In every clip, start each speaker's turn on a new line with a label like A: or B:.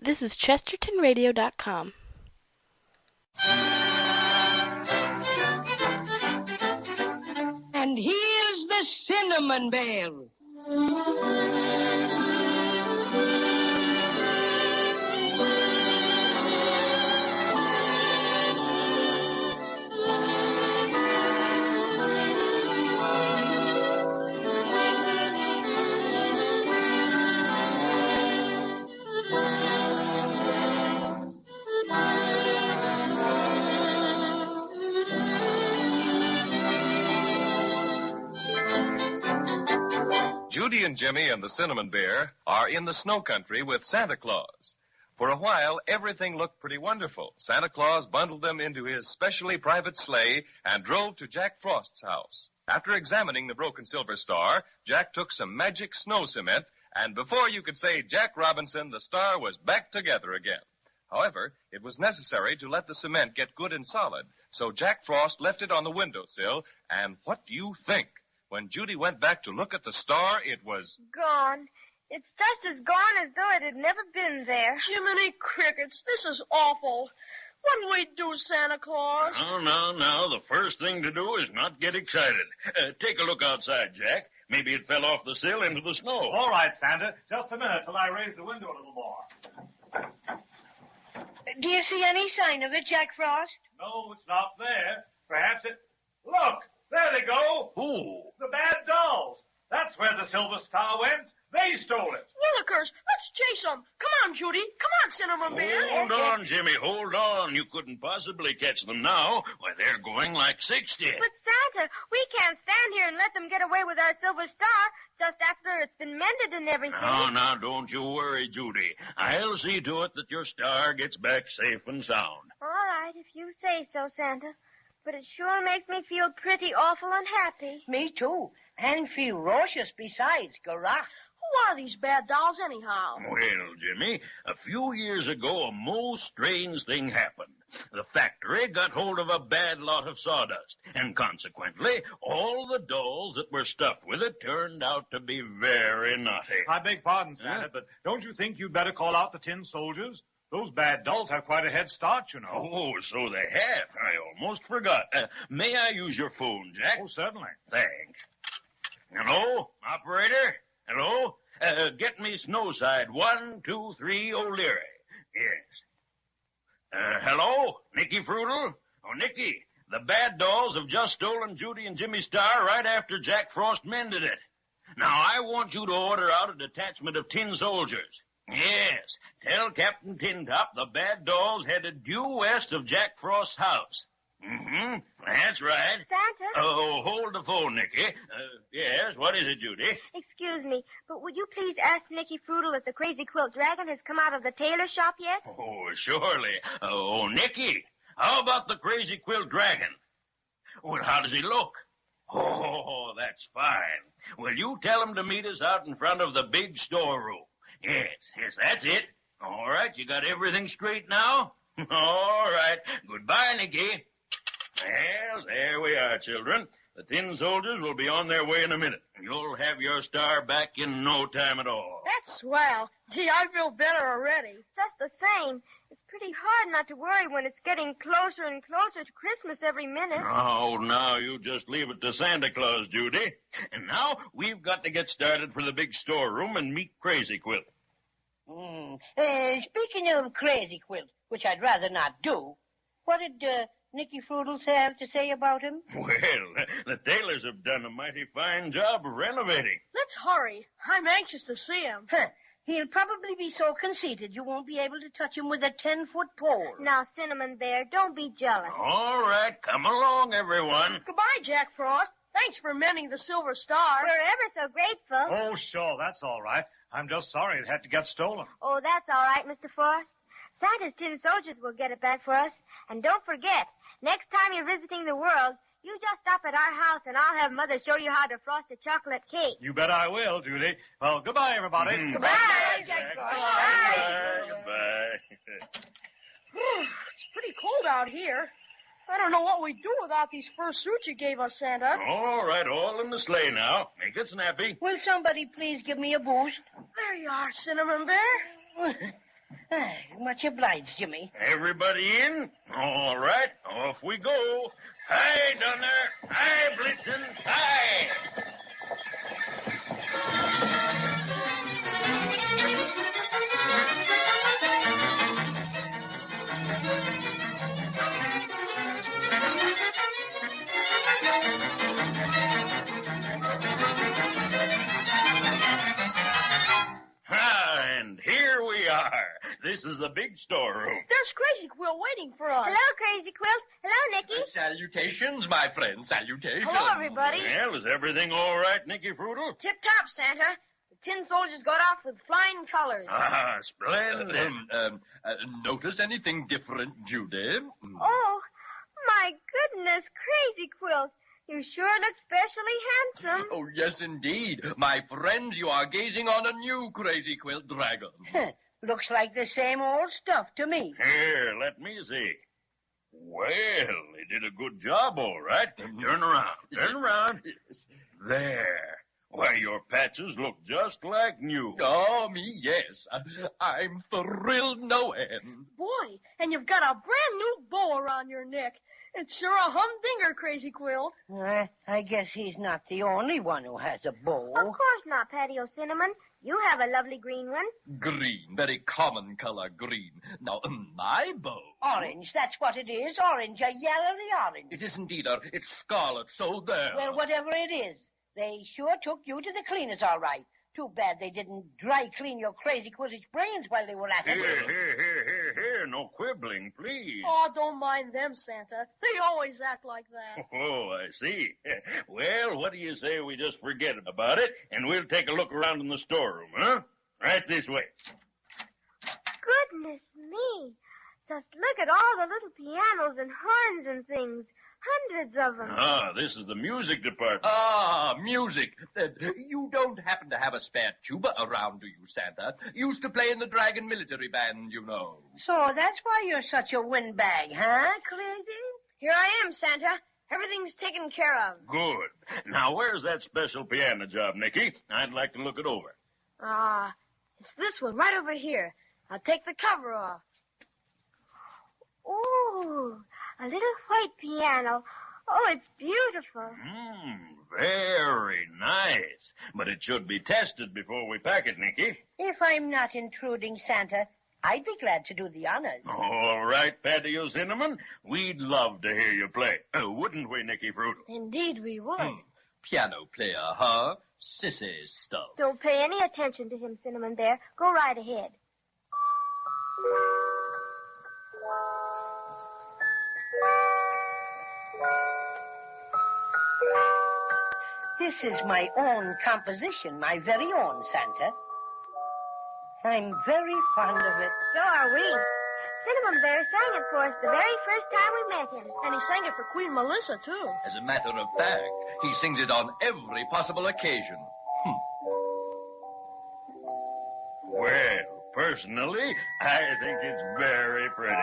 A: This is ChestertonRadio.com.
B: And here's the cinnamon bell.
C: Judy and Jimmy and the Cinnamon Bear are in the snow country with Santa Claus. For a while, everything looked pretty wonderful. Santa Claus bundled them into his specially private sleigh and drove to Jack Frost's house. After examining the broken silver star, Jack took some magic snow cement, and before you could say Jack Robinson, the star was back together again. However, it was necessary to let the cement get good and solid, so Jack Frost left it on the windowsill, and what do you think? When Judy went back to look at the star, it was
D: gone. It's just as gone as though it had never been there.
E: Jiminy Crickets, this is awful. What'll we do, Santa Claus?
F: No. The first thing to do is not get excited. Take a look outside, Jack. Maybe it fell off the sill into the snow.
G: All right, Santa. Just a minute till I raise the window a little more.
D: Do you see any sign of it, Jack Frost?
G: No, it's not there. Perhaps it... Look! There they go!
F: Who?
G: The bad dolls. That's where the silver star went. They stole it.
E: Willikers, let's chase them. Come on, Judy. Come on, Cinnamon Bear.
F: Hold on, Jimmy. Hold on. You couldn't possibly catch them now. Why, they're going like 60.
D: But, Santa, we can't stand here and let them get away with our silver star just after it's been mended and everything.
F: Now, don't you worry, Judy. I'll see to it that your star gets back safe and sound.
D: All right, if you say so, Santa. But it sure makes me feel pretty awful unhappy.
B: Me too. And ferocious besides, Garah.
E: Who are these bad dolls anyhow?
F: Well, Jimmy, a few years ago, a most strange thing happened. The factory got hold of a bad lot of sawdust, and consequently, all the dolls that were stuffed with it turned out to be very naughty.
G: I beg pardon, Santa, but don't you think you'd better call out the tin soldiers? Those bad dolls have quite a head start, you know.
F: Oh, so they have. I almost forgot. May I use your phone, Jack?
G: Oh, certainly.
F: Thanks. Hello, operator? Hello? Get me Snowside 123 O'Leary. Yes. Hello? Nicky Frutal? Oh, Nicky, the bad dolls have just stolen Judy and Jimmy's star right after Jack Frost mended it. Now, I want you to order out a detachment of tin soldiers. Yes, tell Captain Tintop the bad dolls headed due west of Jack Frost's house. Mm-hmm, that's right.
D: Santa?
F: Oh, hold the phone, Nicky. Yes, what is it, Judy?
D: Excuse me, but would you please ask Nicky Frutal if the Crazy Quilt Dragon has come out of the tailor shop yet?
F: Oh, surely. Oh, Nicky, how about the Crazy Quilt Dragon? Well, how does he look? Oh, that's fine. Well, you tell him to meet us out in front of the big storeroom. Yes, that's it. All right, you got everything straight now? All right. Goodbye, Nicky. Well, there we are, children. The tin soldiers will be on their way in a minute. You'll have your star back in no time at all.
E: That's swell. Gee, I feel better already.
D: Just the same. It's pretty hard not to worry when it's getting closer and closer to Christmas every minute.
F: Oh, now you just leave it to Santa Claus, Judy. And now we've got to get started for the big storeroom and meet Crazy Quilt.
B: Speaking of Crazy Quilt, which I'd rather not do, what did Nicky Frudels have to say about him?
F: Well, the tailors have done a mighty fine job of renovating.
E: Let's hurry. I'm anxious to see him.
B: He'll probably be so conceited you won't be able to touch him with a 10-foot pole.
D: Now, Cinnamon Bear, don't be jealous.
F: All right, come along, everyone.
E: Goodbye, Jack Frost. Thanks for mending the silver star.
D: We're ever so grateful.
G: Oh, sure, that's all right. I'm just sorry it had to get stolen.
D: Oh, that's all right, Mr. Frost. Santa's tin soldiers will get it back for us. And don't forget, next time you're visiting the world, you just stop at our house and I'll have Mother show you how to frost a chocolate cake.
G: You bet I will, Judy. Well, goodbye, everybody.
D: Goodbye, Jack Frost.
F: Goodbye.
E: It's pretty cold out here. I don't know what we'd do without these fur suits you gave us, Santa.
F: All right, all in the sleigh now. Make it snappy.
B: Will somebody please give me a boost?
E: There you are, Cinnamon Bear.
B: Much obliged, Jimmy.
F: Everybody in? All right, off we go. Hi, Dunner. Hi, Blitzen. Hi. And here we are. This is the big storeroom.
E: There's Crazy Quill waiting for us.
D: Hello, Crazy Quilt. Hello, Nicky.
C: Salutations, my friend, salutations.
E: Hello, everybody.
F: Well, is everything all right, Nicky Fruitle?
E: Tip-top, Santa. The tin soldiers got off with flying colors.
F: Ah, splendid.
C: Notice anything different, Judy?
D: Oh, my goodness, Crazy Quilt. You sure look specially handsome.
C: Oh, yes, indeed. My friends, you are gazing on a new Crazy Quilt dragon.
B: Looks like the same old stuff to me.
F: Here, let me see. Well, they did a good job, all right. Turn around. Turn around. There. Why, your patches look just like new.
C: Oh, me, yes. I'm thrilled no end.
E: Boy, and you've got a brand new bow around your neck. It's sure a humdinger, Crazy Quilt.
B: I guess he's not the only one who has a bow.
D: Of course not, Patio Cinnamon. You have a lovely green one.
C: Green, very common color green. Now, my bow.
B: Orange, that's what it is. Orange, a yellowy orange.
C: It is indeed it's scarlet, so there.
B: Well, whatever it is, they sure took you to the cleaners, all right. Too bad they didn't dry clean your crazy quiltish brains while they were at it.
F: Here. No quibbling, please.
E: Oh, don't mind them, Santa. They always act like that.
F: Oh, I see. Well, what do you say we just forget about it, and we'll take a look around in the storeroom, huh? Right this way.
D: Goodness me. Just look at all the little pianos and horns and things. Hundreds of them.
F: Ah, this is the music department.
C: Ah, music. You don't happen to have a spare tuba around, do you, Santa? Used to play in the Dragon Military Band, you know.
B: So that's why you're such a windbag, huh, Crazy?
E: Here I am, Santa. Everything's taken care of.
F: Good. Now, where's that special piano job, Nicky? I'd like to look it over.
E: It's this one right over here. I'll take the cover off.
D: Ooh, a little white piano. Oh, it's beautiful.
F: Very nice. But it should be tested before we pack it, Nicky.
B: If I'm not intruding, Santa, I'd be glad to do the honors.
F: All right, Patio Cinnamon. We'd love to hear you play. Wouldn't we, Nicky Fruitle?
E: Indeed we would.
C: Piano player, huh? Sissy stuff.
D: Don't pay any attention to him, Cinnamon Bear. Go right ahead.
B: This is my own composition, my very own, Santa. I'm very fond of it.
D: So are we. Cinnamon Bear sang it for us the very first time we met him.
E: And he sang it for Queen Melissa, too.
C: As a matter of fact, he sings it on every possible occasion.
F: Well, personally, I think it's very pretty.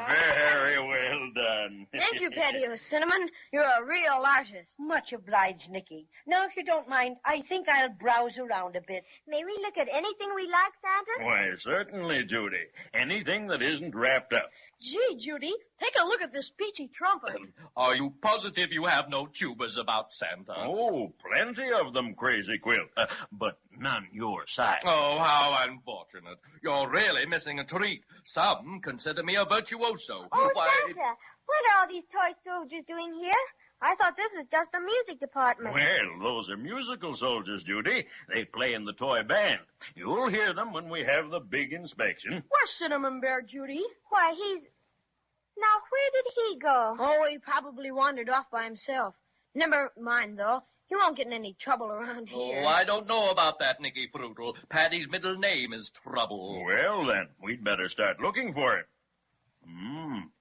F: Very well done.
E: Thank you, Patio Cinnamon. You're a real artist.
B: Much obliged, Nicky. Now, if you don't mind, I think I'll browse around a bit.
D: May we look at anything we like, Santa?
F: Why, certainly, Judy. Anything that isn't wrapped up.
E: Gee, Judy, take a look at this peachy trumpet.
C: Are you positive you have no tubas about, Santa?
F: Oh, plenty of them, Crazy Quilt. But none your size.
C: Oh, how unfortunate. You're really missing a treat. Some consider me a virtuoso.
D: Oh,
C: Why,
D: Santa, what are all these toy soldiers doing here? I thought this was just the music department.
F: Well, those are musical soldiers, Judy. They play in the toy band. You'll hear them when we have the big inspection.
E: Where's Cinnamon Bear, Judy?
D: Why, Now, where did he go?
E: Oh, he probably wandered off by himself. Never mind, though. He won't get in any trouble around here.
C: Oh, I don't know about that, Nicky Fruitle. Paddy's middle name is Trouble.
F: Well, then, we'd better start looking for him.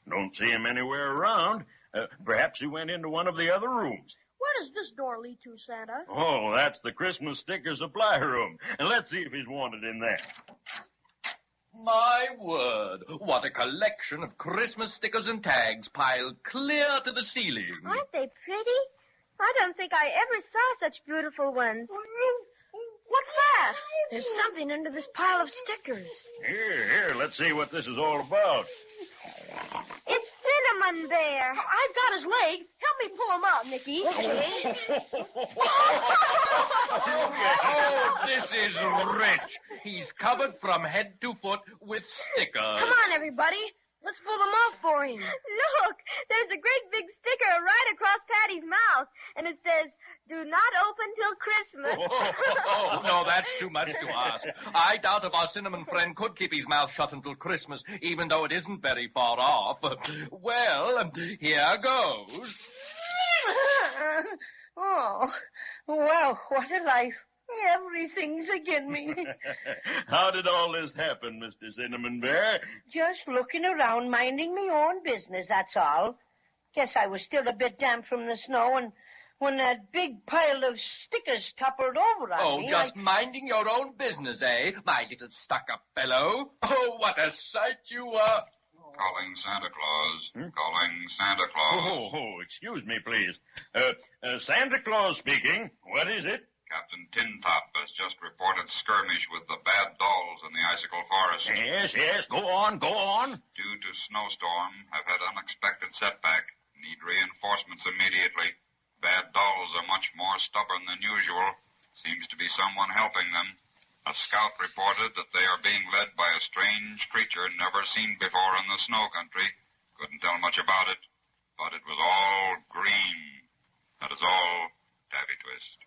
F: Don't see him anywhere around. Perhaps he went into one of the other rooms.
E: Where does this door lead to, Santa?
F: Oh, that's the Christmas sticker supply room. And let's see if he's wanted in there.
H: My word, what a collection of Christmas stickers and tags piled clear to the ceiling.
D: Aren't they pretty? I don't think I ever saw such beautiful ones.
E: What's that? There's something under this pile of stickers.
F: Here, let's see what this is all about.
D: It's Cinnamon Bear.
E: I've got his leg. Help me pull him out, Nicky.
H: Oh, this is rich. He's covered from head to foot with stickers.
E: Come on, everybody. Let's pull them off for him.
D: Look, there's a great big sticker right across Patty's mouth, and it says, "Do not open till Christmas."
H: Oh, no, that's too much to ask. I doubt if our cinnamon friend could keep his mouth shut until Christmas, even though it isn't very far off. Well, here goes.
B: Oh, well, what a life. Everything's again me.
F: How did all this happen, Mr. Cinnamon Bear?
B: Just looking around, minding me own business, that's all. Guess I was still a bit damp from the snow, and when that big pile of stickers toppled over on me...
H: Just minding your own business, eh? My little stuck-up fellow. Oh, what a sight you are.
I: Calling Santa Claus. Calling Santa Claus.
F: Excuse me, please. Santa Claus speaking. What is it?
I: Captain Tintop has just reported skirmish with the bad dolls in the icicle forest.
F: Yes, go on.
I: Due to snowstorm, have had unexpected setback. Need reinforcements immediately. Bad dolls are much more stubborn than usual. Seems to be someone helping them. A scout reported that they are being led by a strange creature never seen before in the snow country. Couldn't tell much about it, but it was all green. That is all, Davy Twist.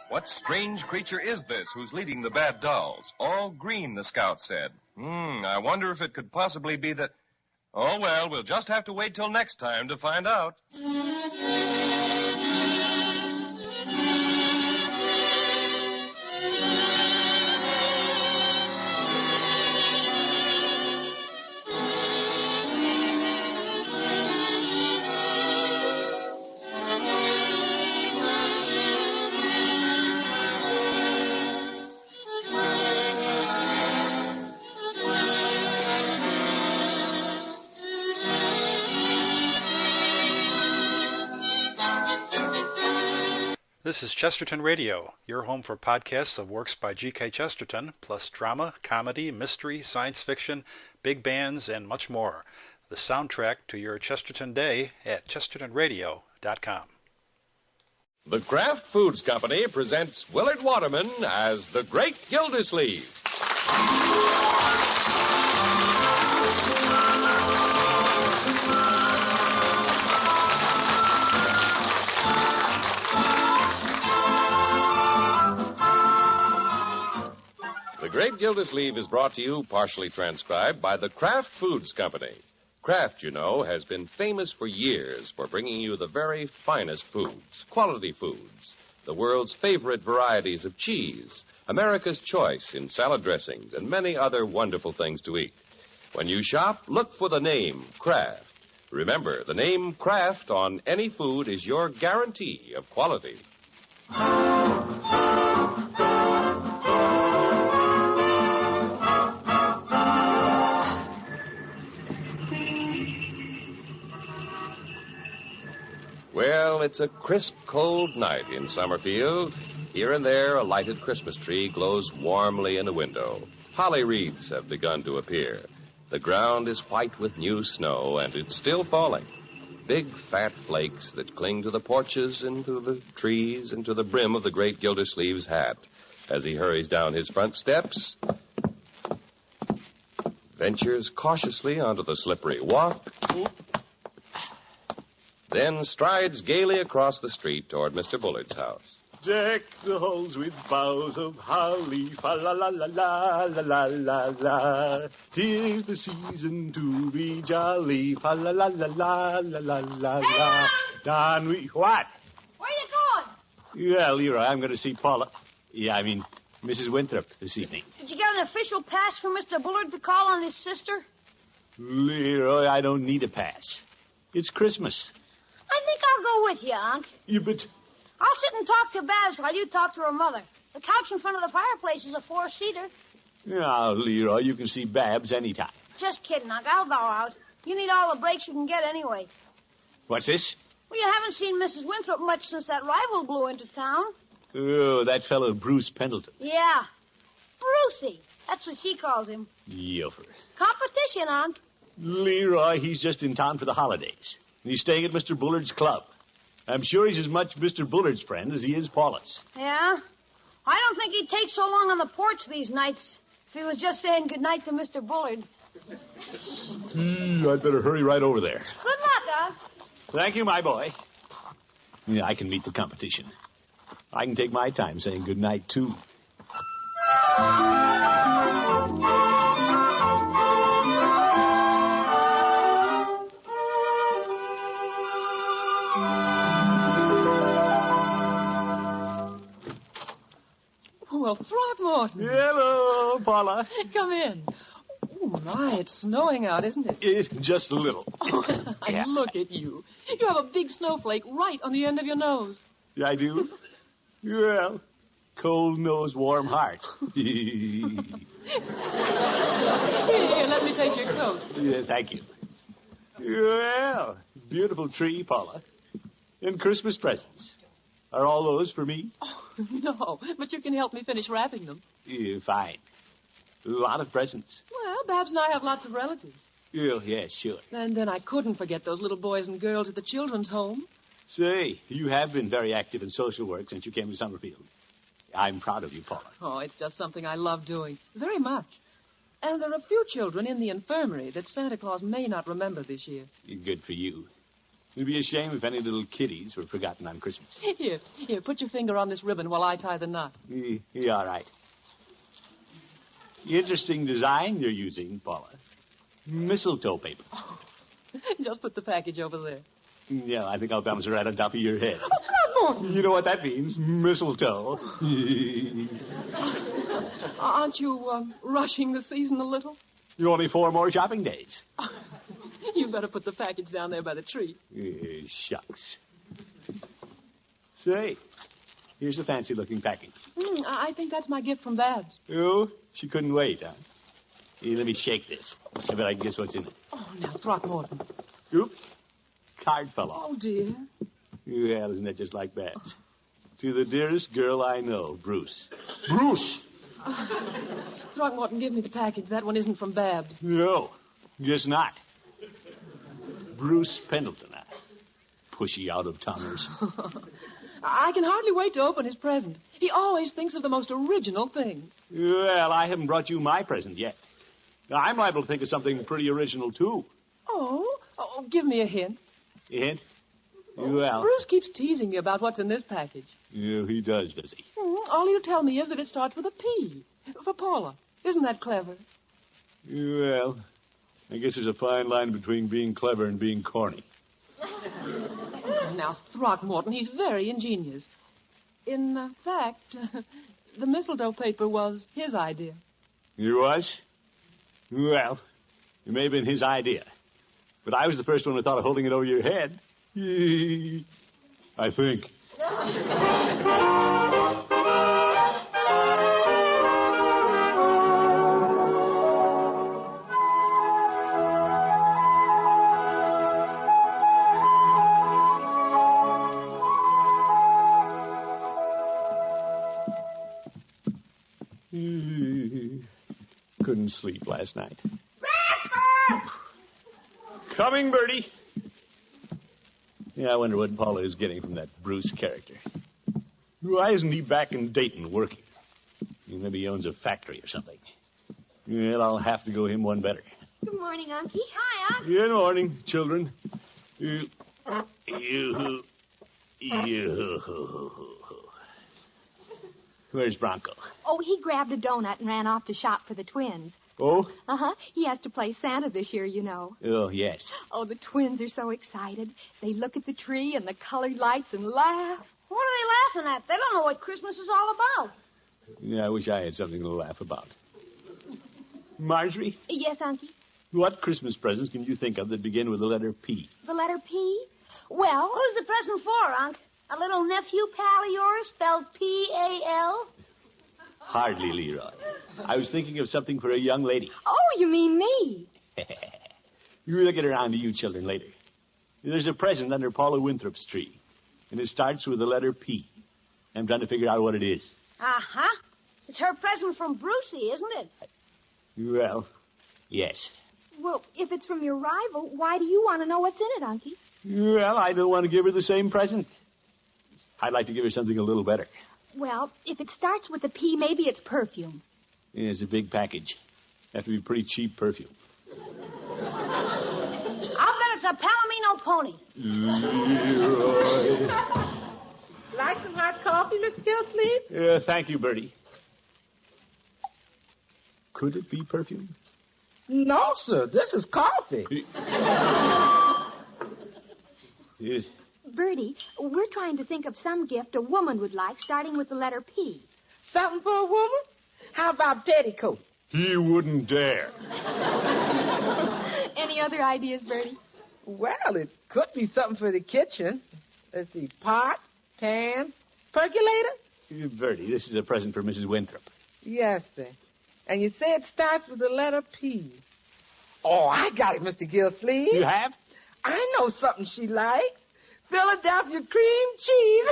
C: What strange creature is this who's leading the bad dolls? All green, the scout said. I wonder if it could possibly be that... Oh, well, we'll just have to wait till next time to find out.
J: This is Chesterton Radio, your home for podcasts of works by G.K. Chesterton, plus drama, comedy, mystery, science fiction, big bands, and much more. The soundtrack to your Chesterton day at chestertonradio.com.
C: The Kraft Foods Company presents Willard Waterman as the Great Gildersleeve. The Great Gildersleeve is brought to you, partially transcribed, by the Kraft Foods Company. Kraft, you know, has been famous for years for bringing you the very finest foods, quality foods, the world's favorite varieties of cheese, America's choice in salad dressings, and many other wonderful things to eat. When you shop, look for the name Kraft. Remember, the name Kraft on any food is your guarantee of quality. Well, it's a crisp, cold night in Summerfield. Here and there, a lighted Christmas tree glows warmly in a window. Holly wreaths have begun to appear. The ground is white with new snow, and it's still falling. Big, fat flakes that cling to the porches and to the trees and to the brim of the great Gildersleeve's hat as he hurries down his front steps, ventures cautiously onto the slippery walk, then strides gaily across the street toward Mr. Bullard's house.
K: Deck the halls with boughs of holly, fa la la la la la la la la. 'Tis the season to be jolly, fa la la la la la la la la. Don we what?
E: Where you going?
K: Well, Leroy, I'm going to see Paula. Mrs. Winthrop this evening.
E: Did you get an official pass from Mr. Bullard to call on his sister?
K: Leroy, I don't need a pass. It's Christmas.
E: I think I'll go with you, Unc.
K: But...
E: I'll sit and talk to Babs while you talk to her mother. The couch in front of the fireplace is a 4-seater.
K: Now, Leroy, you can see Babs anytime.
E: Just kidding, Unc. I'll bow out. You need all the breaks you can get anyway.
K: What's this?
E: Well, you haven't seen Mrs. Winthrop much since that rival blew into town.
K: Oh, that fellow Bruce Pendleton.
E: Yeah. Brucey. That's what she calls him.
K: Yofer.
E: Competition, Unc.
K: Leroy, he's just in town for the holidays. He's staying at Mr. Bullard's club. I'm sure he's as much Mr. Bullard's friend as he is Paula's.
E: Yeah? I don't think he'd take so long on the porch these nights if he was just saying goodnight to Mr. Bullard.
K: I'd better hurry right over there.
E: Good luck, Unc.
K: Thank you, my boy. Yeah, I can meet the competition. I can take my time saying goodnight, too.
L: Well, Throckmorton.
K: Hello, Paula.
L: Come in. Oh, my, it's snowing out, isn't it?
K: It's just a little.
L: Yeah. Look at you. You have a big snowflake right on the end of your nose.
K: I do? Well, cold nose, warm heart.
L: Here, let me take your coat.
K: Yeah, thank you. Well, beautiful tree, Paula. And Christmas presents. Are all those for me?
L: Oh, no, but you can help me finish wrapping them.
K: Yeah, fine. A lot of presents.
L: Well, Babs and I have lots of relatives.
K: Oh, yeah, sure.
L: And then I couldn't forget those little boys and girls at the children's home.
K: Say, you have been very active in social work since you came to Summerfield. I'm proud of you, Paula.
L: Oh, it's just something I love doing. Very much. And there are a few children in the infirmary that Santa Claus may not remember this year.
K: Good for you. It'd be a shame if any little kiddies were forgotten on Christmas.
L: Here, put your finger on this ribbon while I tie the knot.
K: Yeah, all right. Interesting design you're using, Paula. Mistletoe paper.
L: Oh, just put the package over there.
K: Yeah, I think I'll bounce it right on top of your head.
L: Oh, Throckmorton!
K: You know what that means? Mistletoe.
L: Aren't you rushing the season a little?
K: Only 4 more shopping days.
L: You better put the package down there by the tree.
K: Shucks. Say, here's a fancy-looking package.
L: I think that's my gift from Babs.
K: Oh, she couldn't wait, huh? Here, let me shake this. I bet I can guess what's in it.
L: Oh, now, Throckmorton.
K: Oop. Card fell off.
L: Oh, dear.
K: Well, isn't that just like Babs? To the dearest girl I know, Bruce.
G: Bruce!
L: Throckmorton, give me the package. That one isn't from Babs.
K: No, guess not. Bruce Pendleton, pushy out-of-towners.
L: I can hardly wait to open his present. He always thinks of the most original things.
K: Well, I haven't brought you my present yet. I'm liable to think of something pretty original, too.
L: Oh, give me a hint.
K: A hint? Well...
L: Bruce keeps teasing me about what's in this package.
K: Yeah, he does he?
L: All he'll tell me is that it starts with a P. For Paula. Isn't that clever?
K: Well, I guess there's a fine line between being clever and being corny.
L: Now, Throckmorton, he's very ingenious. In fact, the mistletoe paper was his idea.
K: It was? Well, it may have been his idea. But I was the first one who thought of holding it over your head. I think. Couldn't sleep last night. Coming, Bertie. Yeah, I wonder what Paula is getting from that Bruce character. Why isn't he back in Dayton working? Maybe he owns a factory or something. Well, I'll have to go him one better.
D: Good morning, Unky. Hi, Unc.
K: Good morning, children. Where's Bronco?
M: Oh, he grabbed a donut and ran off to shop for the twins.
K: Oh?
M: Uh-huh. He has to play Santa this year, you know.
K: Oh, yes.
M: Oh, the twins are so excited. They look at the tree and the colored lights and laugh.
E: What are they laughing at? They don't know what Christmas is all about.
K: Yeah, I wish I had something to laugh about. Marjorie?
M: Yes, Unky?
K: What Christmas presents can you think of that begin with the letter P?
M: The letter P?
E: Well, who's the present for, Unc? A little nephew pal of yours spelled P-A-L?
K: Hardly, Leroy. I was thinking of something for a young lady.
M: Oh, you mean me?
K: We'll get around to you children later. There's a present under Paula Winthrop's tree, and it starts with the letter P. I'm trying to figure out what it is.
E: Uh-huh. It's her present from Brucey, isn't it?
K: Well, yes.
M: Well, if it's from your rival, why do you want to know what's in it, Unky?
K: Well, I don't want to give her the same present. I'd like to give her something a little better.
M: Well, if it starts with a P, maybe it's perfume.
K: Yeah, it's a big package. Have to be pretty cheap perfume.
E: I'll bet it's a Palomino pony.
K: Leroy.
N: Like some hot coffee, Mr. Gildersleeve?
K: Thank you, Bertie. Could it be perfume?
N: No, sir. This is coffee.
K: Yes.
M: Bertie, we're trying to think of some gift a woman would like, starting with the letter P.
N: Something for a woman? How about petticoat?
K: He wouldn't dare.
M: Any other ideas, Bertie?
N: Well, it could be something for the kitchen. Let's see, pot, pan, percolator?
K: Bertie, this is a present for Mrs. Winthrop.
N: Yes, sir. And you say it starts with the letter P. Oh, I got it, Mr. Gildersleeve.
K: You have?
N: I know something she likes. Philadelphia cream cheese.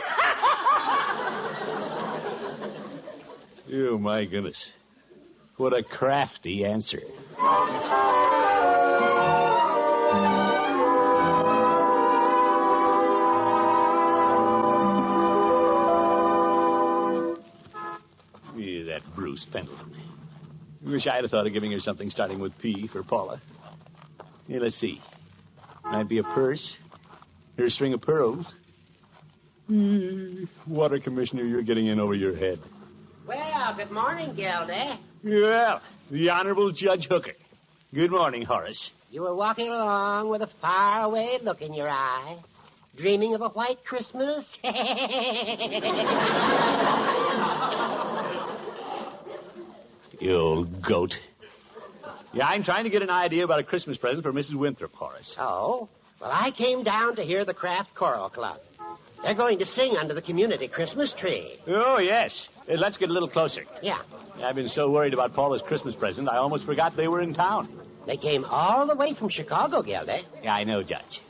K: Oh, my goodness. What a crafty answer. That Bruce Pendleton. Wish I'd have thought of giving her something starting with P for Paula. Here, let's see. Might be a purse. Or a string of pearls. Water commissioner, you're getting in over your head.
O: Well, good morning, Gildy.
K: Well, the Honorable Judge Hooker. Good morning, Horace.
O: You were walking along with a faraway look in your eye, dreaming of a white Christmas.
K: You old goat. Yeah, I'm trying to get an idea about a Christmas present for Mrs. Winthrop, Horace.
O: Oh? Well, I came down to hear the Craft Choral Club. They're going to sing under the community Christmas tree.
K: Oh, yes. Let's get a little closer.
O: Yeah.
K: I've been so worried about Paula's Christmas present, I almost forgot they were in town.
O: They came all the way from Chicago, Gildy.
K: Yeah, I know, Judge.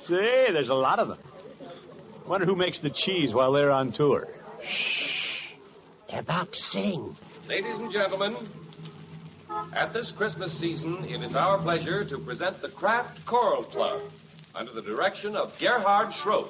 K: Say, there's a lot of them. Wonder who makes the cheese while they're on tour.
O: Shh. They're about to sing.
C: Ladies and gentlemen, at this Christmas season, it is our pleasure to present the Craft Choral Club under the direction of Gerhard Schroth.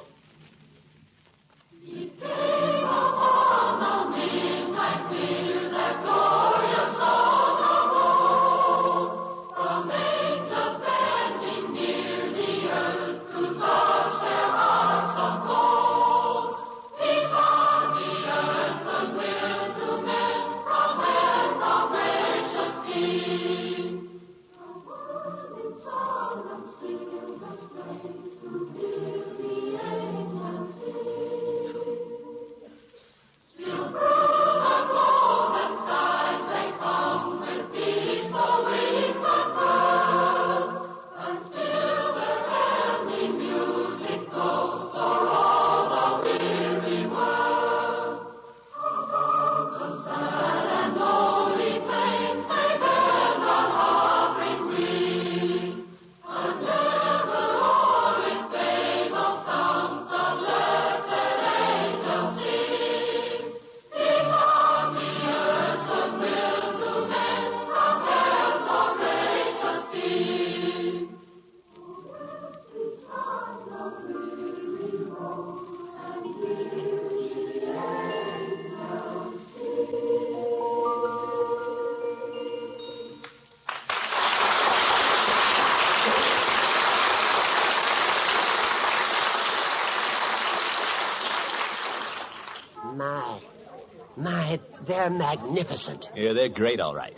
O: My, they're magnificent.
K: Yeah, they're great, all right.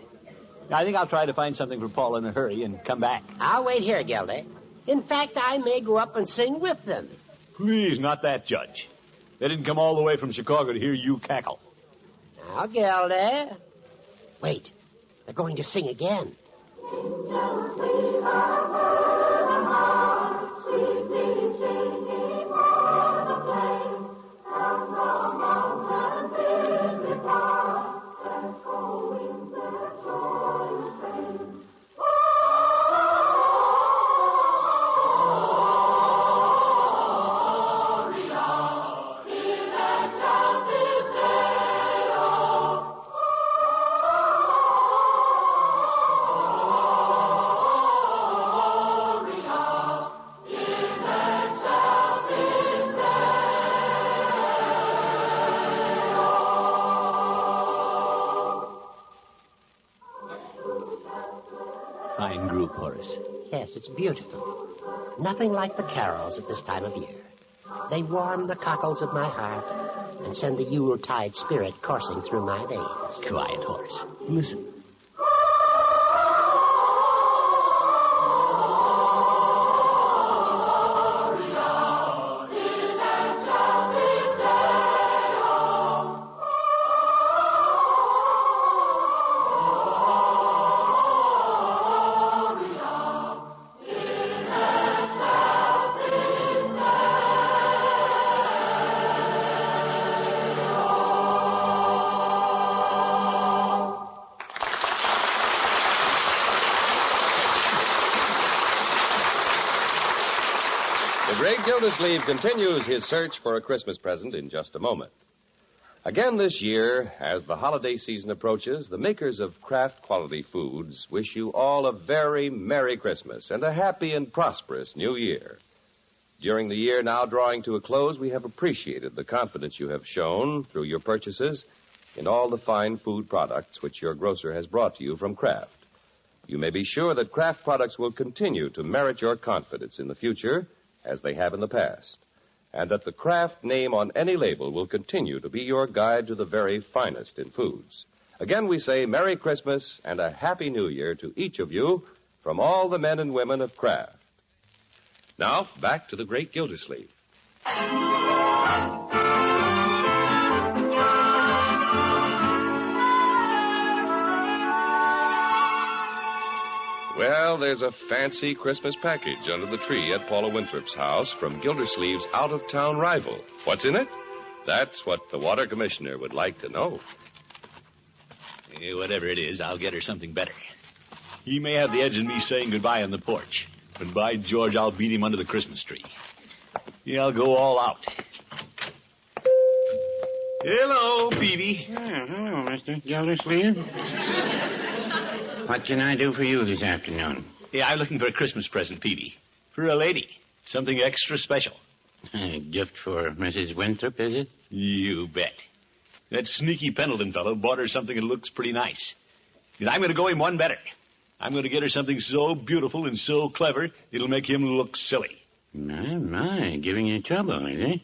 K: I think I'll try to find something for Paula in a hurry and come back.
O: I'll wait here, Gildy. In fact, I may go up and sing with them.
K: Please, not that, Judge. They didn't come all the way from Chicago to hear you cackle.
O: Now, Gildy. Wait, they're going to sing again.
P: Sweet, sweet, fine group, Horace.
O: Yes, it's beautiful. Nothing like the carols at this time of year. They warm the cockles of my heart and send the Yuletide spirit coursing through my veins.
P: Quiet, Horace. Listen.
Q: The great Gildersleeve continues his search for a Christmas present in just a moment. Again this year, as the holiday season approaches, the makers of Kraft Quality Foods wish you all a very Merry Christmas and a happy and prosperous New Year. During the year now drawing to a close, we have appreciated the confidence you have shown through your purchases in all the fine food products which your grocer has brought to you from Kraft. You may be sure that Kraft products will continue to merit your confidence in the future, as they have in the past, and that the Kraft name on any label will continue to be your guide to the very finest in foods. Again, we say Merry Christmas and a Happy New Year to each of you from all the men and women of Kraft. Now, back to the great Gildersleeve. Well, there's a fancy Christmas package under the tree at Paula Winthrop's house from Gildersleeve's out-of-town rival. What's in it? That's what the water commissioner would like to know.
P: Whatever it is, I'll get her something better. He may have the edge of me saying goodbye on the porch, but by George, I'll beat him under the Christmas tree. Yeah, I'll go all out. Hello, Peavy.
R: Hello, Mr. Gildersleeve. What can I do for you this afternoon?
P: Yeah, I'm looking for a Christmas present, Peavy. For a lady. Something extra special.
R: A gift for Mrs. Winthrop, is it?
P: You bet. That sneaky Pendleton fellow bought her something that looks pretty nice. And I'm going to go him one better. I'm going to get her something so beautiful and so clever, it'll make him look silly.
R: My, giving you trouble, is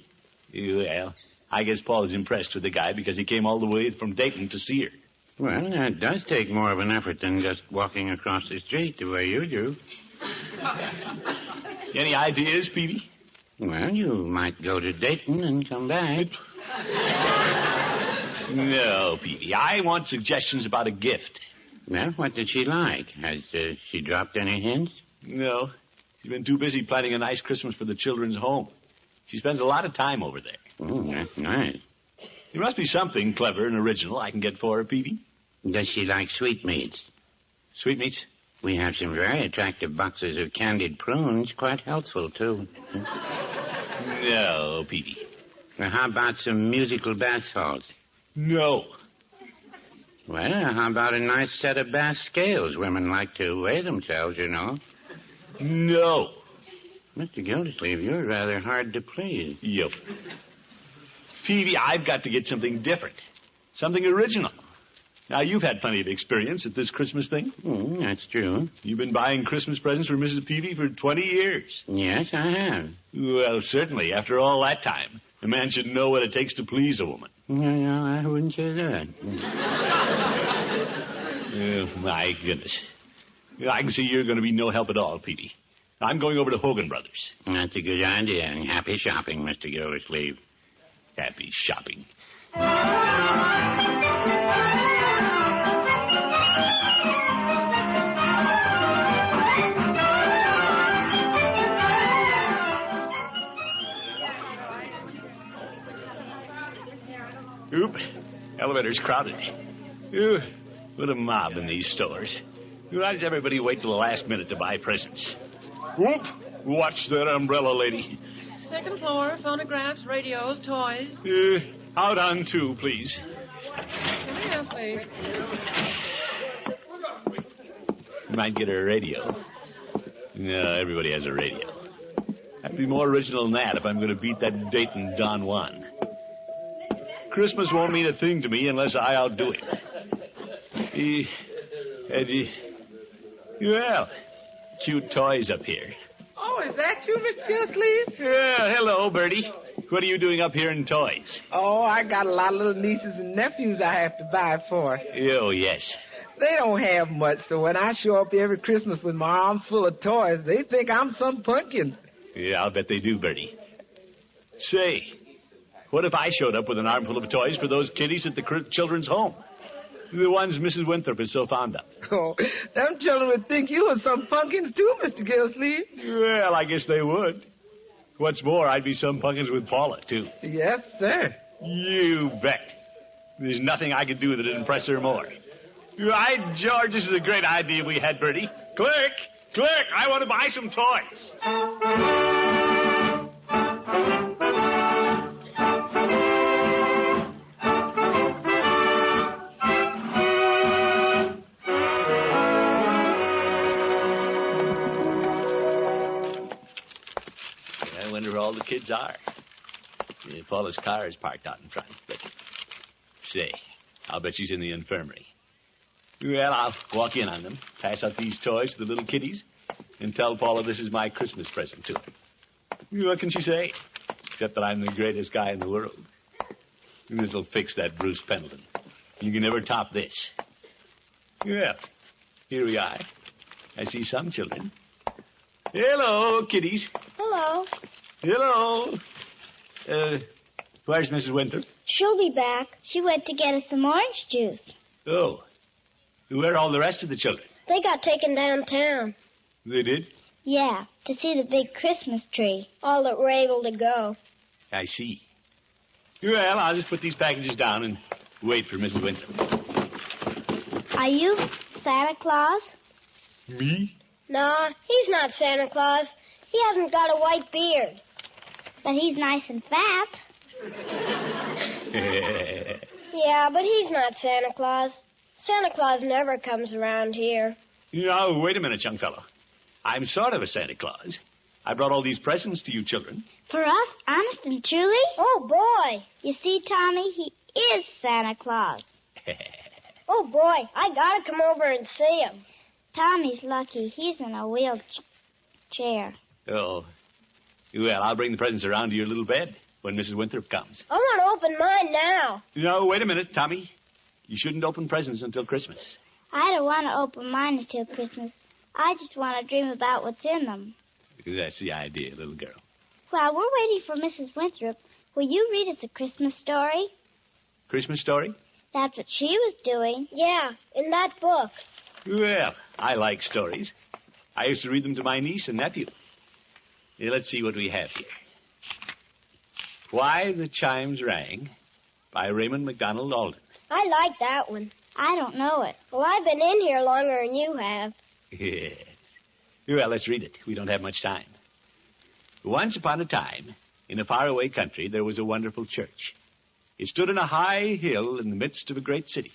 R: he?
P: Well, I guess Paul is impressed with the guy because he came all the way from Dayton to see her.
R: Well, that does take more of an effort than just walking across the street the way you do.
P: Any ideas, Peavy?
R: Well, you might go to Dayton and come back.
P: No, Peavy. I want suggestions about a gift.
R: Well, what did she like? Has she dropped any hints?
P: No. She's been too busy planning a nice Christmas for the children's home. She spends a lot of time over there.
R: Oh, that's nice.
P: There must be something clever and original I can get for her, Peavy.
R: Does she like sweetmeats?
P: Sweetmeats?
R: We have some very attractive boxes of candied prunes, quite healthful, too.
P: No, Peavy.
R: Well, how about some musical bath salts?
P: No.
R: Well, how about a nice set of bass scales? Women like to weigh themselves, you know.
P: No.
R: Mr. Gildersleeve, you're rather hard to please.
P: Yep. Peavy, I've got to get something different. Something original. Now, you've had plenty of experience at this Christmas thing.
R: That's true.
P: You've been buying Christmas presents for Mrs. Peavy for 20 years.
R: Yes, I have.
P: Well, certainly, after all that time, a man should know what it takes to please a woman.
R: No, I wouldn't say that.
P: Oh, my goodness. I can see you're going to be no help at all, Peavy. I'm going over to Hogan Brothers.
R: That's a good idea. And happy shopping, Mr. Gildersleeve.
P: Happy shopping. Oop. Elevator's crowded. Ooh, what a mob in these stores. Why does everybody wait till the last minute to buy presents? Whoop! Watch that umbrella, lady.
L: Second floor, phonographs, radios, toys.
P: Out on 2, please.
L: Come here, please.
P: You might get her a radio. No, everybody has a radio. I'd be more original than that if I'm going to beat that Dayton Don Juan. Christmas won't mean a thing to me unless I outdo him. Well, cute toys up here.
N: Oh, is that you, Mr. Gildersleeve?
P: Yeah, hello, Bertie. What are you doing up here in toys?
N: Oh, I got a lot of little nieces and nephews I have to buy for.
P: Oh, yes.
N: They don't have much, so when I show up every Christmas with my arms full of toys, they think I'm some pumpkin.
P: Yeah, I'll bet they do, Bertie. Say, what if I showed up with an armful of toys for those kiddies at the children's home? The ones Mrs. Winthrop is so fond of.
N: Oh, them children would think you were some pumpkins too, Mr. Gildersleeve.
P: Well, I guess they would. What's more, I'd be some pumpkins with Paula, too.
N: Yes, sir.
P: You bet. There's nothing I could do that'd impress her more. Right, George, this is a great idea we had, Bertie. Click! Click! I want to buy some toys. I wonder where all the kids are. Yeah, Paula's car is parked out in front. But, say, I'll bet she's in the infirmary. Well, I'll walk in on them, pass out these toys to the little kiddies, and tell Paula this is my Christmas present to her. What can she say? Except that I'm the greatest guy in the world. And this'll fix that Bruce Pendleton. You can never top this. Well, here we are. I see some children. Hello, kiddies.
D: Hello.
P: Hello. Where's Mrs. Winthrop?
D: She'll be back. She went to get us some orange juice.
P: Oh. Where are all the rest of the children?
D: They got taken downtown.
P: They did?
D: Yeah, to see the big Christmas tree. All that were able to go.
P: I see. Well, I'll just put these packages down and wait for Mrs. Winthrop.
D: Are you Santa Claus?
P: Me?
D: No, he's not Santa Claus. He hasn't got a white beard. But he's nice and fat. Yeah, but he's not Santa Claus. Santa Claus never comes around here.
P: No, wait a minute, young fellow. I'm sort of a Santa Claus. I brought all these presents to you children.
D: For us, honest and truly? Oh, boy. You see, Tommy, he is Santa Claus. Oh, boy, I gotta come over and see him. Tommy's lucky. He's in a wheelchair.
P: Oh. Well, I'll bring the presents around to your little bed when Mrs. Winthrop comes.
D: I want to open mine now.
P: No, wait a minute, Tommy. You shouldn't open presents until Christmas.
D: I don't want to open mine until Christmas. I just want to dream about what's in them.
P: That's the idea, little girl.
D: While we're waiting for Mrs. Winthrop, will you read us a Christmas story?
P: Christmas story?
D: That's what she was doing. Yeah, in that book.
P: Well, I like stories. I used to read them to my niece and nephew. Here, let's see what we have here. Why the Chimes Rang by Raymond MacDonald Alden.
D: I like that one. I don't know it. Well, I've been in here longer than you have.
P: Yes. Well, let's read it. We don't have much time. Once upon a time, in a faraway country, there was a wonderful church. It stood on a high hill in the midst of a great city.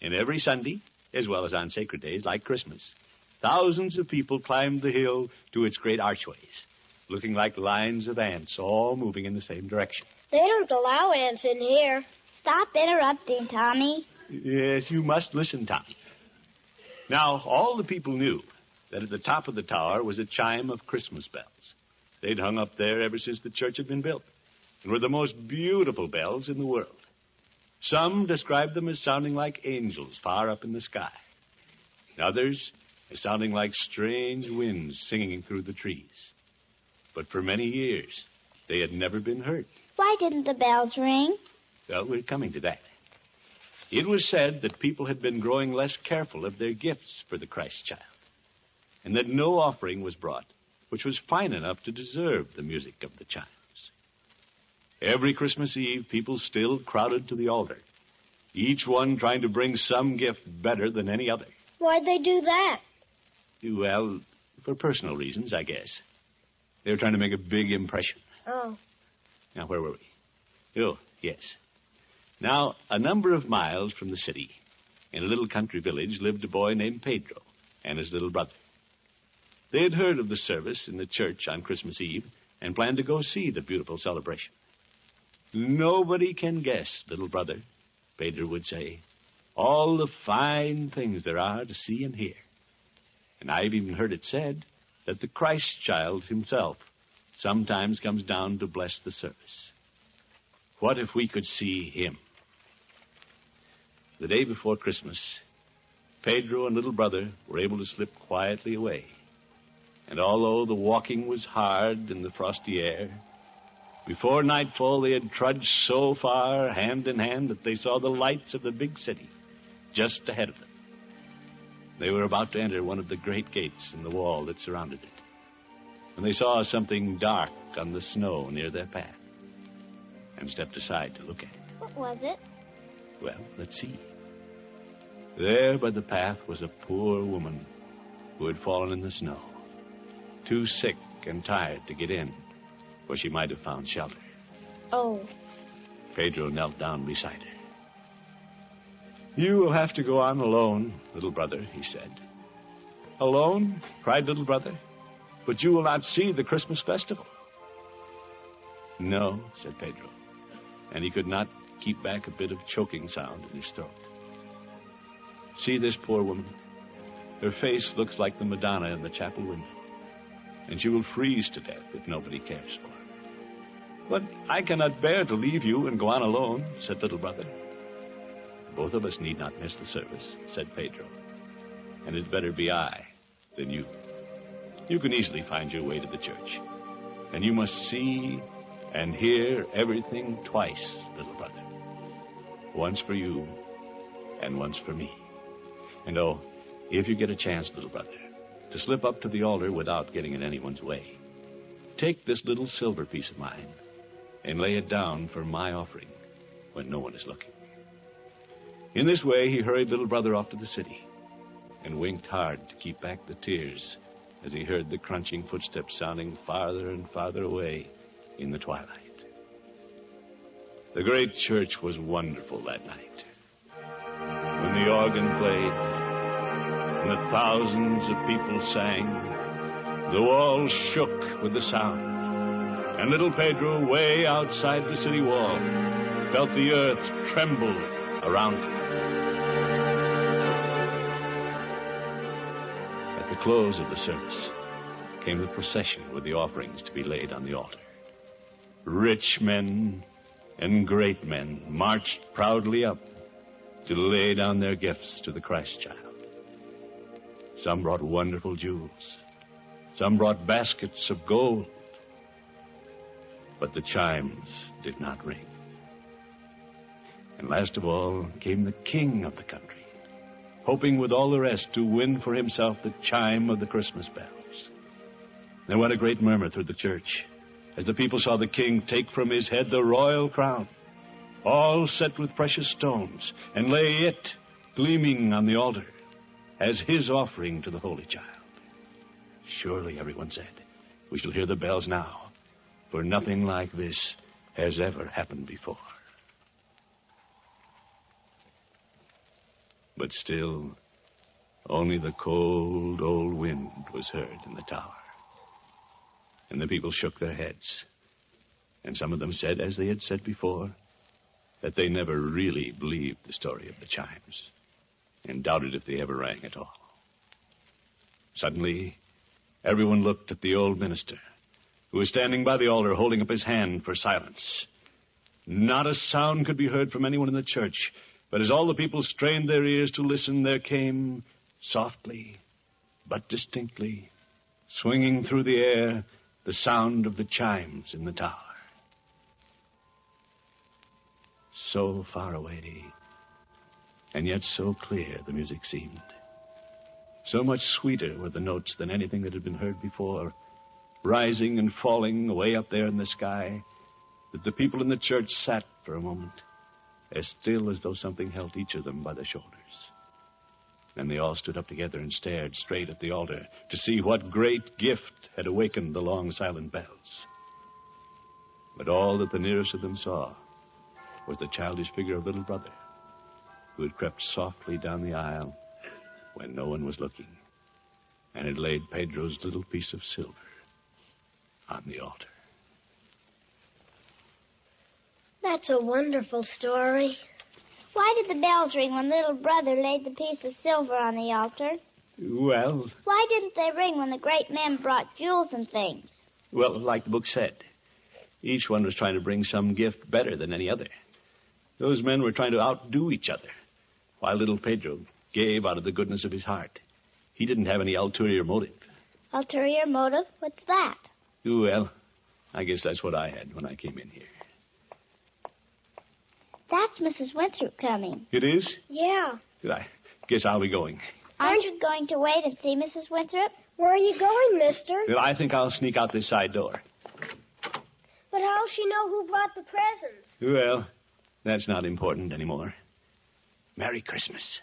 P: And every Sunday, as well as on sacred days like Christmas, thousands of people climbed the hill to its great archways, looking like lines of ants all moving in the same direction.
D: They don't allow ants in here. Stop interrupting, Tommy.
P: Yes, you must listen, Tommy. Now, all the people knew that at the top of the tower was a chime of Christmas bells. They'd hung up there ever since the church had been built, and were the most beautiful bells in the world. Some described them as sounding like angels far up in the sky. Others as sounding like strange winds singing through the trees. But for many years, they had never been heard.
D: Why didn't the bells ring?
P: Well, we're coming to that. It was said that people had been growing less careful of their gifts for the Christ child, and that no offering was brought which was fine enough to deserve the music of the chimes. Every Christmas Eve, people still crowded to the altar, each one trying to bring some gift better than any other.
D: Why'd they do that?
P: Well, for personal reasons, I guess. They were trying to make a big impression.
D: Oh.
P: Now, where were we? Oh, yes. Now, a number of miles from the city, in a little country village, lived a boy named Pedro and his little brother. They had heard of the service in the church on Christmas Eve and planned to go see the beautiful celebration. Nobody can guess, little brother, Pedro would say, all the fine things there are to see and hear. And I've even heard it said that the Christ child himself sometimes comes down to bless the service. What if we could see him? The day before Christmas, Pedro and little brother were able to slip quietly away. And although the walking was hard in the frosty air, before nightfall they had trudged so far, hand in hand, that they saw the lights of the big city just ahead of them. They were about to enter one of the great gates in the wall that surrounded it, when they saw something dark on the snow near their path, and stepped aside to look at it.
D: What was it?
P: Well, let's see. There by the path was a poor woman who had fallen in the snow, too sick and tired to get in, where she might have found shelter.
D: Oh.
P: Pedro knelt down beside her. "You will have to go on alone, little brother," he said. "Alone?" cried little brother. "But you will not see the Christmas festival." "No," said Pedro, and he could not keep back a bit of choking sound in his throat. "See this poor woman? Her face looks like the Madonna in the chapel window, and she will freeze to death if nobody cares for her." "But I cannot bear to leave you and go on alone," said little brother. "Both of us need not miss the service," said Pedro, "and it's better be I than you. You can easily find your way to the church, and you must see and hear everything twice, little brother. Once for you, and once for me. And oh, if you get a chance, little brother, to slip up to the altar without getting in anyone's way, take this little silver piece of mine and lay it down for my offering when no one is looking." In this way, he hurried little brother off to the city and winked hard to keep back the tears as he heard the crunching footsteps sounding farther and farther away in the twilight. The great church was wonderful that night. When the organ played and the thousands of people sang, the walls shook with the sound, and little Pedro, way outside the city wall, felt the earth tremble around him. At the close of the service came the procession with the offerings to be laid on the altar. Rich men and great men marched proudly up to lay down their gifts to the Christ child. Some brought wonderful jewels. Some brought baskets of gold. But the chimes did not ring. And last of all came the king of the country, hoping with all the rest to win for himself the chime of the Christmas bells. There went a great murmur through the church as the people saw the king take from his head the royal crown, all set with precious stones, and lay it gleaming on the altar as his offering to the Holy Child. "Surely," everyone said, "we shall hear the bells now, for nothing like this has ever happened before." But still, only the cold old wind was heard in the tower. And the people shook their heads. And some of them said, as they had said before, that they never really believed the story of the chimes, and doubted if they ever rang at all. Suddenly, everyone looked at the old minister, who was standing by the altar holding up his hand for silence. Not a sound could be heard from anyone in the church, but as all the people strained their ears to listen, there came, softly but distinctly, swinging through the air, the sound of the chimes in the tower. So far away, and yet so clear the music seemed. So much sweeter were the notes than anything that had been heard before, rising and falling away up there in the sky, that the people in the church sat for a moment, as still as though something held each of them by the shoulders. Then they all stood up together and stared straight at the altar to see what great gift had awakened the long silent bells. But all that the nearest of them saw was the childish figure of little brother, who had crept softly down the aisle when no one was looking, and had laid Pedro's little piece of silver on the altar.
D: That's a wonderful story. Why did the bells ring when little brother laid the piece of silver on the altar?
P: Well,
S: Why didn't they ring when the great men brought jewels and things?
P: well, like the book said, each one was trying to bring some gift better than any other. Those men were trying to outdo each other, while little Pedro gave out of the goodness of his heart. He didn't have any ulterior motive.
S: Ulterior motive? What's that?
P: Well, I guess that's what I had when I came in here.
S: That's Mrs. Winthrop coming.
P: It is?
S: Yeah.
P: I guess I'll be going.
S: Aren't you going to wait and see Mrs. Winthrop? Where are you going, mister?
P: Well, I think I'll sneak out this side door.
S: But how'll she know who brought the presents?
P: Well, that's not important anymore. Merry Christmas.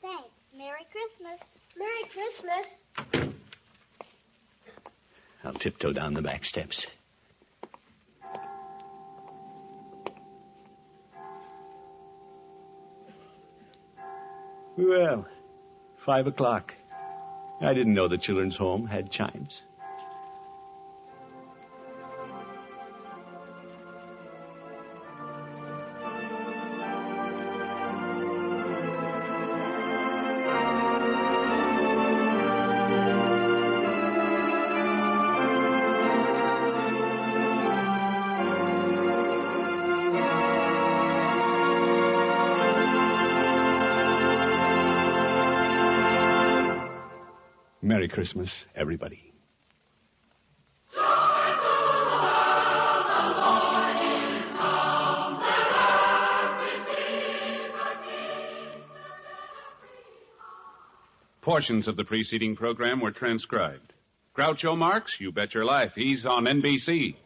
S: Thanks. Merry Christmas. Merry Christmas.
P: I'll tiptoe down the back steps. Well, 5 o'clock. I didn't know the children's home had chimes. Merry Christmas, everybody.
T: Portions of the preceding program were transcribed. Groucho Marx, you bet your life, he's on NBC.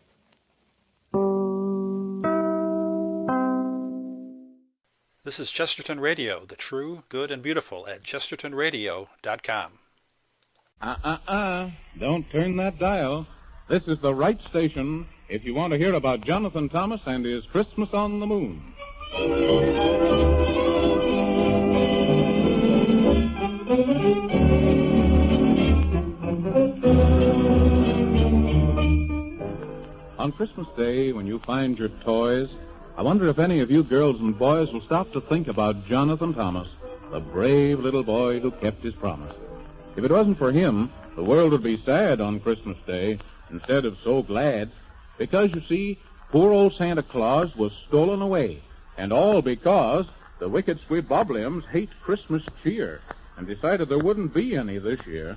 J: This is Chesterton Radio, the true, good, and beautiful at chestertonradio.com.
U: Don't turn that dial. This is the right station if you want to hear about Jonathan Thomas and his Christmas on the Moon. On Christmas Day, when you find your toys, I wonder if any of you girls and boys will stop to think about Jonathan Thomas, the brave little boy who kept his promise. If it wasn't for him, the world would be sad on Christmas Day instead of so glad, because, you see, poor old Santa Claus was stolen away, and all because the wicked Squeebublians hate Christmas cheer and decided there wouldn't be any this year.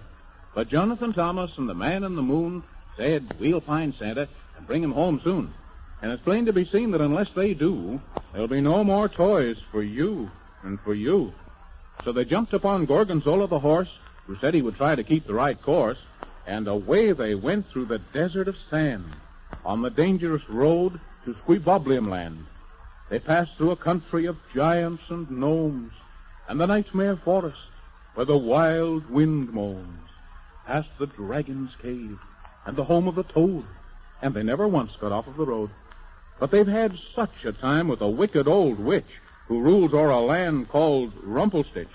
U: But Jonathan Thomas and the Man in the Moon said, we'll find Santa and bring him home soon. And it's plain to be seen that unless they do, there'll be no more toys for you and for you. So they jumped upon Gorgonzola the horse, who said he would try to keep the right course, and away they went through the desert of sand, on the dangerous road to Squeebublian land. They passed through a country of giants and gnomes, and the nightmare forest, where the wild wind moans, past the dragon's cave, and the home of the toad, and they never once got off of the road. But they've had such a time with a wicked old witch, who rules o'er a land called Rumpelstitch.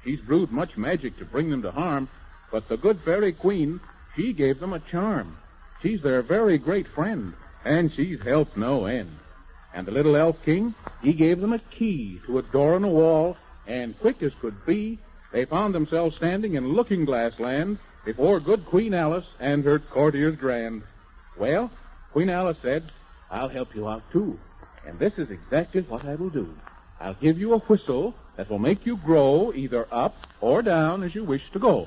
U: She's brewed much magic to bring them to harm, but the good fairy queen, she gave them a charm. She's their very great friend, and she's helped no end. And the little elf king, he gave them a key to a door in a wall, and quick as could be, they found themselves standing in Looking-Glass Land before good Queen Alice and her courtiers grand. Well, Queen Alice said, I'll help you out too, and this is exactly what I will do. I'll give you a whistle that will make you grow either up or down as you wish to go.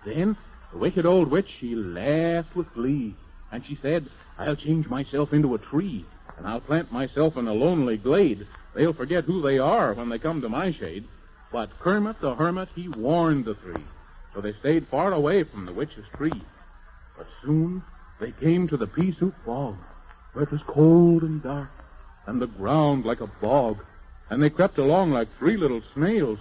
U: Then the wicked old witch, she laughed with glee, and she said, I'll change myself into a tree, and I'll plant myself in a lonely glade. They'll forget who they are when they come to my shade. But Kermit the Hermit, he warned the three, so they stayed far away from the witch's tree. But soon they came to the pea-soup bog, where it was cold and dark, and the ground like a bog. And they crept along like three little snails,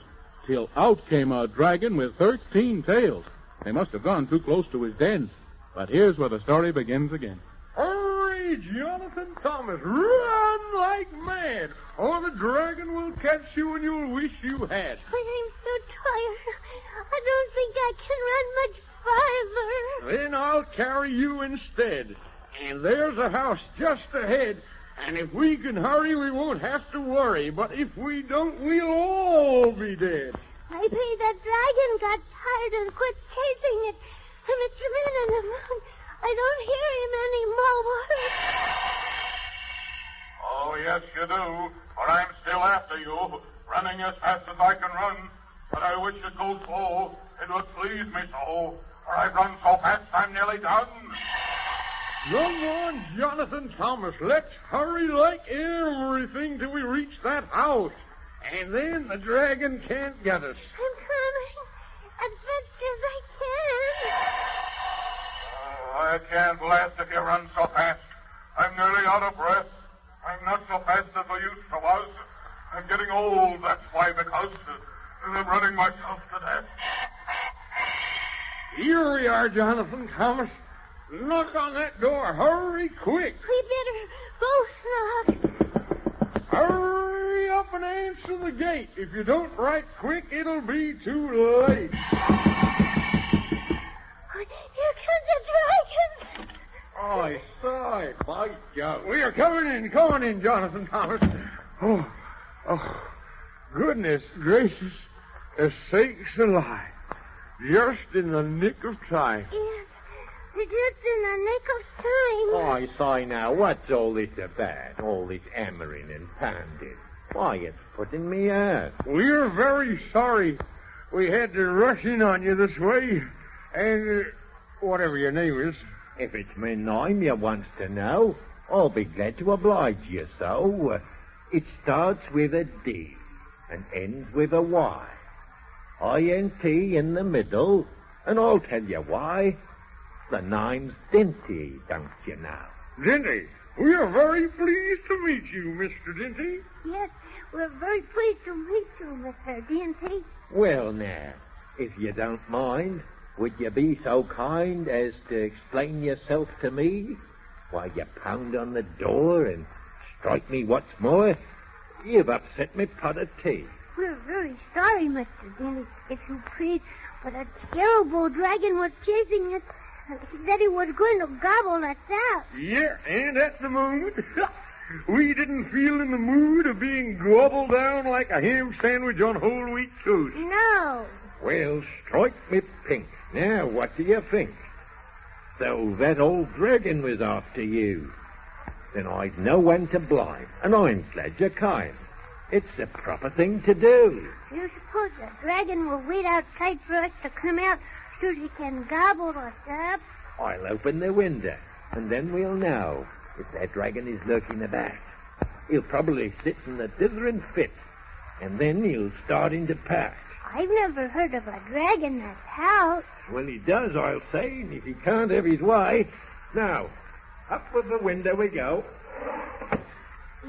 U: till out came a dragon with 13 tails. They must have gone too close to his den. But here's where the story begins again.
V: Hurry, Jonathan Thomas, run like mad, or the dragon will catch you and you'll wish you had.
S: I'm so tired. I don't think I can run much farther.
V: Then I'll carry you instead. And there's a house just ahead. And if we can hurry, we won't have to worry. But if we don't, we'll all be dead.
A: Maybe that dragon got tired and quit chasing it. And it's running around. I don't hear him anymore.
V: Oh, yes, you do. For I'm still after you, running as fast as I can run. But I wish it go slow. It would please me so. For I've run so fast I'm nearly done. Come on, Jonathan Thomas. Let's hurry like everything till we reach that house. And then the dragon can't get us.
A: I'm coming as fast as I can.
V: Oh, I can't last if you run so fast. I'm nearly out of breath. I'm not so fast as I used to was. I'm getting old, that's why, because I'm running myself to death. Here we are, Jonathan Thomas. Knock on that door. Hurry, quick.
A: We better go knock.
V: Hurry up and answer the gate. If you don't write quick, it'll be too late.
A: Here comes the dragon.
V: Oh, I saw it. By God. We are coming in, Jonathan Thomas. Oh, goodness gracious. The sakes alive. Just in the nick of time.
A: Yes, just in the nick of time.
B: Oh, I say now, what's all this about? All this hammering and pounding? Why, it's putting me out.
V: We're very sorry we had to rush in on you this way. And whatever your name is.
B: If it's my name you wants to know, I'll be glad to oblige you, so. It starts with a D and ends with a Y. I-N-T in the middle, and I'll tell you why. The name's Dinty, don't you know?
V: Dinty, we are very pleased to meet you, Mr. Dinty.
A: Yes, we're very pleased to meet you, Mr. Dinty.
B: Well, now, if you don't mind, would you be so kind as to explain yourself to me? While you pound on the door and strike me what's more, you've upset me pot of tea.
A: We're very sorry, Mr. Dinty, if you please, but a terrible dragon was chasing us. He said he was going to gobble us out.
V: Yeah, and at the moment, we didn't feel in the mood of being gobbled down like a ham sandwich on whole wheat toast.
A: No.
B: Well, strike me pink. Now, what do you think? So that old dragon was after you. Then I'd no one to blame, and I'm glad you're kind. It's the proper thing to do.
A: You suppose the dragon will wait outside for us to come out so he can gobble us up?
B: I'll open the window, and then we'll know if that dragon is lurking about. He'll probably sit in a dithering fit, and then he'll start into pack.
A: I've never heard of a dragon that's out.
B: Well, he does, I'll say, and if he can't have his way. Now, up with the window we go.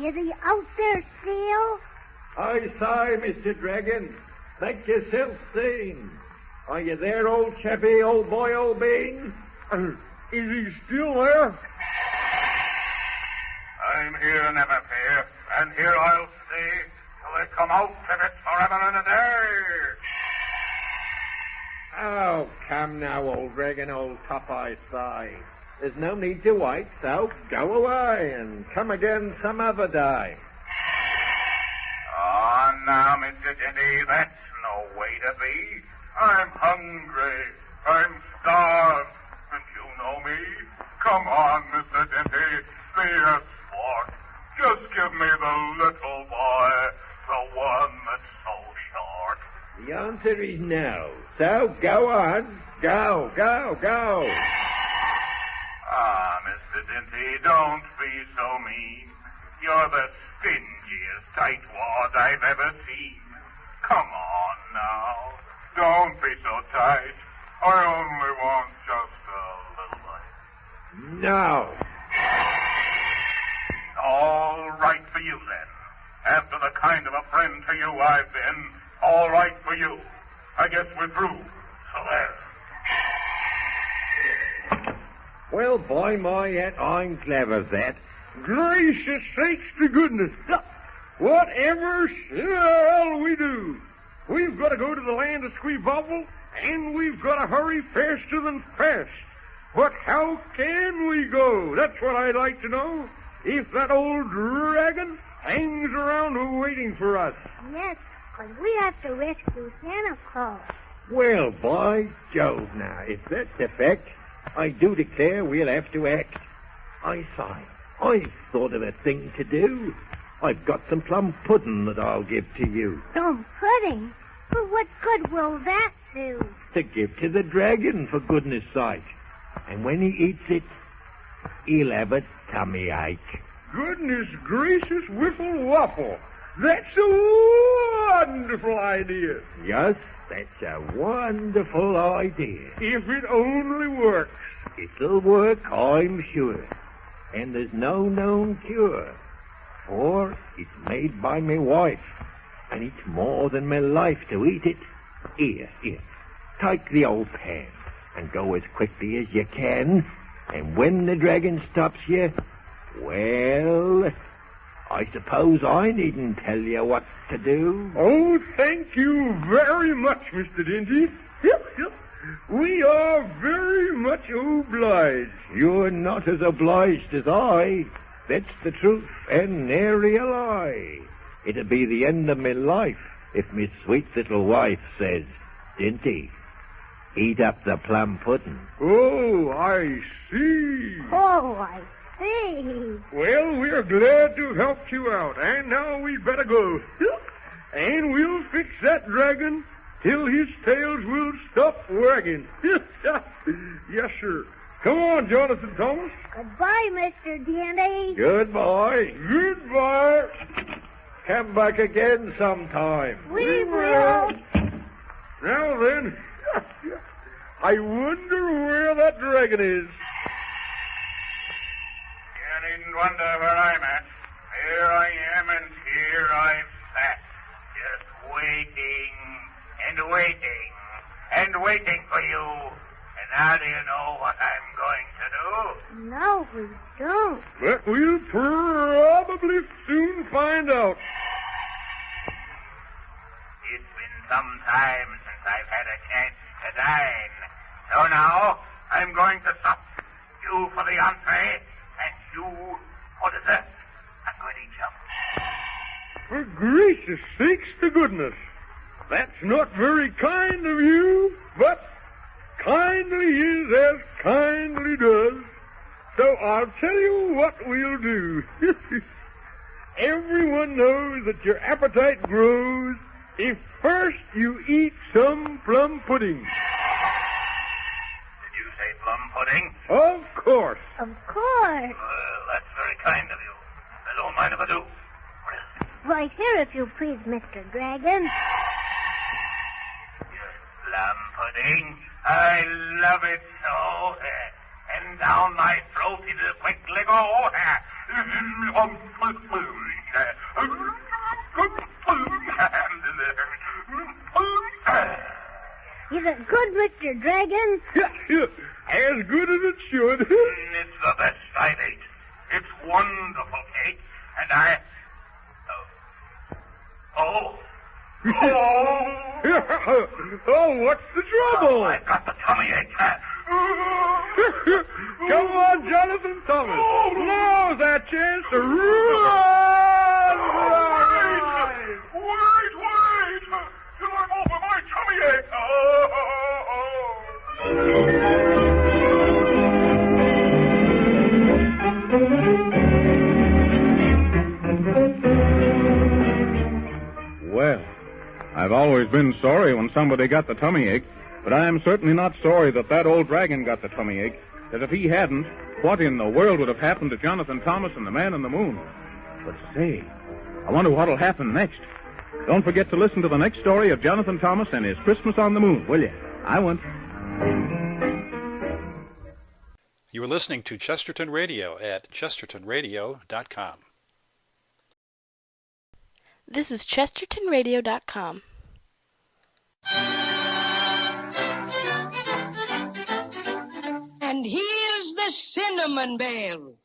A: Is he out there still?
B: I say, Mr. Dragon, make yourself seen. Are you there, old chappie, old boy, old bean?
V: Is he still there? I'm here, never fear, and here I'll stay till they come out of it forever and a day.
B: Oh, come now, old dragon, old top, I say. There's no need to wait, so go away and come again some other day.
V: Oh, now, Mr. Dinty, that's no way to be. I'm hungry. I'm starved. And you know me. Come on, Mr. Dinty. Be a sport. Just give me the little boy, the one that's so short.
B: The answer is no. So go on. Go, go, go.
V: Ah, Mr. Dinty, don't be so mean. You're the stingiest tightwad I've ever seen. Come on now. Don't be so tight. I only want just a little bit.
B: No.
V: All right for you, then. After the kind of a friend to you I've been, all right for you. I guess we're through. So there.
B: Well, by my hat, I'm glad of that.
V: Gracious sakes to goodness. Whatever shall we do? We've got to go to the land of Squeebubble, and we've got to hurry faster than fast. But how can we go? That's what I'd like to know. If that old dragon hangs around waiting for us.
A: Yes, 'cause we have to rescue Santa Claus.
B: Well, by Jove now, if that's the fact, I do declare we'll have to act. I say, I've thought of a thing to do. I've got some plum pudding that I'll give to you.
A: Plum pudding? But what good will that do?
B: To give to the dragon, for goodness sake. And when he eats it, he'll have a tummy ache.
F: Goodness gracious, Whiffle Waffle. That's a wonderful idea.
B: Yes, that's a wonderful idea.
F: If it only works.
B: It'll work, I'm sure. And there's no known cure. For it's made by me wife, and it's more than my life to eat it. Here, take the old pan, and go as quickly as you can, and when the dragon stops you, well, I suppose I needn't tell you what to do.
F: Oh, thank you very much, Mr. Dinty. We are very much obliged.
B: You're not as obliged as I. That's the truth, and nary a lie. It'll be the end of me life if me sweet little wife says, Dinty, eat up the plum pudding.
F: Oh, I see.
A: Oh, I see.
F: Well, we're glad to help you out, and now we'd better go. And we'll fix that dragon till his tails will stop wagging. Yes, sir. Come on, Jonathan Thomas.
A: Goodbye, Mr. Dandy.
B: Goodbye.
F: Goodbye.
B: Come back again sometime.
A: We will.
F: Now then, I wonder where that dragon is.
V: You needn't wonder where I'm at. Here I am, and here I've sat, just waiting and waiting and waiting for you. And now do you know what I'm going to do?
A: No, we don't.
F: But we'll probably soon find out.
V: It's been some time since I've had a chance to dine. So now I'm going to sup. You for the entree, and you for dessert. I'm going to eat you.
F: For gracious sakes to goodness. That's not very kind of you, but kindly is as kindly does. So I'll tell you what we'll do. Everyone knows that your appetite grows if first you eat some plum pudding.
V: Did you say plum pudding?
F: Of course.
A: Of course.
V: Well, that's very kind of you. I don't mind if I do.
A: Right here, if you please, Mr. Dragon.
V: Plum pudding. I love it so. And down my throat it'll quickly go.
A: Is it good, Mr. Dragon?
F: As good as it should.
V: It's the best I've ate. It's wonderful cake. And I... Oh,
F: what's the trouble?
V: Oh, I've got the tummy ache.
F: Come on, Jonathan Thomas. Now's our chance to run!
V: Wait! Till I'm over my tummy ache.
U: Well, I've always been sorry when somebody got the tummy ache, but I am certainly not sorry that old dragon got the tummy ache, because if he hadn't, what in the world would have happened to Jonathan Thomas and the Man in the Moon? But say, I wonder what'll happen next. Don't forget to listen to the next story of Jonathan Thomas and his Christmas on the Moon, will you? I won't.
J: You were listening to Chesterton Radio at chestertonradio.com.
H: This is chestertonradio.com.
E: And here's the cinnamon bell.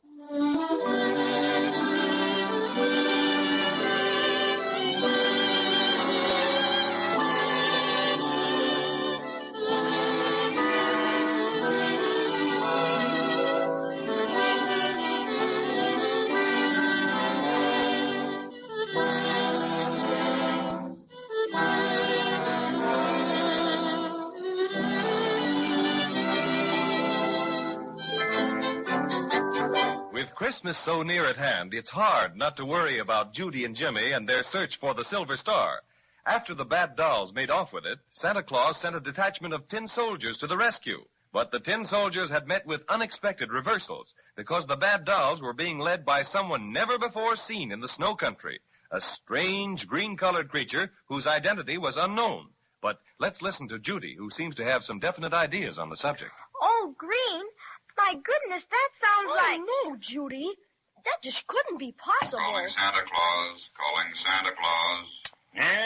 C: Christmas so near at hand, it's hard not to worry about Judy and Jimmy and their search for the Silver Star. After the bad dolls made off with it, Santa Claus sent a detachment of tin soldiers to the rescue. But the tin soldiers had met with unexpected reversals because the bad dolls were being led by someone never before seen in the snow country, a strange green-colored creature whose identity was unknown. But let's listen to Judy, who seems to have some definite ideas on the subject.
D: Oh, green? My goodness, that sounds like...
E: no, Judy. That just couldn't be possible.
G: Calling Santa Claus. Calling Santa Claus.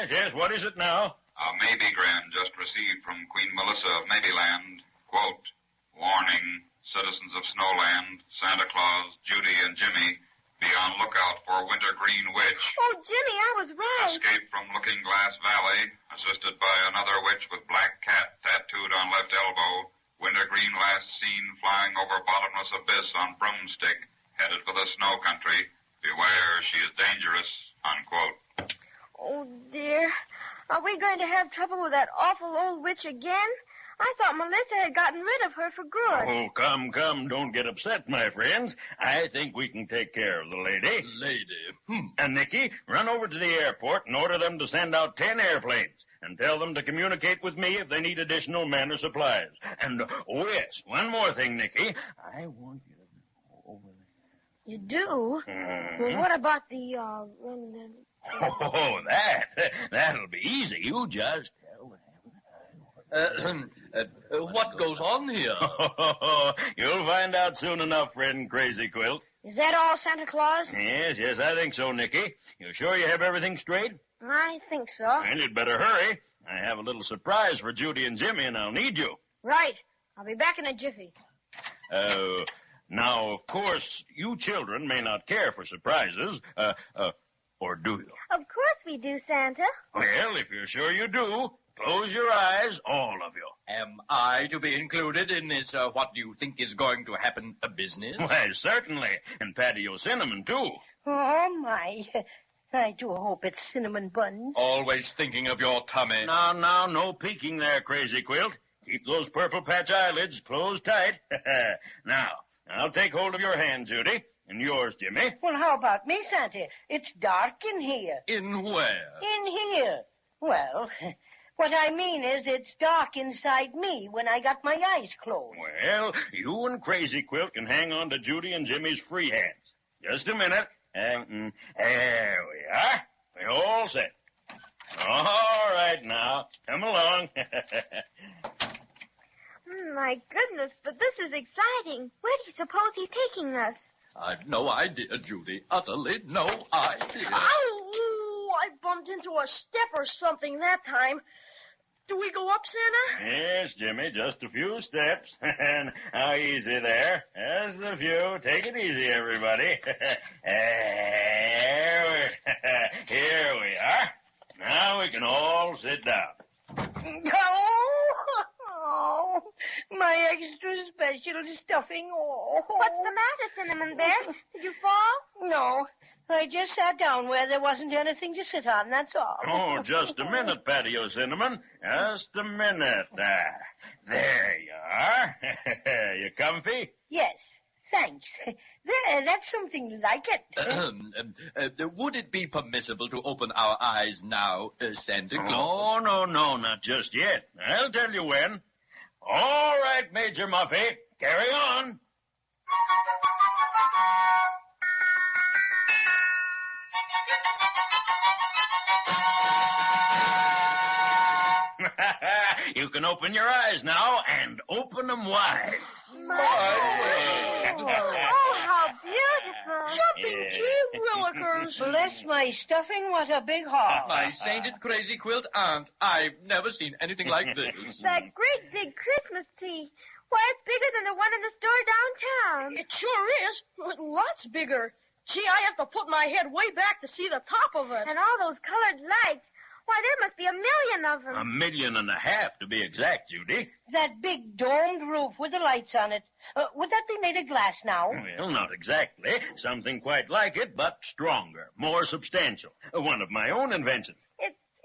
P: Yes, what is it now?
G: A maybegram just received from Queen Melissa of Maybeland. Quote, warning, citizens of Snowland, Santa Claus, Judy, and Jimmy, be on lookout for Wintergreen Witch.
D: Oh, Jimmy, I was right.
G: Escaped from Looking Glass Valley, assisted by another witch with black cat tattooed on left elbow. Wintergreen last seen flying over bottomless abyss on broomstick, headed for the snow country. Beware, she is dangerous, unquote.
D: Oh, dear. Are we going to have trouble with that awful old witch again? I thought Melissa had gotten rid of her for good.
P: Oh, come, don't get upset, my friends. I think we can take care of the lady. And Nicky, run over to the airport and order them to send out 10 airplanes. And tell them to communicate with me if they need additional men or supplies. And, oh yes, one more thing, Nicky. I want you to go over there.
D: You do? Well, what about the,
P: Oh, that'll be easy. You just tell them.
I: What goes on here?
P: You'll find out soon enough, friend Crazy Quilt.
D: Is that all, Santa Claus?
P: Yes, I think so, Nicky. You sure you have everything straight?
D: I think so.
P: And you'd better hurry. I have a little surprise for Judy and Jimmy, and I'll need you.
D: Right. I'll be back in a jiffy.
P: Now, of course, you children may not care for surprises, or do you?
D: Of course we do, Santa.
P: Well, if you're sure you do, close your eyes, all of you.
I: Am I to be included in this, what do you think is going to happen, business?
P: Why, certainly. And Patio Cinnamon, too.
W: Oh, my. I do hope it's cinnamon buns.
I: Always thinking of your tummy.
P: Now, no peeking there, Crazy Quilt. Keep those purple patch eyelids closed tight. Now, I'll take hold of your hand, Judy, and yours, Jimmy.
W: Well, how about me, Santa? It's dark in here.
I: In where?
W: In here. Well, what I mean is it's dark inside me when I got my eyes closed.
P: Well, you and Crazy Quilt can hang on to Judy and Jimmy's free hands. Just a minute. There we are. We're all set. All right, now. Come along.
D: My goodness, but this is exciting. Where do you suppose he's taking us?
I: I've no idea, Judy. Utterly no idea.
E: Ow! I bumped into a step or something that time. Do we go up, Santa?
P: Yes, Jimmy, just a few steps. And how easy there. Just a few. Take it easy, everybody. Here we are. Now we can all sit down.
W: Oh, my extra special stuffing. Oh.
D: What's the matter, Cinnamon Bear? Did you fall?
W: No, I just sat down where there wasn't anything to sit on, that's all.
P: Oh, just a minute, Patio Cinnamon. Just a minute. There you are. You comfy?
W: Yes, thanks. There, that's something like it.
I: Would it be permissible to open our eyes now, Santa Claus?
P: Oh, no, not just yet. I'll tell you when. All right, Major Muffy, carry on. You can open your eyes now, and open them wide.
D: Oh, how beautiful.
E: Jumping Jim Willikers.
W: Bless my stuffing, what a big haul.
I: My sainted Crazy Quilt aunt, I've never seen anything like this.
D: That great big Christmas tree. Why, it's bigger than the one in the store downtown.
E: It sure is. Lots bigger. Gee, I have to put my head way back to see the top of it.
D: And all those colored lights. Why, there must be 1 million of them.
P: 1.5 million, to be exact, Judy.
W: That big domed roof with the lights on it. Would that be made of glass now?
P: Well, not exactly. Something quite like it, but stronger, more substantial. One of my own inventions.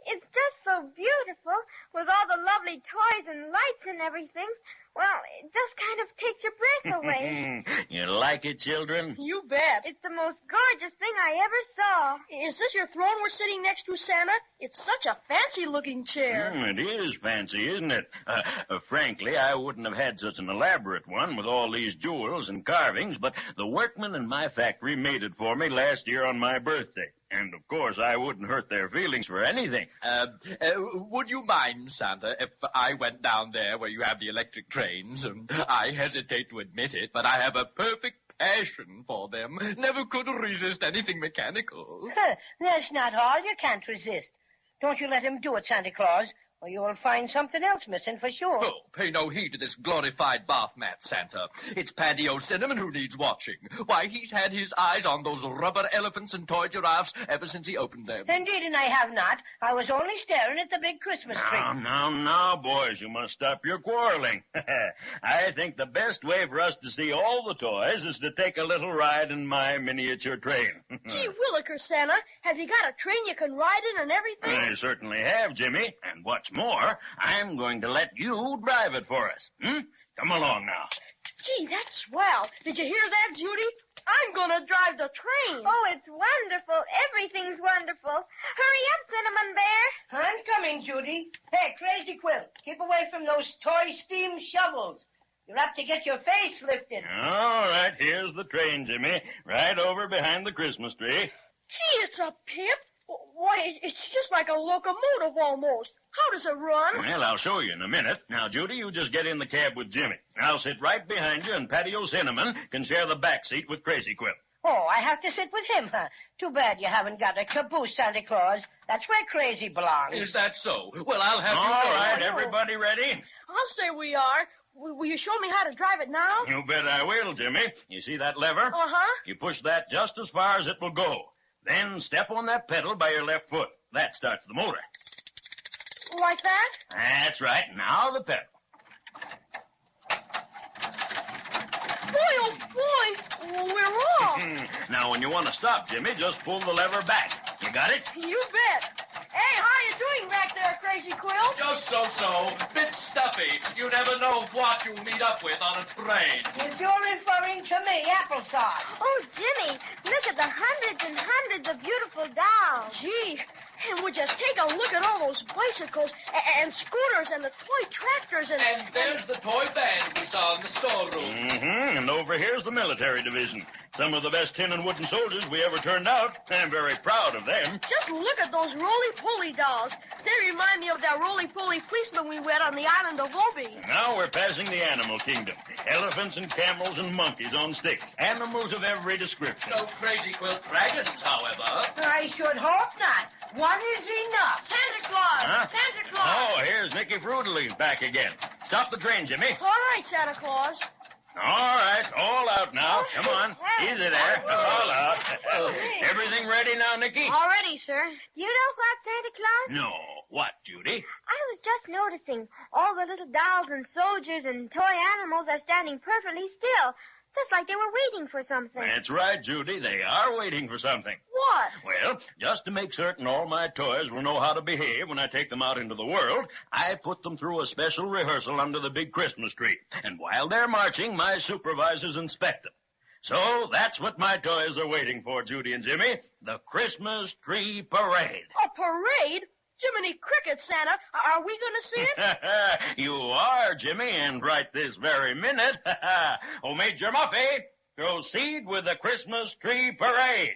D: It's just so beautiful. wonderful, with all the lovely toys and lights and everything. Well, it just kind of takes your breath away.
K: You like it, children?
E: You bet.
D: It's the most gorgeous thing I ever saw.
E: Is this your throne we're sitting next to, Santa? It's such a fancy-looking chair.
K: It is fancy, isn't it? Frankly, I wouldn't have had such an elaborate one with all these jewels and carvings, but the workmen in my factory made it for me last year on my birthday. And, of course, I wouldn't hurt their feelings for anything.
I: Would you mind, Santa, if I went down there where you have the electric trains? And I hesitate to admit it, but I have a perfect passion for them. Never could resist anything mechanical.
W: That's not all you can't resist. Don't you let him do it, Santa Claus, or you'll find something else missing for sure.
I: Oh, pay no heed to this glorified bath mat, Santa. It's Patio Cinnamon who needs watching. Why, he's had his eyes on those rubber elephants and toy giraffes ever since he opened them.
W: Indeed, and I have not. I was only staring at the big Christmas tree.
K: Now, boys, you must stop your quarreling. I think the best way for us to see all the toys is to take a little ride in my miniature train.
E: Gee willikers, Santa. Have you got a train you can ride in and everything?
K: I certainly have, Jimmy. And what's more, I'm going to let you drive it for us. Come along now.
E: Gee, that's swell. Did you hear that, Judy? I'm going to drive the train.
D: Oh, it's wonderful. Everything's wonderful. Hurry up, Cinnamon Bear.
W: I'm coming, Judy. Hey, Crazy Quilt, keep away from those toy steam shovels. You're apt to get your face lifted.
K: All right, here's the train, Jimmy. Right over behind the Christmas tree.
E: Gee, it's a pip. Why, it's just like a locomotive almost. How does it run?
K: Well, I'll show you in a minute. Now, Judy, you just get in the cab with Jimmy. I'll sit right behind you, and Patio Cinnamon can share the back seat with Crazy Quilt.
W: Oh, I have to sit with him, huh? Too bad you haven't got a caboose, Santa Claus. That's where Crazy belongs.
I: Is that so? Well, I'll have
K: All
I: you go.
K: right, everybody ready?
E: I'll say we are. Will you show me how to drive it now?
K: You bet I will, Jimmy. You see that lever?
E: Uh-huh.
K: You push that just as far as it will go. Then step on that pedal by your left foot. That starts the motor.
E: Like that?
K: That's right. Now the pedal.
E: Boy, oh boy, we're off.
K: Now, when you want to stop, Jimmy, just pull the lever back. You got it?
E: You bet. Hey, how you doing back there, Crazy Quilt?
I: Just so-so. Bit stuffy. You never know what you meet up with on a train.
W: If you're referring to me, applesauce.
D: Oh, Jimmy, look at the hundreds and hundreds of beautiful dolls.
E: Gee, and would you take a look at all those bicycles and scooters and the toy tractors and...
I: And there's the toy band we saw in the storeroom.
K: And over here's the military division. Some of the best tin and wooden soldiers we ever turned out. I'm very proud of them.
E: Just look at those roly-poly dolls. They remind me of that roly-poly policeman we met on the island of Obi.
K: Now we're passing the animal kingdom. Elephants and camels and monkeys on sticks. Animals of every description.
I: No Crazy Quilt dragons, however.
W: I should hope not. One is enough.
E: Santa Claus!
K: Huh?
E: Santa Claus!
K: Oh, here's Nicky Fruitaleaf back again. Stop the train, Jimmy.
E: All right, Santa Claus.
K: All right, all out now. Come on. Easy there. All out. Everything ready now, Nicky?
D: All ready, sir. Do you know what, Santa Claus?
K: No. What, Judy?
D: I was just noticing all the little dolls and soldiers and toy animals are standing perfectly still, just like they were waiting for something.
K: That's right, Judy. They are waiting for something.
E: What?
K: Well, just to make certain all my toys will know how to behave when I take them out into the world, I put them through a special rehearsal under the big Christmas tree. And while they're marching, my supervisors inspect them. So that's what my toys are waiting for, Judy and Jimmy. The Christmas Tree Parade.
E: A parade? Jiminy Cricket, Santa. Are we going to see it?
K: You are, Jimmy, and right this very minute. Oh, Major Muffy, proceed with the Christmas Tree Parade.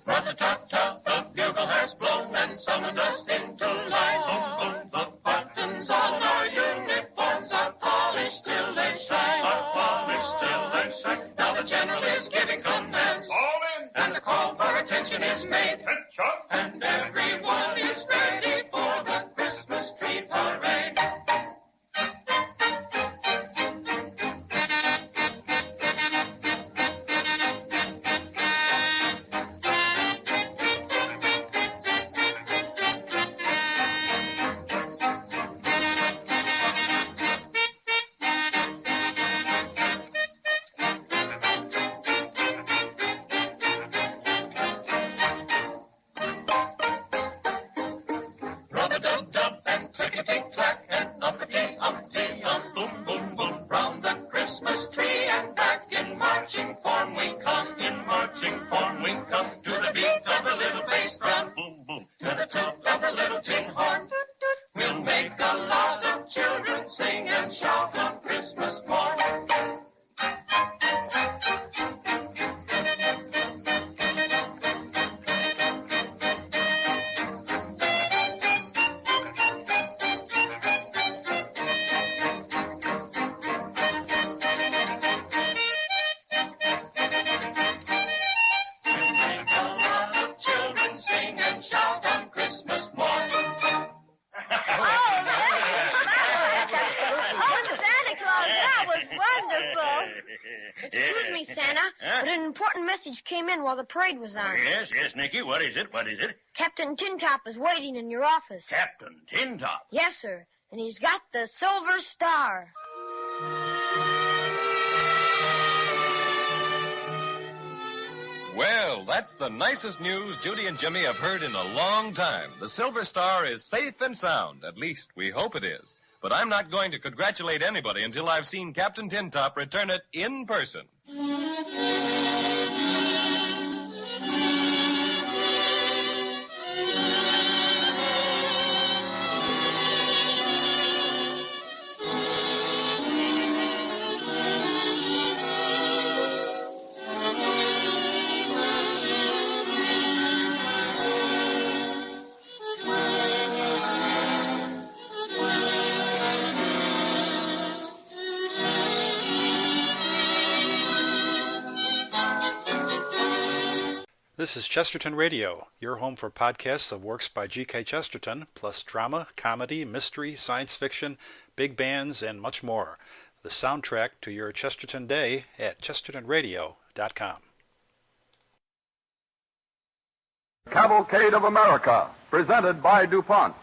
M: Rat-a-tat-tat, the bugle has blown and summoned us into line. Boom, boom, the buttons on our uniforms are polished till they shine. Are polished till they shine. Now the general is giving commands. All in. And the call for attention is made. Attention. And everyone is ready for the Christmas tree.
D: Excuse me, Santa, but an important message came in while the parade was on.
K: Yes, Nicky. What is it?
D: Captain Tintop is waiting in your office.
K: Captain Tintop?
D: Yes, sir. And he's got the Silver Star.
C: Well, that's the nicest news Judy and Jimmy have heard in a long time. The Silver Star is safe and sound. At least, we hope it is. But I'm not going to congratulate anybody until I've seen Captain Tintop return it in person.
J: This is Chesterton Radio, your home for podcasts of works by G.K. Chesterton, plus drama, comedy, mystery, science fiction, big bands, and much more. The soundtrack to your Chesterton day at chestertonradio.com.
O: Cavalcade of America, presented by DuPont.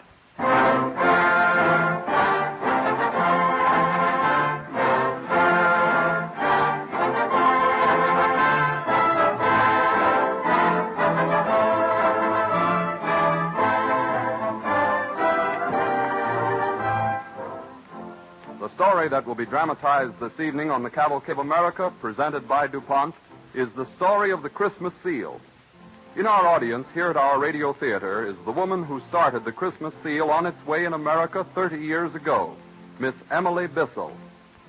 O: The story that will be dramatized this evening on the Cavalcade of America, presented by DuPont, is the story of the Christmas seal. In our audience here at our radio theater is the woman who started the Christmas seal on its way in America 30 years ago, Miss Emily Bissell.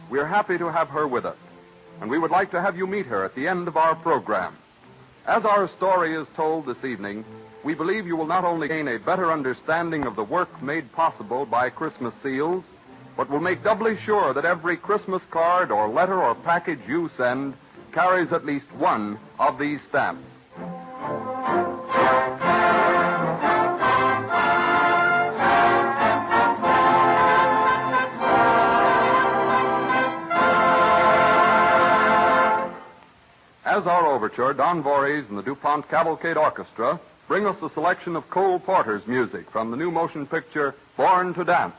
O: We're happy to have her with us, and we would like to have you meet her at the end of our program. As our story is told this evening, we believe you will not only gain a better understanding of the work made possible by Christmas seals, but will make doubly sure that every Christmas card or letter or package you send carries at least one of these stamps. As our overture, Don Voorhees and the DuPont Cavalcade Orchestra bring us a selection of Cole Porter's music from the new motion picture Born to Dance.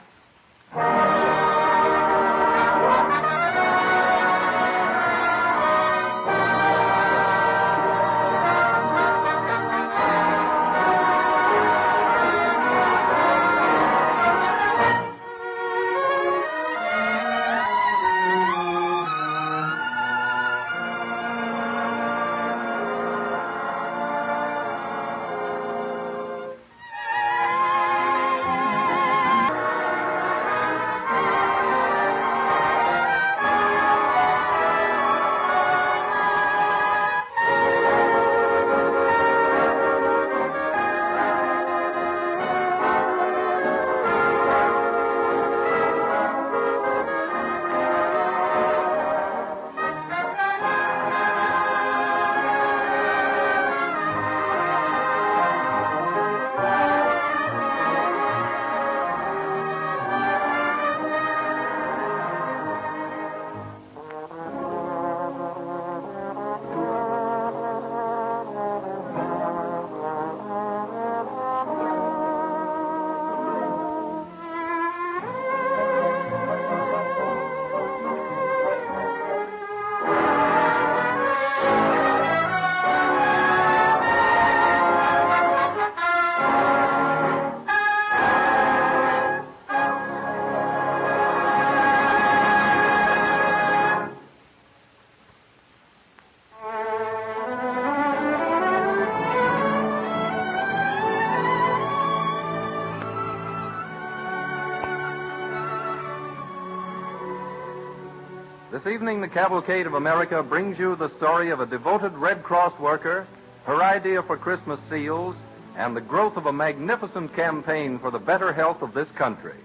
O: This evening, the Cavalcade of America brings you the story of a devoted Red Cross worker, her idea for Christmas seals, and the growth of a magnificent campaign for the better health of this country.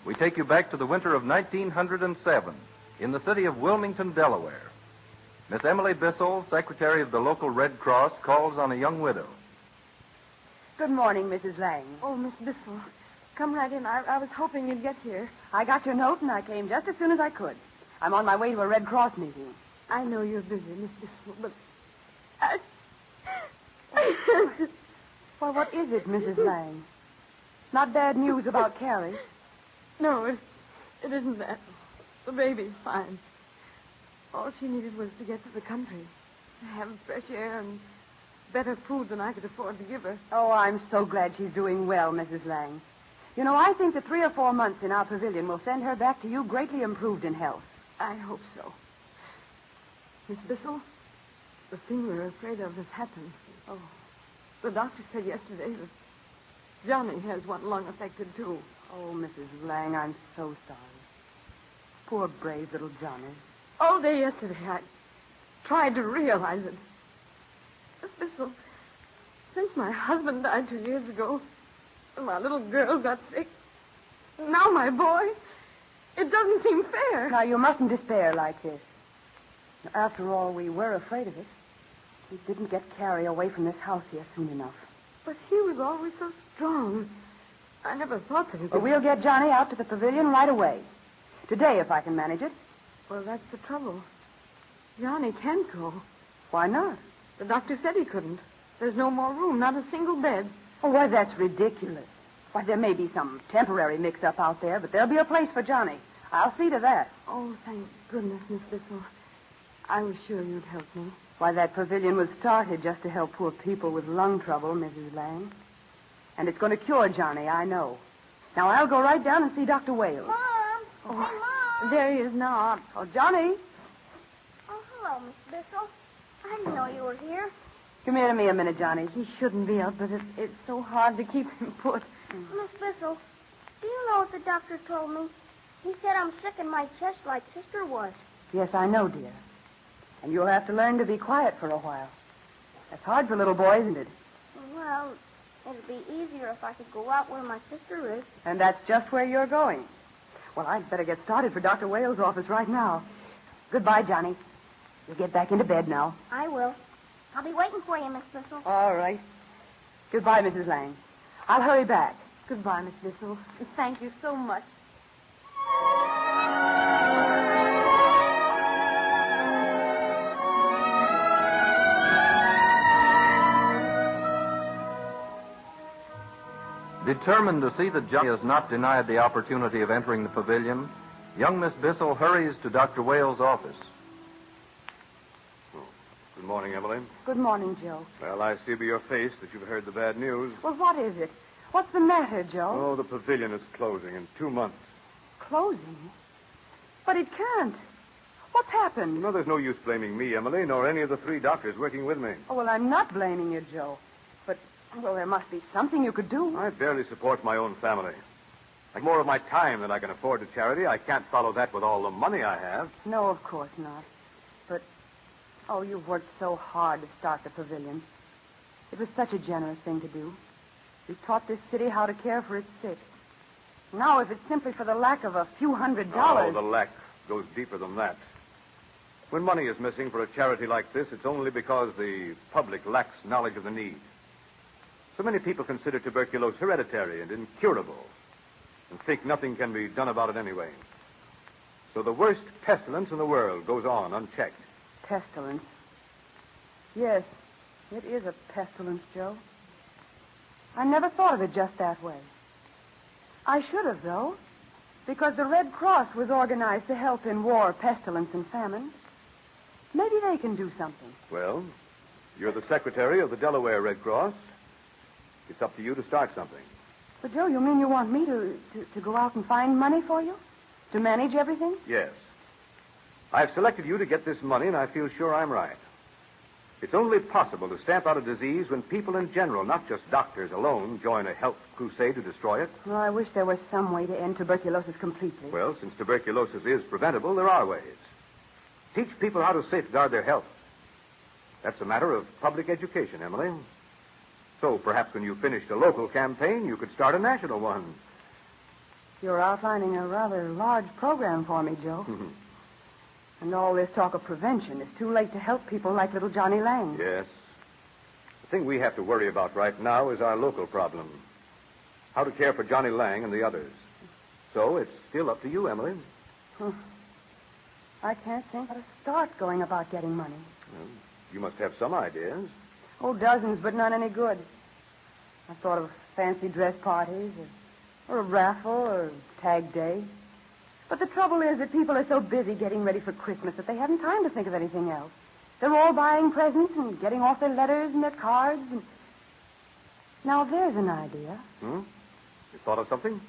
O: We take you back to the winter of 1907 in the city of Wilmington, Delaware. Miss Emily Bissell, secretary of the local Red Cross, calls on a young widow.
Q: Good morning, Mrs. Lang. Oh, Miss Bissell, come right in. I was hoping you'd get here. I got your note, and I came just as soon as I could. I'm on my way to a Red Cross meeting. I know you're busy, Miss Bissell, but Well, what is it, Mrs. Lang? Not bad news about Carrie.
L: No, it isn't that. The baby's fine. All she needed was to get to the country, to have fresh air and better food than I could afford to give her.
Q: Oh, I'm so glad she's doing well, Mrs. Lang. You know, I think that 3 or 4 months in our pavilion will send her back to you greatly improved in health.
L: I hope so. Miss Bissell, the thing we're afraid of has happened.
Q: Oh.
L: The doctor said yesterday that Johnny has one lung affected, too.
Q: Oh, Mrs. Lang, I'm so sorry. Poor, brave little Johnny.
L: All day yesterday, I tried to realize it. Miss Bissell, since my husband died 2 years ago, and my little girl got sick, now my boy, it doesn't seem fair.
Q: Now, you mustn't despair like this. After all, we were afraid of it. We didn't get Carrie away from this house here soon enough.
L: But he was always so strong. I never thought that he could...
Q: Well, we'll get Johnny out to the pavilion right away. Today, if I can manage it.
L: Well, that's the trouble. Johnny can't go.
Q: Why not?
L: The doctor said he couldn't. There's no more room, not a single bed.
Q: Oh, why, that's ridiculous. Why, there may be some temporary mix-up out there, but there'll be a place for Johnny. I'll see to that.
L: Oh, thank goodness, Miss Bissell. I was sure you'd help me.
Q: Why, that pavilion was started just to help poor people with lung trouble, Mrs. Lang. And it's going to cure Johnny, I know. Now, I'll go right down and see Dr. Wales.
A: Mom!
Q: Oh,
A: Hey, Mom!
Q: There he is now. Oh, Johnny.
A: Oh, hello, Miss Bissell. I didn't know you were here.
Q: Come here to me a minute, Johnny.
L: He shouldn't be up, but it's so hard to keep him put.
A: Miss Bissell, do you know what the doctor told me? He said I'm sick in my chest like Sister was.
Q: Yes, I know, dear. And you'll have to learn to be quiet for a while. That's hard for little boys, isn't it?
A: Well, it'd be easier if I could go out where my sister is.
Q: And that's just where you're going. Well, I'd better get started for Dr. Wales' office right now. Goodbye, Johnny. You'll get back into bed now.
A: I will. I'll be waiting for you, Miss Bissell.
Q: All right. Goodbye, Mrs. Lang. I'll hurry back.
L: Goodbye, Miss Bissell. Thank you so much.
O: Determined to see that Johnny is not denied the opportunity of entering the pavilion, young Miss Bissell hurries to Dr. Wales' office.
N: Good morning, Emily.
Q: Good morning, Joe.
N: Well, I see by your face that you've heard the bad news.
Q: Well, what is it? What's the matter, Joe?
N: Oh, the pavilion is closing in 2 months.
Q: Closing? But it can't. What's happened?
N: No, there's no use blaming me, Emily, nor any of the 3 doctors working with me.
Q: Oh, well, I'm not blaming you, Joe. But, well, there must be something you could do.
N: I barely support my own family. Like more of my time than I can afford to charity. I can't follow that with all the money I have.
Q: No, of course not. But, oh, you've worked so hard to start the pavilion. It was such a generous thing to do. You taught this city how to care for its sick. Now, if it's simply for the lack of a few $100...
N: Oh, the lack goes deeper than that. When money is missing for a charity like this, it's only because the public lacks knowledge of the need. So many people consider tuberculosis hereditary and incurable and think nothing can be done about it anyway. So the worst pestilence in the world goes on unchecked.
Q: Pestilence? Yes, it is a pestilence, Joe. I never thought of it just that way. I should have, though, because the Red Cross was organized to help in war, pestilence, and famine. Maybe they can do something.
N: Well, you're the secretary of the Delaware Red Cross. It's up to you to start something.
Q: But, Joe, you mean you want me to go out and find money for you? To manage everything?
N: Yes. I've selected you to get this money, and I feel sure I'm right. It's only possible to stamp out a disease when people in general, not just doctors alone, join a health crusade to destroy it.
Q: Well, I wish there was some way to end tuberculosis completely.
N: Well, since tuberculosis is preventable, there are ways. Teach people how to safeguard their health. That's a matter of public education, Emily. So perhaps when you've finished a local campaign, you could start a national one.
Q: You're outlining a rather large program for me, Joe. And all this talk of prevention is too late to help people like little Johnny Lang.
N: Yes. The thing we have to worry about right now is our local problem. How to care for Johnny Lang and the others. So it's still up to you, Emily.
Q: I can't think how to start going about getting money.
N: Well, you must have some ideas.
Q: Oh, dozens, but none any good. I thought of fancy dress parties, or a raffle, or tag day. But the trouble is that people are so busy getting ready for Christmas that they haven't time to think of anything else. They're all buying presents and getting off their letters and their cards. And... Now, there's an idea.
N: You thought of something?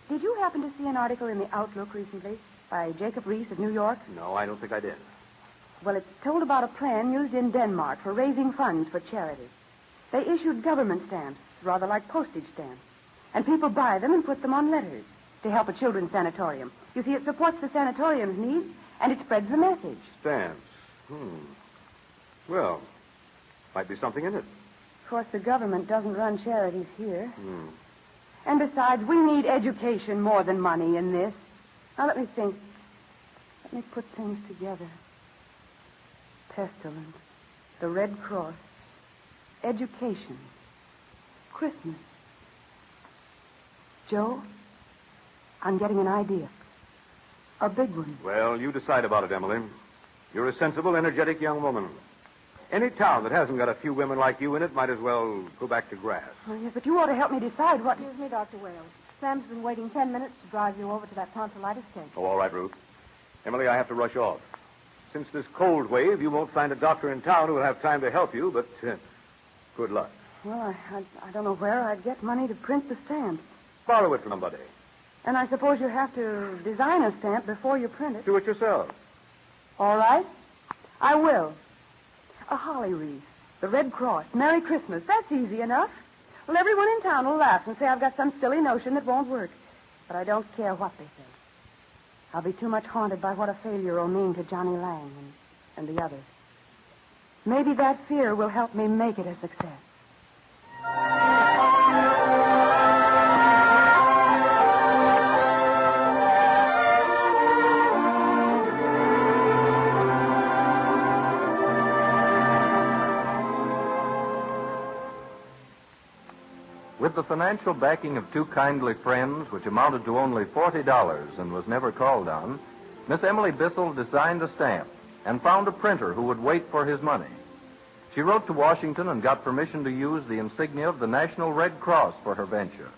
Q: Did you happen to see an article in the Outlook recently by Jacob Reese of New York?
N: No, I don't think I did.
Q: Well, it told about a plan used in Denmark for raising funds for charity. They issued government stamps, rather like postage stamps. And people buy them and put them on letters to help a children's sanatorium. You see, it supports the sanatorium's needs, and it spreads the message.
N: Stamps. Well, might be something in it.
Q: Of course, the government doesn't run charities here. And besides, we need education more than money in this. Now, let me think. Let me put things together. Pestilence, the Red Cross, education, Christmas. Joe, I'm getting an idea. A big one.
N: Well, you decide about it, Emily. You're a sensible, energetic young woman. Any town that hasn't got a few women like you in it might as well go back to grass.
Q: Oh, yes, but you ought to help me decide what...
R: Excuse me, Dr. Wales. Sam's been waiting 10 minutes to drive you over to that tonsillitis case.
N: Oh, all right, Ruth. Emily, I have to rush off. Since this cold wave, you won't find a doctor in town who will have time to help you, but good luck.
Q: Well, I don't know where I'd get money to print the stamp.
N: Borrow it from somebody.
Q: And I suppose you have to design a stamp before you print it.
N: Do it yourself.
Q: All right. I will. A holly wreath, the Red Cross, Merry Christmas. That's easy enough. Well, everyone in town will laugh and say I've got some silly notion that won't work. But I don't care what they say. I'll be too much haunted by what a failure will mean to Johnny Lang and the others. Maybe that fear will help me make it a success.
O: With the financial backing of two kindly friends, which amounted to only $40 and was never called on, Miss Emily Bissell designed a stamp and found a printer who would wait for his money. She wrote to Washington and got permission to use the insignia of the National Red Cross for her venture.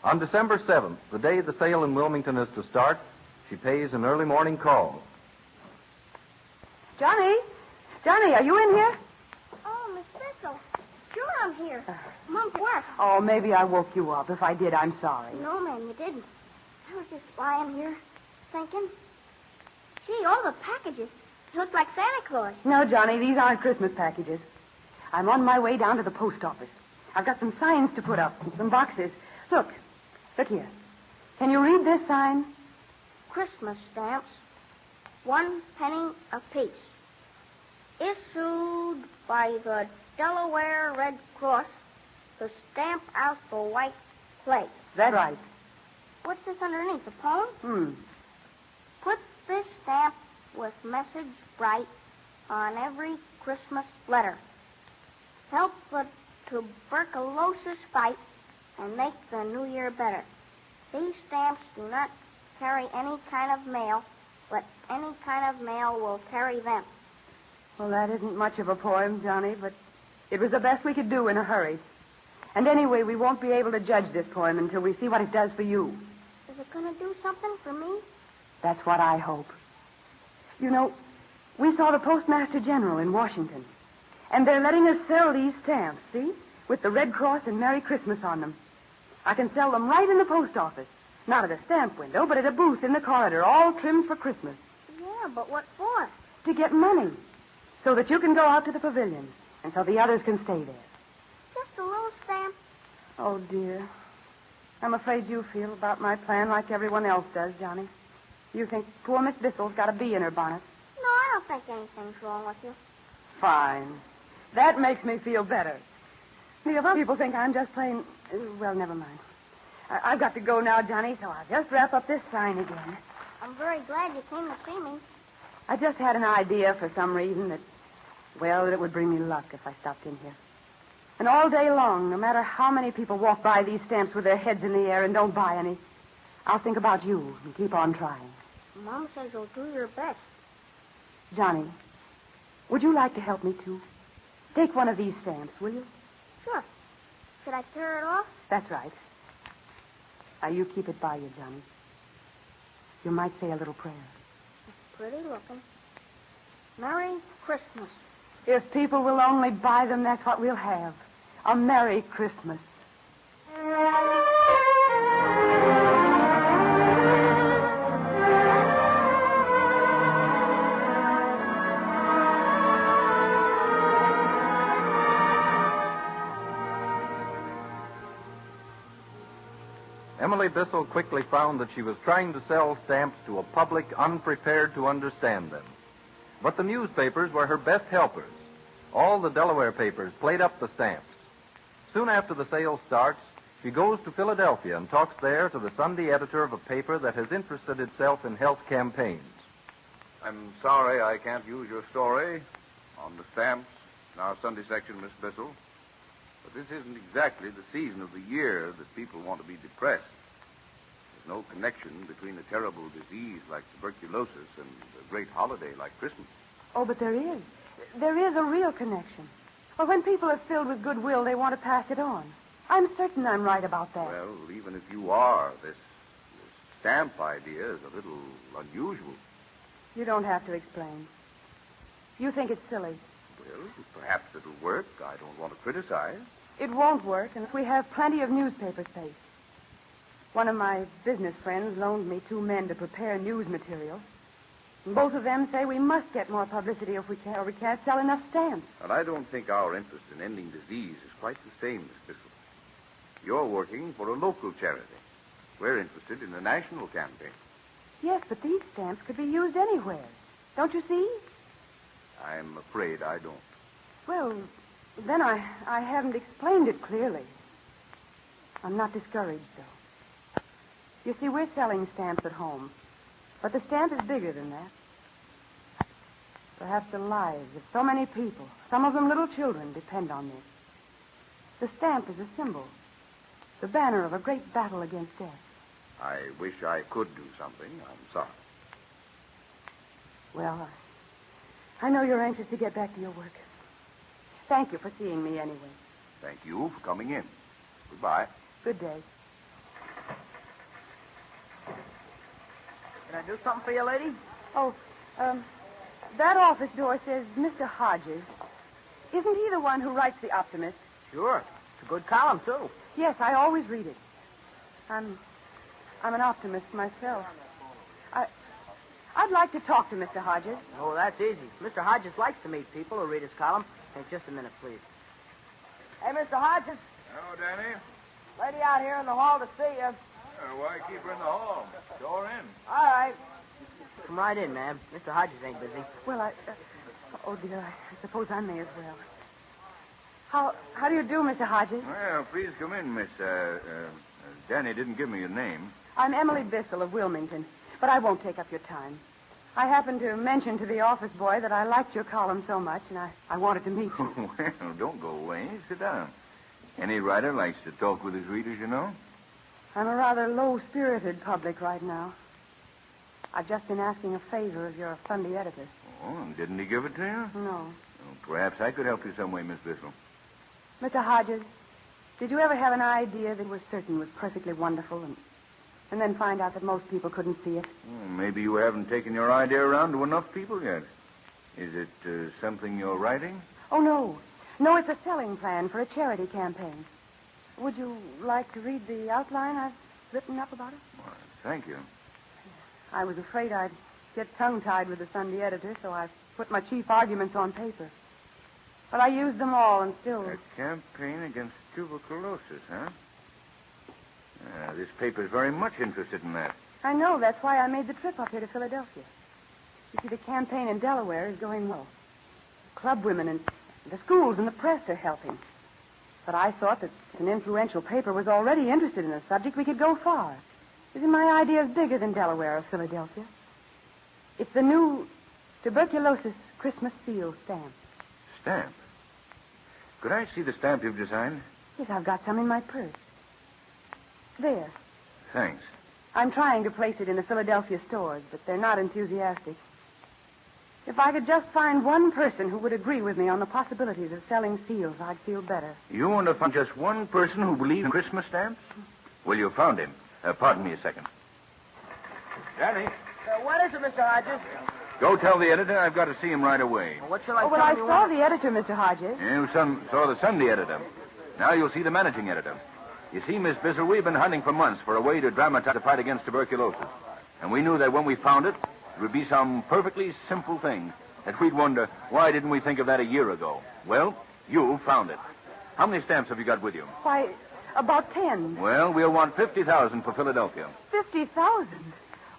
O: On December 7th, the day the sale in Wilmington is to start, she pays an early morning call.
Q: Johnny, are you in here?
A: Oh, Miss Bissell. Sure, I'm here. Mom, what?
Q: Oh, maybe I woke you up. If I did, I'm sorry.
A: No, ma'am, you didn't. I was just lying here, thinking. Gee, all the packages. They look like Santa Claus.
Q: No, Johnny, these aren't Christmas packages. I'm on my way down to the post office. I've got some signs to put up, some boxes. Look here. Can you read this sign?
A: Christmas stamps, 1 penny apiece. Issued by the Delaware Red Cross to stamp out the white plague.
Q: That's right.
A: What's this underneath, a poem? Put this stamp with message bright on every Christmas letter. Help the tuberculosis fight and make the new year better. These stamps do not carry any kind of mail, but any kind of mail will carry them.
Q: Well, that isn't much of a poem, Johnny, but it was the best we could do in a hurry. And anyway, we won't be able to judge this poem until we see what it does for you.
A: Is it going to do something for me?
Q: That's what I hope. You know, we saw the Postmaster General in Washington, and they're letting us sell these stamps, see? With the Red Cross and Merry Christmas on them. I can sell them right in the post office. Not at a stamp window, but at a booth in the corridor, all trimmed for Christmas.
A: Yeah, but what for?
Q: To get money, so that you can go out to the pavilion, and so the others can stay there.
A: Just a little stamp?
Q: Oh, dear. I'm afraid you feel about my plan like everyone else does, Johnny. You think poor Miss Bissell's got a bee in her bonnet.
A: No, I don't think anything's wrong with you.
Q: Fine. That makes me feel better. The other people think I'm just plain... Well, never mind. I've got to go now, Johnny, so I'll just wrap up this sign again.
A: I'm very glad you came to see me.
Q: I just had an idea for some reason that it would bring me luck if I stopped in here. And all day long, no matter how many people walk by these stamps with their heads in the air and don't buy any, I'll think about you and keep on trying.
A: Mom says you'll do your best.
Q: Johnny, would you like to help me, too? Take one of these stamps, will you?
A: Sure. Should I tear it off?
Q: That's right. Now, you keep it by you, Johnny. You might say a little prayer.
A: It's pretty looking. Merry Christmas.
Q: If people will only buy them, that's what we'll have. A Merry Christmas.
O: Emily Bissell quickly found that she was trying to sell stamps to a public unprepared to understand them. But the newspapers were her best helpers. All the Delaware papers played up the stamps. Soon after the sale starts, she goes to Philadelphia and talks there to the Sunday editor of a paper that has interested itself in health campaigns.
B: I'm sorry I can't use your story on the stamps in our Sunday section, Miss Bissell. But this isn't exactly the season of the year that people want to be depressed. There's no connection between a terrible disease like tuberculosis and a great holiday like Christmas.
Q: Oh, but there is. There is a real connection. Well, when people are filled with goodwill, they want to pass it on. I'm certain I'm right about that.
B: Well, even if you are, this stamp idea is a little unusual.
Q: You don't have to explain. You think it's silly.
B: Well, perhaps it'll work. I don't want to criticize.
Q: It won't work, and we have plenty of newspaper space. One of my business friends loaned me 2 men to prepare news material. And both of them say we must get more publicity if we can, or we can't sell enough stamps.
B: But I don't think our interest in ending disease is quite the same, Miss Bissell. You're working for a local charity. We're interested in a national campaign.
Q: Yes, but these stamps could be used anywhere. Don't you see?
B: I'm afraid I don't.
Q: Well, then I haven't explained it clearly. I'm not discouraged, though. You see, we're selling stamps at home. But the stamp is bigger than that. Perhaps the lives of so many people, some of them little children, depend on this. The stamp is a symbol, the banner of a great battle against death.
B: I wish I could do something. I'm sorry.
Q: Well, I know you're anxious to get back to your work. Thank you for seeing me anyway.
B: Thank you for coming in. Goodbye.
Q: Good day.
S: Can I do something for you, lady?
Q: Oh, that office door says Mr. Hodges. Isn't he the one who writes The Optimist?
S: Sure. It's a good column, too.
Q: Yes, I always read it. I'm an optimist myself. I'd like to talk to Mr. Hodges.
S: Oh, that's easy. Mr. Hodges likes to meet people who read his column. Hey, just a minute, please. Hey, Mr. Hodges.
B: Hello, Danny.
S: Lady out here in the hall to see you.
B: Why keep her in the hall? Door in.
S: All right. Come right in, ma'am. Mr. Hodges ain't busy.
Q: Well, oh, dear, I suppose I may as well. How do you do, Mr. Hodges?
B: Well, please come in, Miss. Danny didn't give me your name.
Q: I'm Emily Bissell of Wilmington, but I won't take up your time. I happened to mention to the office boy that I liked your column so much, and I wanted to meet you.
B: Well, don't go away. Sit down. Any writer likes to talk with his readers, you know.
Q: I'm a rather low-spirited public right now. I've just been asking a favor of your Sunday editor.
B: Oh, and didn't he give it to you?
Q: No.
B: Well, perhaps I could help you some way, Miss Bissell.
Q: Mr. Hodges, did you ever have an idea that was certain was perfectly wonderful and then find out that most people couldn't see it?
B: Well, maybe you haven't taken your idea around to enough people yet. Is it something you're writing?
Q: Oh, no. No, it's a selling plan for a charity campaign. Would you like to read the outline I've written up about it?
B: Well, thank you.
Q: I was afraid I'd get tongue-tied with the Sunday editor, so I put my chief arguments on paper. But I used them all and still...
B: A campaign against tuberculosis, huh? This paper's very much interested in that.
Q: I know. That's why I made the trip up here to Philadelphia. You see, the campaign in Delaware is going well. Club women and the schools and the press are helping. But I thought that if an influential paper was already interested in the subject, we could go far. You see, my idea is bigger than Delaware or Philadelphia. It's the new tuberculosis Christmas seal stamp.
B: Stamp? Could I see the stamp you've designed?
Q: Yes, I've got some in my purse. There.
B: Thanks.
Q: I'm trying to place it in the Philadelphia stores, but they're not enthusiastic. If I could just find one person who would agree with me on the possibilities of selling seals, I'd feel better.
B: You want to find just one person who believes in Christmas stamps? Well, you found him. Pardon me a second. Danny.
S: What is it, Mr. Hodges?
B: Go tell the editor I've got to see him right away.
S: What shall I
Q: well, I saw the editor, Mr. Hodges.
B: You saw the Sunday editor. Now you'll see the managing editor. You see, Miss Bissell, we've been hunting for months for a way to dramatize the fight against tuberculosis. And we knew that when we found it, it would be some perfectly simple thing that we'd wonder, why didn't we think of that a year ago? Well, you found it. How many stamps have you got with you?
Q: Why, about 10.
B: Well, we'll want 50,000 for Philadelphia.
Q: 50,000?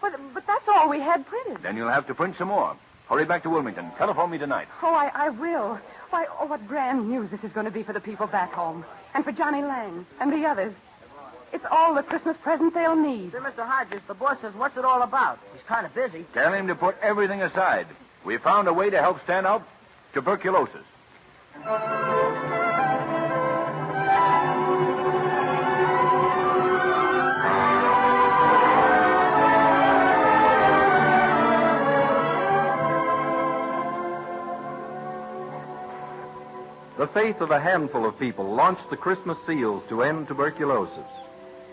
Q: But that's all we had printed.
B: Then you'll have to print some more. Hurry back to Wilmington. Telephone me tonight.
Q: Oh, I will. Why, what grand news this is going to be for the people back home. And for Johnny Lang and the others. It's all the Christmas present they'll need.
S: Say, Mr. Hodges, the boss says, what's it all about? He's kind of busy.
B: Tell him to put everything aside. We found a way to help stand out tuberculosis.
O: The faith of a handful of people launched the Christmas seals to end tuberculosis.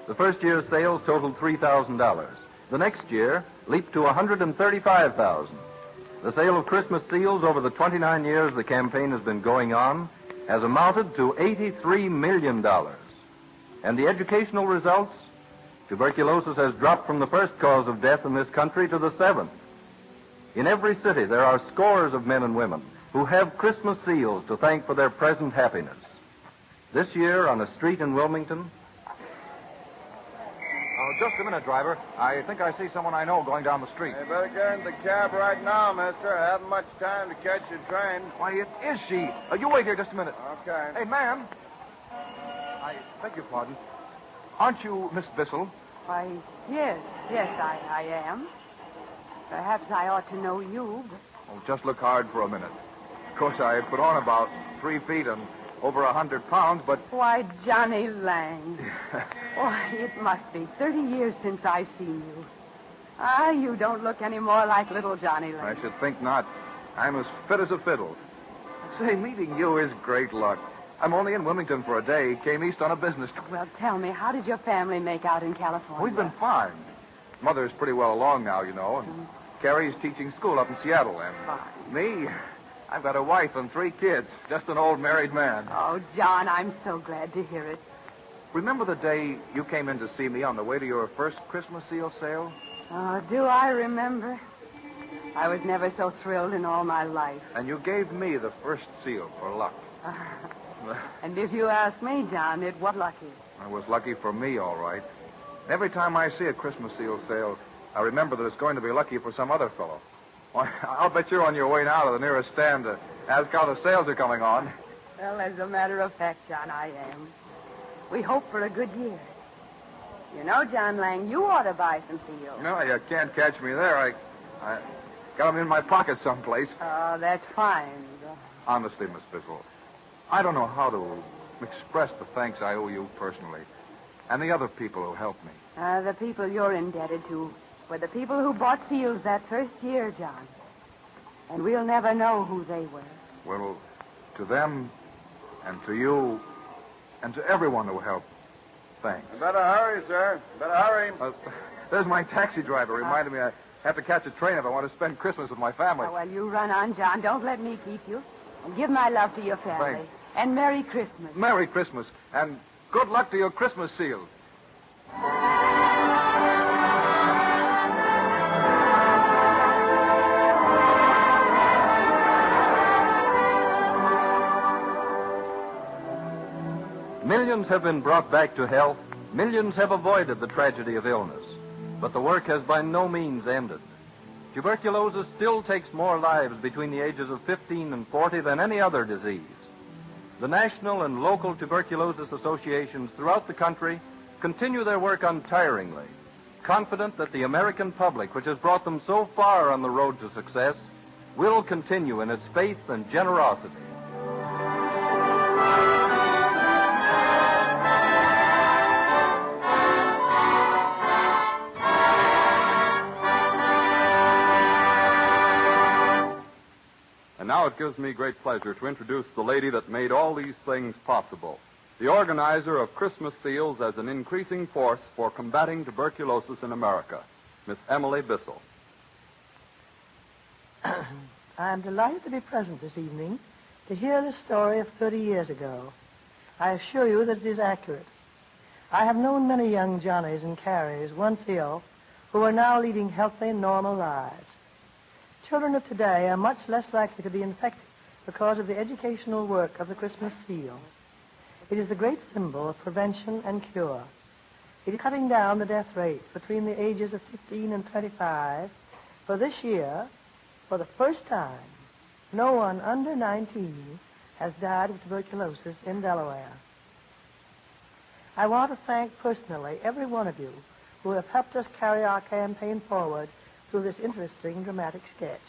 O: The first year's sales totaled $3,000. The next year leaped to $135,000. The sale of Christmas seals over the 29 years the campaign has been going on has amounted to $83 million. And the educational results? Tuberculosis has dropped from the first cause of death in this country to the 7th. In every city, there are scores of men and women who have Christmas seals to thank for their present happiness. This year, on a street in Wilmington...
N: Oh, just a minute, driver. I think I see someone I know going down the street.
B: You better get in the cab right now, mister. I haven't much time to catch your train.
N: Why, it is she. You wait here just a minute.
B: Okay.
N: Hey, ma'am. I beg your pardon. Aren't you Miss Bissell?
Q: Why, yes, I am. Perhaps I ought to know you, but...
N: Oh, just look hard for a minute. Of course, I put on about 3 feet and over 100 pounds, but...
Q: Why, Johnny Lang. Why, it must be 30 years since I've seen you. You don't look any more like little Johnny Lang.
N: I should think not. I'm as fit as a fiddle. Say, meeting you is great luck. I'm only in Wilmington for a day. Came east on a business trip.
Q: Well, tell me, how did your family make out in California?
N: We've been fine. Mother's pretty well along now, you know, and Carrie's teaching school up in Seattle, and me, I've got a wife and 3 kids, just an old married man.
Q: Oh, John, I'm so glad to hear it.
N: Remember the day you came in to see me on the way to your first Christmas seal sale?
Q: Oh, do I remember? I was never so thrilled in all my life.
N: And you gave me the first seal for luck.
Q: And if you ask me, John, it was lucky.
N: It was lucky for me, all right. Every time I see a Christmas seal sale, I remember that it's going to be lucky for some other fellow. Why, I'll bet you're on your way now to the nearest stand to ask how the sales are coming on.
Q: Well, as a matter of fact, John, I am. We hope for a good year. You know, John Lang, you ought to buy some seals.
N: No, you can't catch me there. I got them in my pocket someplace.
Q: Oh, that's fine.
N: Honestly, Miss Bissell, I don't know how to express the thanks I owe you personally and the other people who helped me.
Q: The people you're indebted to were the people who bought seals that first year, John. And we'll never know who they were.
N: Well, to them and to you and to everyone who helped, thanks.
B: You better hurry, sir. Better hurry.
N: There's my taxi driver reminded me I have to catch a train if I want to spend Christmas with my family.
Q: Oh, well, you run on, John. Don't let me keep you. And give my love to your family.
N: Thanks.
Q: And Merry Christmas.
N: Merry Christmas. And good luck to your Christmas seals.
O: Millions have been brought back to health. Millions have avoided the tragedy of illness. But the work has by no means ended. Tuberculosis still takes more lives between the ages of 15 and 40 than any other disease. The national and local tuberculosis associations throughout the country continue their work untiringly, confident that the American public, which has brought them so far on the road to success, will continue in its faith and generosity. And now it gives me great pleasure to introduce the lady that made all these things possible, the organizer of Christmas seals as an increasing force for combating tuberculosis in America, Miss Emily Bissell.
F: I am delighted to be present this evening to hear the story of 30 years ago. I assure you that it is accurate. I have known many young Johnnies and Carries, once ill, who are now leading healthy, normal lives. Children of today are much less likely to be infected because of the educational work of the Christmas seal. It is the great symbol of prevention and cure. It is cutting down the death rate between the ages of 15 and 25. For this year, for the first time, no one under 19 has died of tuberculosis in Delaware. I want to thank personally every one of you who have helped us carry our campaign forward through this interesting, dramatic sketch.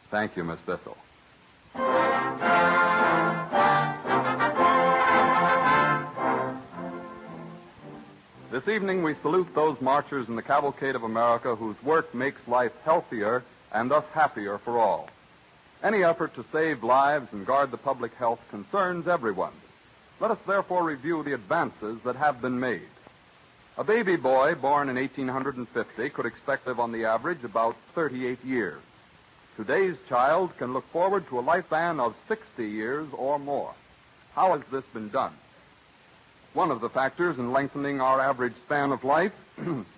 O: Thank you, Miss Bissell. This evening we salute those marchers in the Cavalcade of America whose work makes life healthier and thus happier for all. Any effort to save lives and guard the public health concerns everyone. Let us therefore review the advances that have been made. A baby boy born in 1850 could expect to live on the average about 38 years. Today's child can look forward to a lifespan of 60 years or more. How has this been done? One of the factors in lengthening our average span of life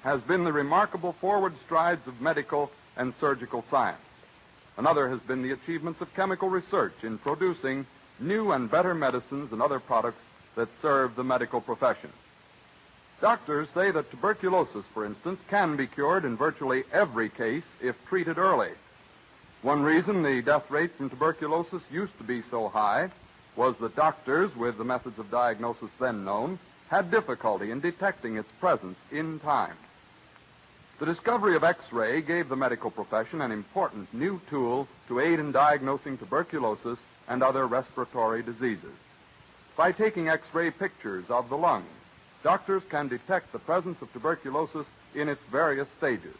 O: has been the remarkable forward strides of medical and surgical science. Another has been the achievements of chemical research in producing new and better medicines and other products that serve the medical profession. Doctors say that tuberculosis, for instance, can be cured in virtually every case if treated early. One reason the death rate from tuberculosis used to be so high was that doctors, with the methods of diagnosis then known, had difficulty in detecting its presence in time. The discovery of X-ray gave the medical profession an important new tool to aid in diagnosing tuberculosis and other respiratory diseases. By taking X-ray pictures of the lungs, doctors can detect the presence of tuberculosis in its various stages.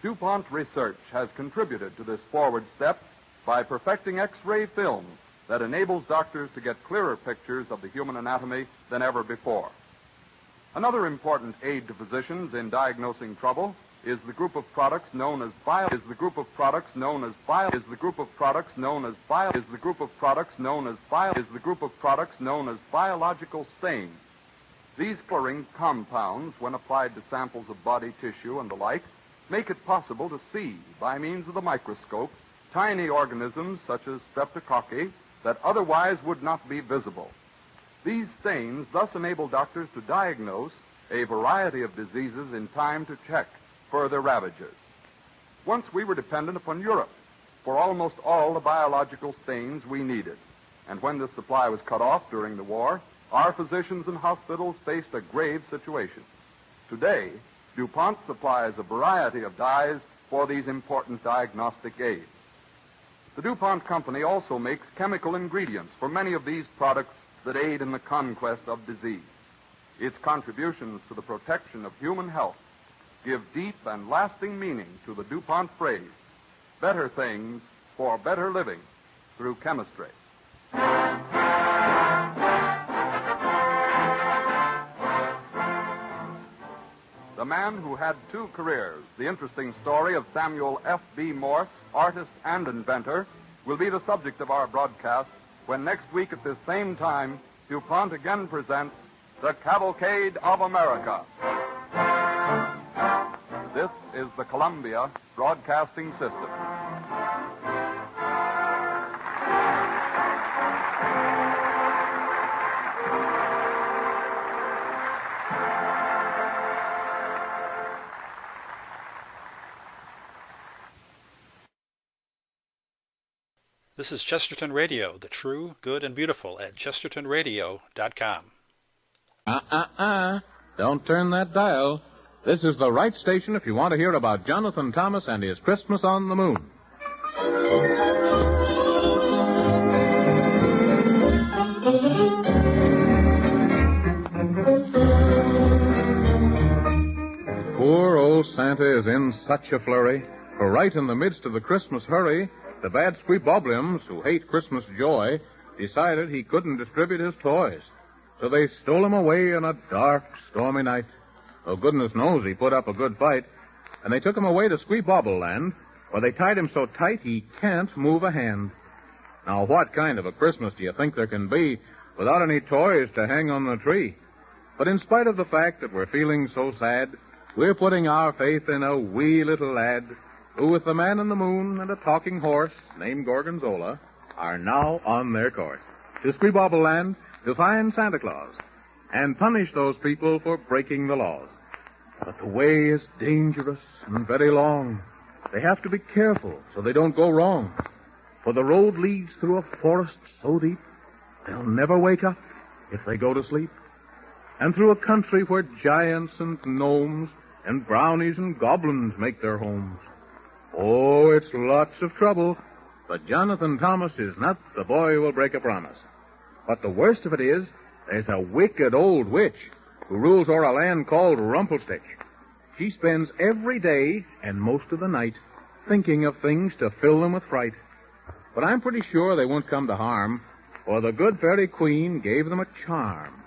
O: DuPont research has contributed to this forward step by perfecting X-ray film that enables doctors to get clearer pictures of the human anatomy than ever before. Another important aid to physicians in diagnosing trouble is the group of products known as biological stains. These coloring compounds, when applied to samples of body tissue and the like, make it possible to see, by means of the microscope, tiny organisms such as streptococci that otherwise would not be visible. These stains thus enable doctors to diagnose a variety of diseases in time to check further ravages. Once we were dependent upon Europe for almost all the biological stains we needed, and when this supply was cut off during the war, our physicians and hospitals faced a grave situation. Today, DuPont supplies a variety of dyes for these important diagnostic aids. The DuPont company also makes chemical ingredients for many of these products that aid in the conquest of disease. Its contributions to the protection of human health give deep and lasting meaning to the DuPont phrase, better things for better living through chemistry. The man who had two careers, the interesting story of Samuel F.B. Morse, artist and inventor, will be the subject of our broadcast when next week at this same time, DuPont again presents the Cavalcade of America. This is the Columbia Broadcasting System.
J: This is Chesterton Radio, the true, good, and beautiful at chestertonradio.com.
U: Don't turn that dial. This is the right station if you want to hear about Jonathan Thomas and his Christmas on the Moon. Poor old Santa is in such a flurry, for right in the midst of the Christmas hurry, the bad Squeebublians, who hate Christmas joy, decided he couldn't distribute his toys. So they stole him away on a dark, stormy night. Oh, goodness knows he put up a good fight. And they took him away to Squeebobble-land, where they tied him so tight he can't move a hand. Now, what kind of a Christmas do you think there can be without any toys to hang on the tree? But in spite of the fact that we're feeling so sad, we're putting our faith in a wee little lad who, with the man in the moon and a talking horse named Gorgonzola, are now on their course to Squeebobble-land to find Santa Claus and punish those people for breaking the laws. But the way is dangerous and very long. They have to be careful so they don't go wrong. For the road leads through a forest so deep, they'll never wake up if they go to sleep. And through a country where giants and gnomes and brownies and goblins make their homes. Oh, it's lots of trouble, but Jonathan Thomas is not the boy who will break a promise. But the worst of it is, there's a wicked old witch who rules o'er a land called Rumpelstiltskin. She spends every day and most of the night thinking of things to fill them with fright. But I'm pretty sure they won't come to harm, for the good fairy queen gave them a charm.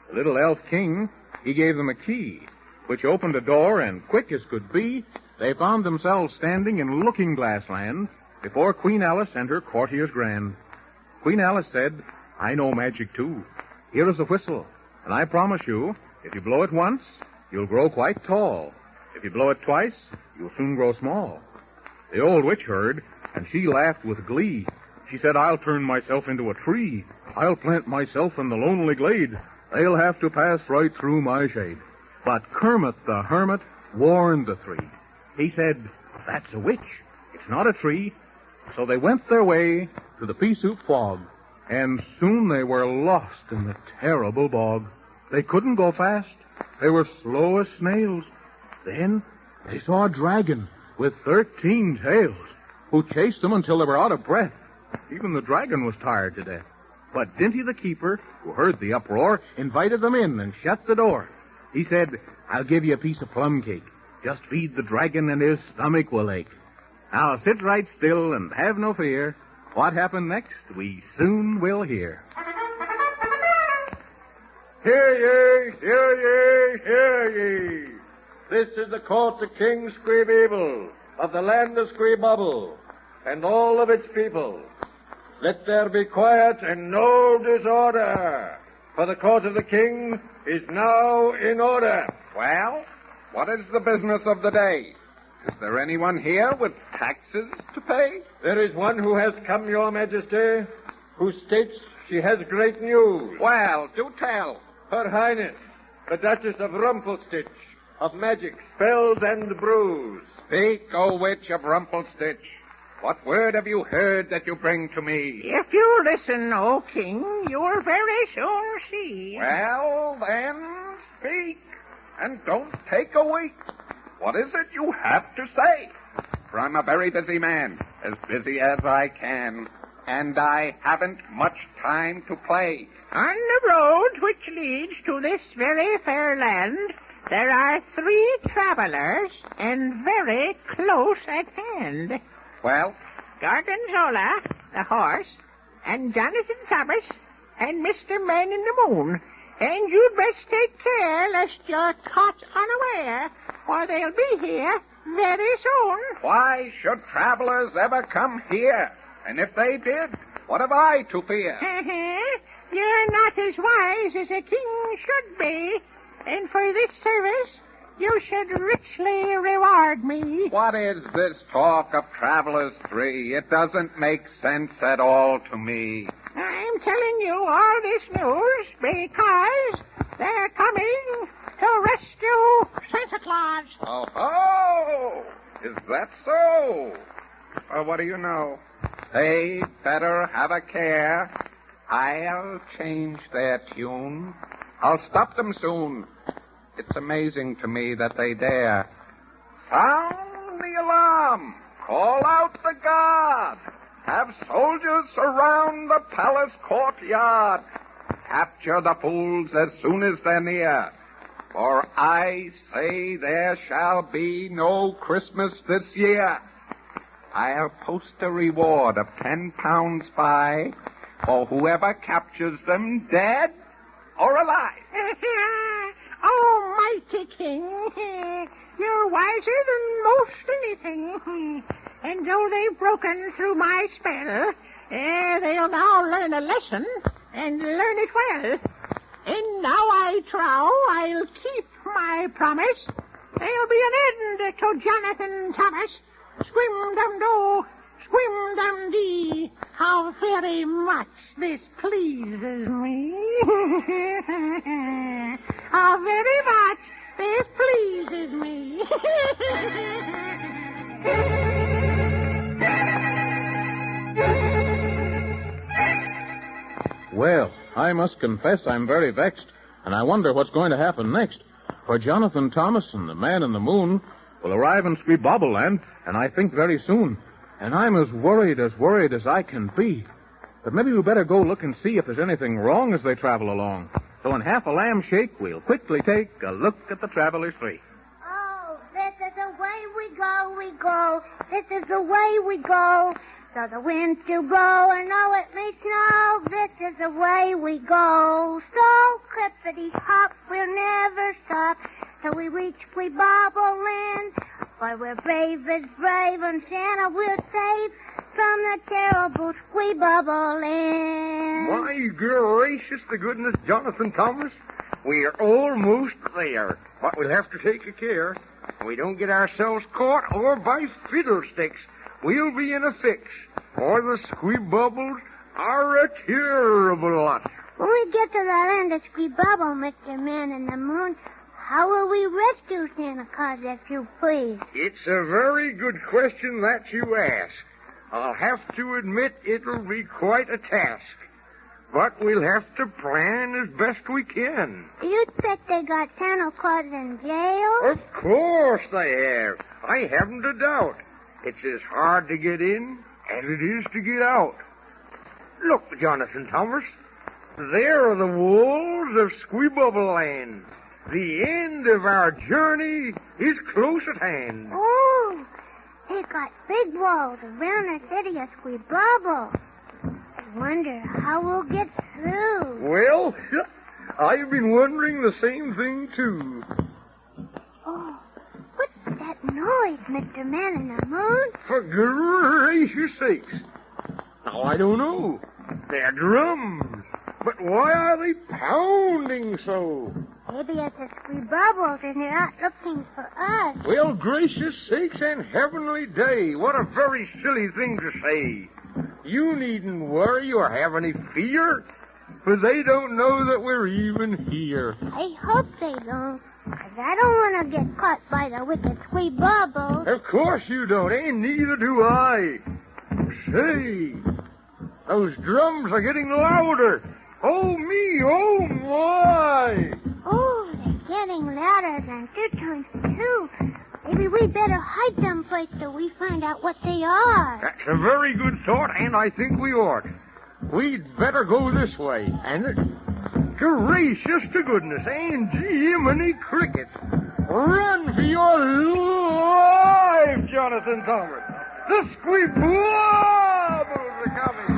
U: The little elf king, he gave them a key, which opened a door, and quick as could be, they found themselves standing in Looking-Glass Land before Queen Alice and her courtiers grand. Queen Alice said, "I know magic, too. Here is a whistle, and I promise you, if you blow it once, you'll grow quite tall. If you blow it twice, you'll soon grow small." The old witch heard, and she laughed with glee. She said, "I'll turn myself into a tree. I'll plant myself in the lonely glade. They'll have to pass right through my shade." But Kermit the Hermit warned the three. He said, "That's a witch. It's not a tree." So they went their way to the pea-soup fog, and soon they were lost in the terrible bog. They couldn't go fast. They were slow as snails. Then they saw a dragon with 13 tails, who chased them until they were out of breath. Even the dragon was tired to death. But Dinty the keeper, who heard the uproar, invited them in and shut the door. He said, "I'll give you a piece of plum cake. Just feed the dragon and his stomach will ache. Now sit right still and have no fear. What happened next, we soon will hear."
H: Hear ye, hear ye, hear ye. This is the court of King Squeebuble of the land of Squeebubble and all of its people. Let there be quiet and no disorder, for the court of the king is now in order.
T: Well, what is the business of the day? Is there anyone here with taxes to pay?
H: There is one who has come, Your Majesty, who states she has great news.
T: Well, do tell.
H: Her Highness, the Duchess of Rumpelstiltskin, of magic, spells, and brews.
T: Speak, O witch of Rumpelstiltskin. What word have you heard that you bring to me?
V: If you listen, O king, you will very soon see.
T: Well, then, speak, and don't take a week. What is it you have to say? For I'm a very busy man, as busy as I can, and I haven't much time to play.
V: On the road which leads to this very fair land, there are 3 travelers, and very close at hand.
T: Well?
V: Gorgonzola, the horse, and Jonathan Thomas, and Mr. Man in the Moon. And you'd best take care lest you're caught unaware, for they'll be here very soon.
T: Why should travelers ever come here? And if they did, what have I to fear?
V: You're not as wise as a king should be, and for this service you should richly reward me.
T: What is this talk of travelers 3? It doesn't make sense at all to me.
V: I'm telling you all this news because they're coming to rescue Santa Claus.
T: Oh, is that so? Well, what do you know? They better have a care. I'll change their tune. I'll stop them soon. It's amazing to me that they dare. Sound the alarm. Call out the guard. Have soldiers surround the palace courtyard. Capture the fools as soon as they're near. For I say there shall be no Christmas this year. I'll post a reward of 10 pounds by for whoever captures them dead or alive.
V: Oh, mighty king, you're wiser than most anything. And though they've broken through my spell, they'll now learn a lesson and learn it well. And now I trow I'll keep my promise. There'll be an end to Jonathan Thomas. Squim-dum-do, squim-dum-dee. How very much this pleases me. How very much this pleases me.
U: Well, I must confess I'm very vexed, and I wonder what's going to happen next. For Jonathan Thomas and the Man in the Moon will arrive in Squeebublians, and I think very soon. And I'm as worried as I can be. But maybe we better go look and see if there's anything wrong as they travel along. So in half a lamb shake, we'll quickly take a look at the Travelers' Tree.
A: Oh, this is the way we go. This is the way we go. So the winds do blow, and oh, it may snow. This is the way we go. So clippity-hop, we'll never stop till we reach Squeebublians. For we're brave as brave, and Santa will save from the terrible Squeebublians.
H: My gracious, the goodness, Jonathan Thomas. We're almost there, but we'll have to take a care. We don't get ourselves caught or by fiddlesticks. We'll be in a fix, for the Squeebubbles are a terrible lot.
A: When we get to the land of Squeebubble, Mr. Man in the Moon, how will we rescue Santa Claus, if you please?
H: It's a very good question that you ask. I'll have to admit it'll be quite a task. But we'll have to plan as best we can.
A: Do you think they got Santa Claus in jail?
H: Of course they have. I haven't a doubt. It's as hard to get in as it is to get out. Look, Jonathan Thomas. There are the walls of Squeebublians. The end of our journey is close at hand.
A: Oh, they got big walls around the city of Squeebubble. I wonder how we'll get through.
H: Well, I've been wondering the same thing, too.
A: Oh, what's that noise, Mr. Man in the Moon?
H: For gracious sakes. Now, I don't know. They're drums. But why are they pounding so?
A: Maybe it's the Squeebubbles and they're out looking for us.
H: Well, gracious sakes and heavenly day, what a very silly thing to say. You needn't worry or have any fear, for they don't know that we're even here.
A: I hope they don't, because I don't want to get caught by the wicked Squeebubbles.
H: Of course you don't, and neither do I. Say, those drums are getting louder. Oh, me, oh, my.
A: Oh, they're getting louder than 2 times 2. Maybe we better hide someplace till we find out what they are.
H: That's a very good thought, and I think we ought. We'd better go this way. And gracious to goodness, and Jiminy Cricket. Run for your life, Jonathan Thomas. The Squeebubbles are coming.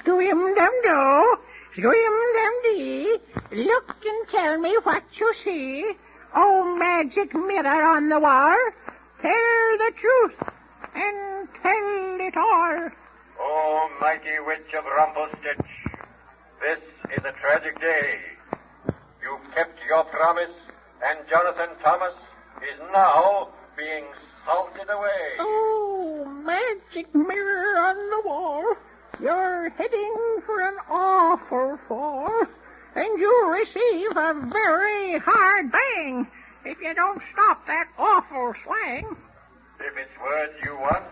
V: Squim-dum-do, squim-dum-dee. Look and tell me what you see. Oh, magic mirror on the wall, tell the truth and tell it all.
G: Oh, mighty witch of Rumpelstiltskin, this is a tragic day. You've kept your promise, and Jonathan Thomas is now being salted away.
V: Oh, magic mirror on the wall, you're heading for an awful fall, and you'll receive a very hard bang if you don't stop that awful slang.
G: If it's words you want,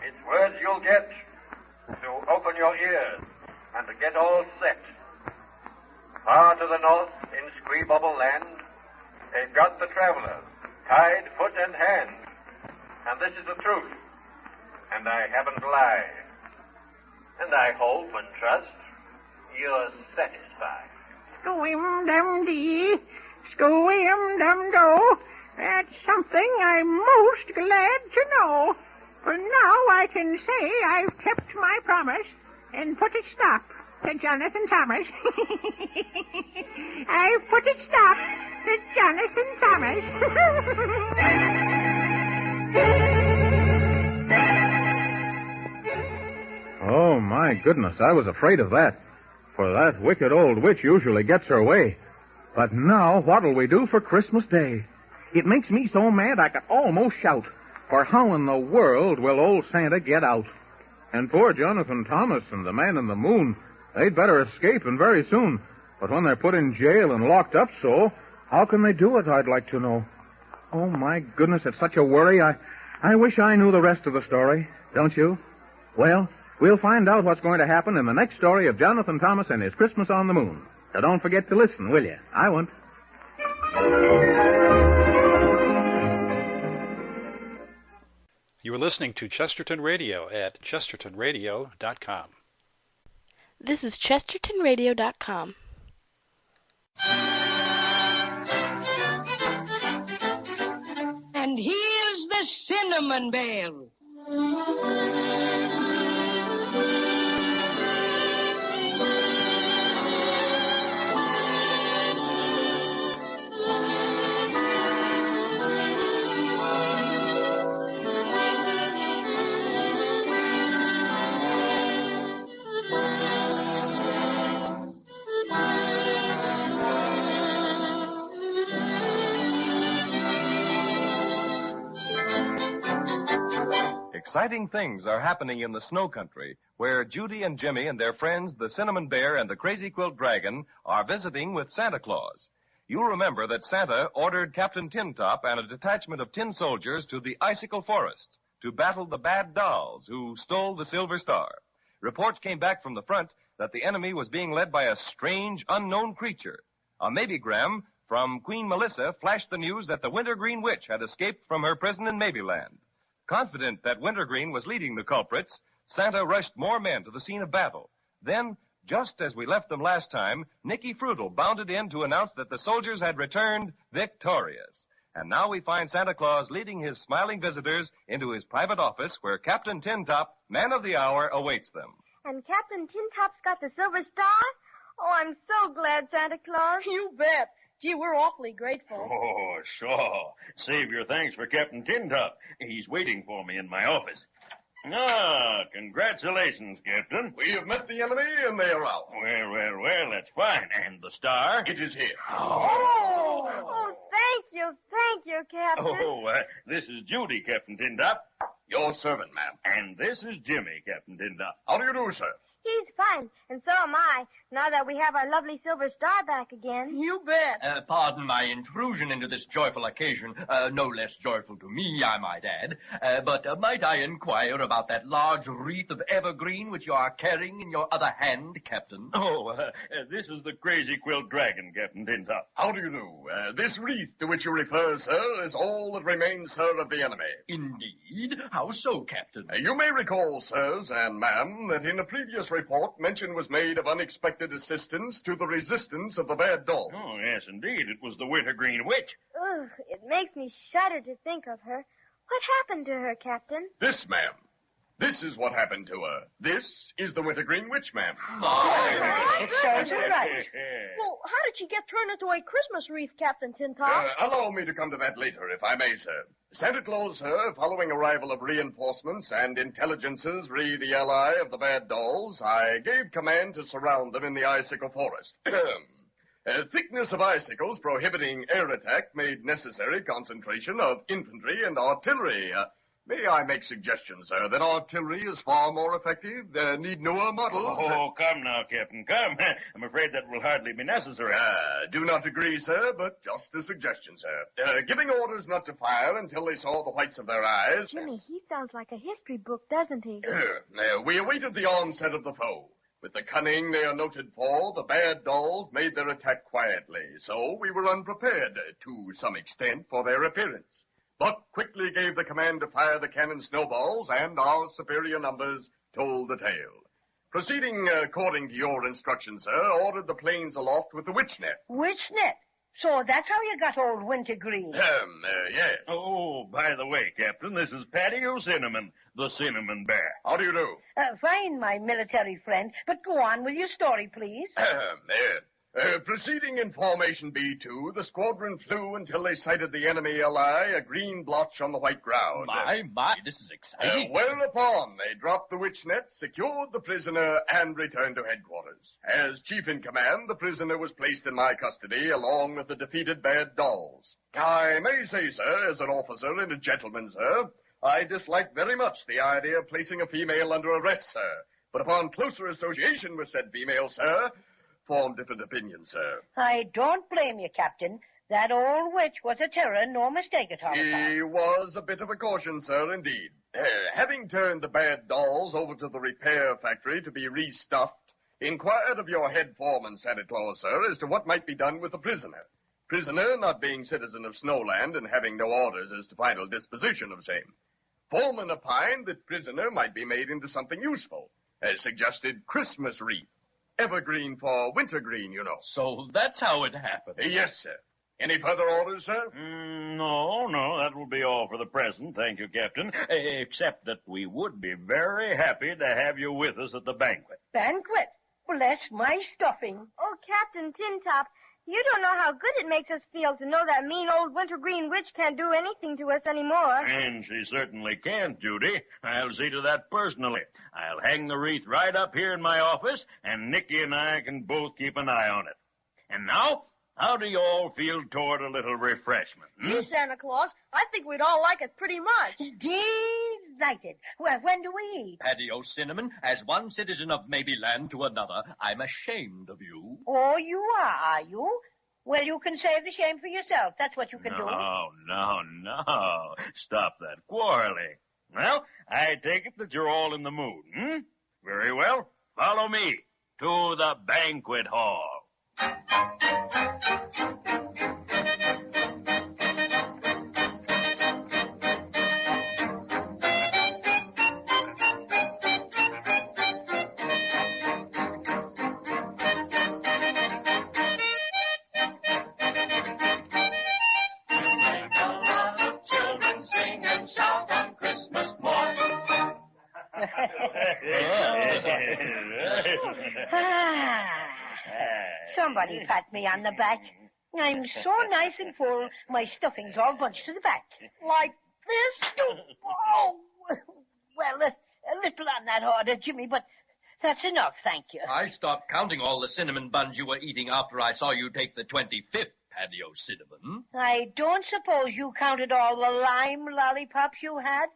G: it's words you'll get. So open your ears and get all set. Far to the north, in Squeebubble land, they've got the travelers, tied foot and hand. And this is the truth. And I haven't lied. And I hope and trust you're satisfied.
V: Squim-dum-dee, squim-dum-do. That's something I'm most glad to know. For now I can say I've kept my promise and put a stop to Jonathan Thomas. I've put a stop to Jonathan Thomas.
U: Oh, my goodness, I was afraid of that. For that wicked old witch usually gets her way. But now, what'll we do for Christmas Day? It makes me so mad I could almost shout. For how in the world will old Santa get out? And poor Jonathan Thomas and the man in the moon, they'd better escape, and very soon. But when they're put in jail and locked up so, how can they do it, I'd like to know. Oh, my goodness, it's such a worry. I wish I knew the rest of the story, don't you? Well, we'll find out what's going to happen in the next story of Jonathan Thomas and his Christmas on the Moon. So don't forget to listen, will you? I won't.
J: You are listening to Chesterton Radio at chestertonradio.com.
I: This is chestertonradio.com.
P: And here's the cinnamon bell.
C: Exciting things are happening in the snow country, where Judy and Jimmy and their friends, the Cinnamon Bear and the Crazy Quilt Dragon, are visiting with Santa Claus. You'll remember that Santa ordered Captain Tintop and a detachment of tin soldiers to the Icicle Forest to battle the bad dolls who stole the Silver Star. Reports came back from the front that the enemy was being led by a strange, unknown creature. A maybegram from Queen Melissa flashed the news that the Wintergreen Witch had escaped from her prison in Maybeland. Confident that Wintergreen was leading the culprits, Santa rushed more men to the scene of battle. Then, just as we left them last time, Nicky Frutal bounded in to announce that the soldiers had returned victorious. And now we find Santa Claus leading his smiling visitors into his private office where Captain Tintop, man of the hour, awaits them.
D: And Captain Tintop's got the Silver Star? Oh, I'm so glad, Santa Claus.
W: You bet. Gee, we're awfully grateful.
K: Oh, sure. Save your thanks for Captain Tintop. He's waiting for me in my office. Ah, congratulations, Captain.
X: We have met the enemy, and they are out.
K: Well, that's fine. And the star?
X: It is here.
D: Oh, thank you, Captain.
K: This is Judy, Captain Tintop.
X: Your servant, ma'am.
K: And this is Jimmy, Captain Tintop.
X: How do you do, sir?
D: He's fine, and so am I, now that we have our lovely Silver Star back again.
W: You bet.
Y: Pardon my intrusion into this joyful occasion, no less joyful to me, I might add. But might I inquire about that large wreath of evergreen which you are carrying in your other hand, Captain?
K: This is the Crazy Quilt Dragon, Captain Tintop.
X: How do you do? This wreath to which you refer, sir, is all that remains, sir, of the enemy.
Y: Indeed? How so, Captain?
X: You may recall, sirs and ma'am, that in a previous report mention was made of unexpected assistance to the resistance of the bad dog.
K: Oh, yes, indeed. It was the Wintergreen Witch.
D: Ugh, it makes me shudder to think of her. What happened to her, Captain?
X: This, ma'am. This is what happened to her. This is the Wintergreen Witch, ma'am.
W: It serves her right. Well, how did she get turned into a Christmas wreath, Captain Tintop?
X: Allow me to come to that later, if I may, sir. Santa Claus, sir, following arrival of reinforcements and intelligences re the ally of the bad dolls, I gave command to surround them in the Icicle Forest. Thickness of icicles prohibiting air attack made necessary concentration of infantry and artillery. May I make suggestions, sir, that artillery is far more effective, need newer models?
K: Oh, come now, Captain, come. I'm afraid that will hardly be necessary.
X: Do not agree, sir, but just a suggestion, sir. Giving orders not to fire until they saw the whites of their eyes.
D: Jimmy, he sounds like a history book, doesn't he?
X: We awaited the onset of the foe. With the cunning they are noted for, the bad dolls made their attack quietly, so we were unprepared, to some extent, for their appearance. But quickly gave the command to fire the cannon snowballs, and our superior numbers told the tale. Proceeding according to your instructions, sir, ordered the planes aloft with the witch net.
P: Witch net? So that's how you got old Wintergreen.
X: Yes.
K: Oh, by the way, Captain, this is Patio Cinnamon, the Cinnamon Bear.
X: How do you do?
P: Fine, my military friend. But go on with your story, please.
X: Proceeding in formation B2, the squadron flew until they sighted the enemy LI, a green blotch on the white ground.
Y: My, this is exciting.
X: Whereupon they dropped the witch net, secured the prisoner, and returned to headquarters. As chief in command, the prisoner was placed in my custody, along with the defeated bad dolls. I may say, sir, as an officer and a gentleman, sir, I dislike very much the idea of placing a female under arrest, sir. But upon closer association with said female, sir, form different opinions, sir.
P: I don't blame you, Captain. That old witch was a terror, no mistake at all.
X: She was a bit of a caution, sir, indeed. Having turned the bad dolls over to the repair factory to be restuffed, inquired of your head foreman, Santa Claus, sir, as to what might be done with the prisoner. Prisoner not being citizen of Snowland and having no orders as to final disposition of same. Foreman opined that prisoner might be made into something useful, as suggested Christmas wreath. Evergreen for wintergreen, you know.
Y: So that's how it happened.
X: Yes, sir. Any further orders, sir?
K: No, that will be all for the present. Thank you, Captain. Except that we would be very happy to have you with us at the banquet.
P: Banquet? Bless my stuffing.
D: Oh, Captain Tintop, you don't know how good it makes us feel to know that mean old wintergreen witch can't do anything to us anymore.
K: And she certainly can't, Judy. I'll see to that personally. I'll hang the wreath right up here in my office, and Nicky and I can both keep an eye on it. And now, how do you all feel toward a little refreshment?
W: Gee, Santa Claus, I think we'd all like it pretty much.
P: Delighted. Well, when do we eat?
Y: Patio Cinnamon, as one citizen of Maybeland to another, I'm ashamed of you.
P: Oh, you are you? Well, you can save the shame for yourself. That's what you can do.
K: No. Stop that quarreling. Well, I take it that you're all in the mood, Very well. Follow me to the banquet hall.
P: Somebody pat me on the back. I'm so nice and full, my stuffing's all bunched to the back.
W: Like this?
P: Oh, well, a little on that order, Jimmy, but that's enough, thank you.
Y: I stopped counting all the cinnamon buns you were eating after I saw you take the 25th Patio Cinnamon.
P: I don't suppose you counted all the lime lollipops you had?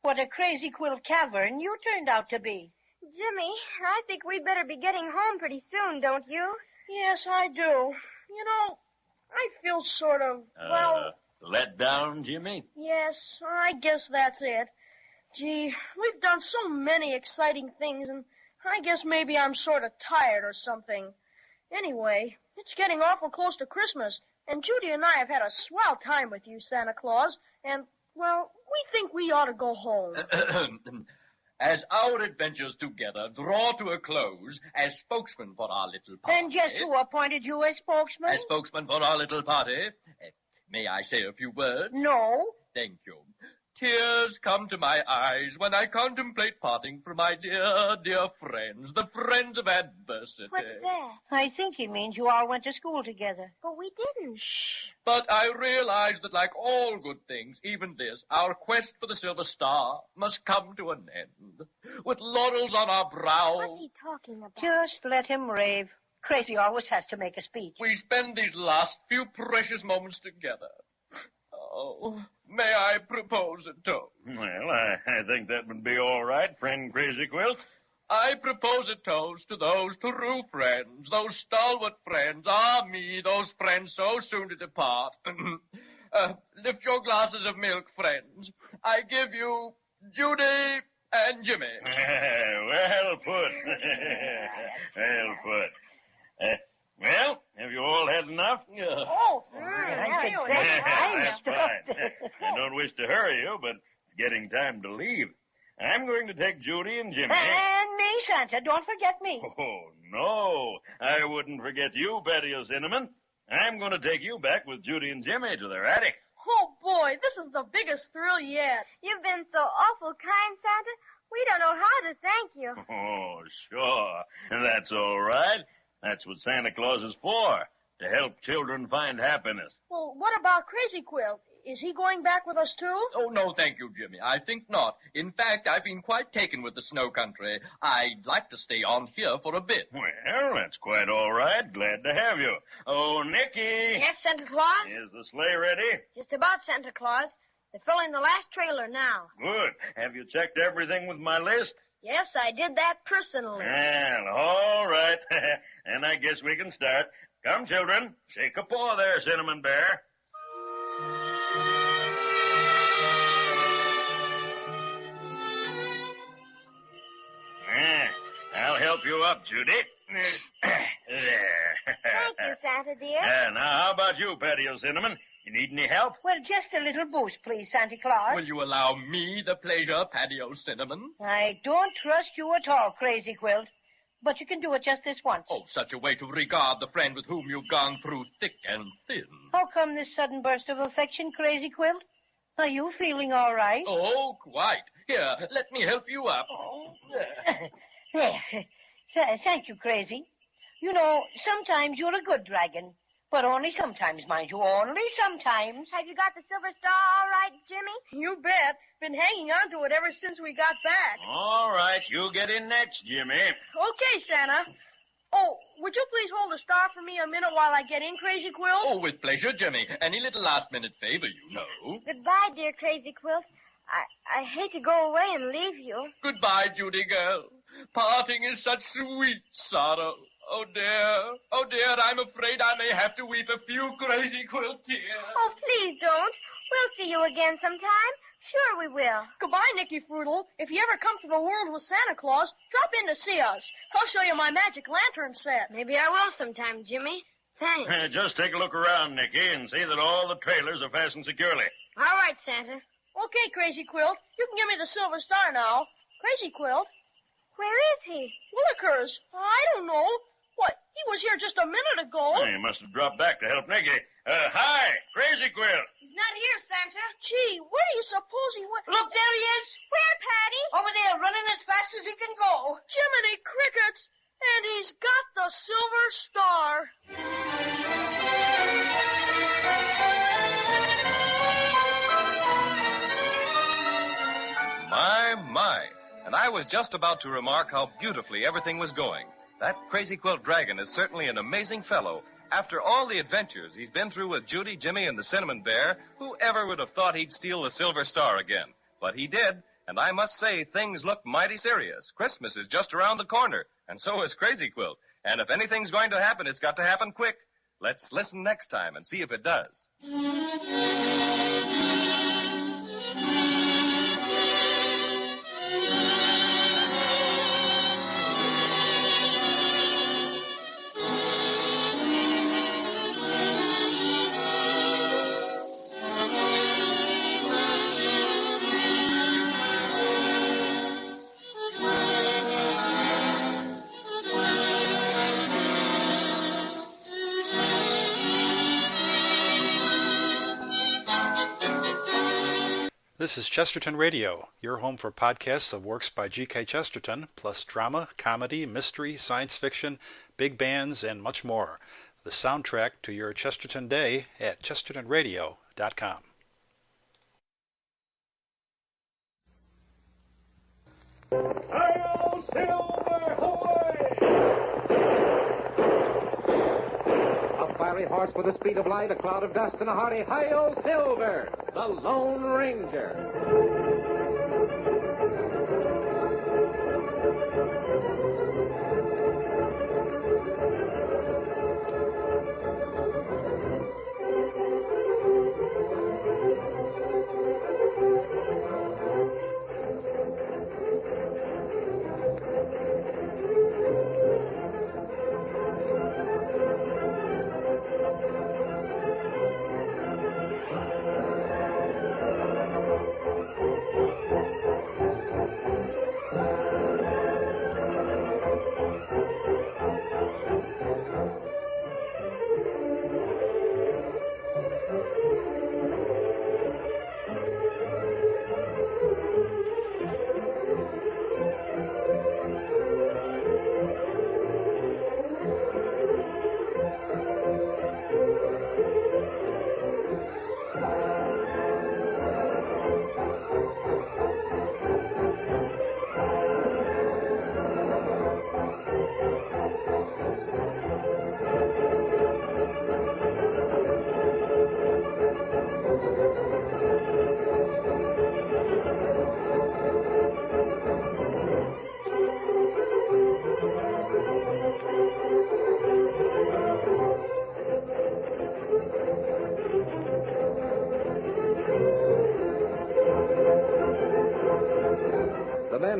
P: What a crazy quilt cavern you turned out to be.
D: Jimmy, I think we'd better be getting home pretty soon, don't you?
W: Yes, I do. You know, I feel sort of,
K: Let down, Jimmy?
W: Yes, I guess that's it. Gee, we've done so many exciting things, and I guess maybe I'm sort of tired or something. Anyway, it's getting awful close to Christmas, and Judy and I have had a swell time with you, Santa Claus, and, well, we think we ought to go home.
Y: As our adventures together draw to a close, as spokesman for our little party...
P: And just who appointed you as spokesman?
Y: As spokesman for our little party, may I say a few words?
P: No.
Y: Thank you. Tears come to my eyes when I contemplate parting from my dear, dear friends, the friends of adversity.
D: What's that?
P: I think he means you all went to school together.
D: But we didn't.
Y: But I realize that like all good things, even this, our quest for the silver star must come to an end. With laurels on our brow.
D: What's he talking about?
P: Just let him rave. Crazy always has to make a speech.
Y: We spend these last few precious moments together. Oh, may I propose a toast?
K: Well, I think that would be all right, friend Crazy Quilt.
Y: I propose a toast to those true friends, those stalwart friends, me, those friends so soon to depart. Lift your glasses of milk, friends. I give you Judy and Jimmy.
E: Well put. Well put. Well, have you all had enough?
P: Oh,
E: That's fine. I don't wish to hurry you, but it's getting time to leave. I'm going to take Judy and Jimmy.
P: And me, Santa. Don't forget me.
E: Oh, no. I wouldn't forget you, Patio Cinnamon. I'm going to take you back with Judy and Jimmy to their attic.
W: Oh, boy, this is the biggest thrill yet.
D: You've been so awful kind, Santa. We don't know how to thank you.
E: Oh, sure. That's all right. That's what Santa Claus is for, to help children find happiness.
W: Well, what about Crazy Quilt? Is he going back with us, too?
Y: Oh, no, thank you, Jimmy. I think not. In fact, I've been quite taken with the snow country. I'd like to stay on here for a bit.
E: Well, that's quite all right. Glad to have you. Oh, Nicky.
D: Yes, Santa Claus?
E: Is the sleigh ready?
D: Just about, Santa Claus. They're filling the last trailer now.
E: Good. Have you checked everything with my list?
D: Yes, I did that personally.
E: Well, all right. And I guess we can start. Come, children. Shake a paw there, Cinnamon Bear. I'll help you up, Judy. There.
D: Thank you, Santa dear.
E: Now, how about you, Patio Cinnamon? You need any help?
P: Well, just a little boost, please, Santa Claus.
Y: Will you allow me the pleasure, Patio Cinnamon?
P: I don't trust you at all, Crazy Quilt. But you can do it just this once.
Y: Oh, such a way to regard the friend with whom you've gone through thick and thin.
P: How come this sudden burst of affection, Crazy Quilt? Are you feeling all right?
Y: Oh, quite. Here, let me help you up.
P: There. Thank you, Crazy. You know, sometimes you're a good dragon. But only sometimes, mind you, only sometimes.
D: Have you got the silver star all right, Jimmy?
W: You bet. Been hanging on to it ever since we got back.
E: All right, you get in next, Jimmy.
W: Okay, Santa. Oh, would you please hold the star for me a minute while I get in, Crazy Quilt?
Y: Oh, with pleasure, Jimmy. Any little last-minute favor, you know.
D: Goodbye, dear Crazy Quilt. I hate to go away and leave you.
Y: Goodbye, Judy girl. Parting is such sweet sorrow. Oh, dear, I'm afraid I may have to weep a few Crazy Quilt tears.
D: Oh, please don't. We'll see you again sometime. Sure we will.
W: Goodbye, Nicky Fruitle. If you ever come to the world with Santa Claus, drop in to see us. I'll show you my magic lantern set.
D: Maybe I will sometime, Jimmy. Thanks.
E: Just take a look around, Nicky, and see that all the trailers are fastened securely.
D: All right, Santa.
W: Okay, Crazy Quilt. You can give me the silver star now. Crazy Quilt.
D: Where is he?
W: Willikers. I don't know. What? He was here just a minute ago.
E: He must have dropped back to help Nicky. Hi, Crazy Quilt.
D: He's not here, Santa.
W: Gee, where do you suppose he went?
P: Look, there he is.
D: Where, Patty?
P: Over there, running as fast as he can go.
W: Jiminy Crickets. And he's got the silver star.
C: My. And I was just about to remark how beautifully everything was going. That Crazy Quilt Dragon is certainly an amazing fellow. After all the adventures he's been through with Judy, Jimmy, and the Cinnamon Bear, who ever would have thought he'd steal the silver star again? But he did, and I must say things look mighty serious. Christmas is just around the corner, and so is Crazy Quilt. And if anything's going to happen, it's got to happen quick. Let's listen next time and see if it does.
J: This is Chesterton Radio, your home for podcasts of works by G.K. Chesterton, plus drama, comedy, mystery, science fiction, big bands, and much more. The soundtrack to your Chesterton day at chestertonradio.com.
H: Hail, Silver, away!
L: A fiery horse with the speed of light, a cloud of dust, and a hearty hi-yo Silver, the Lone Ranger.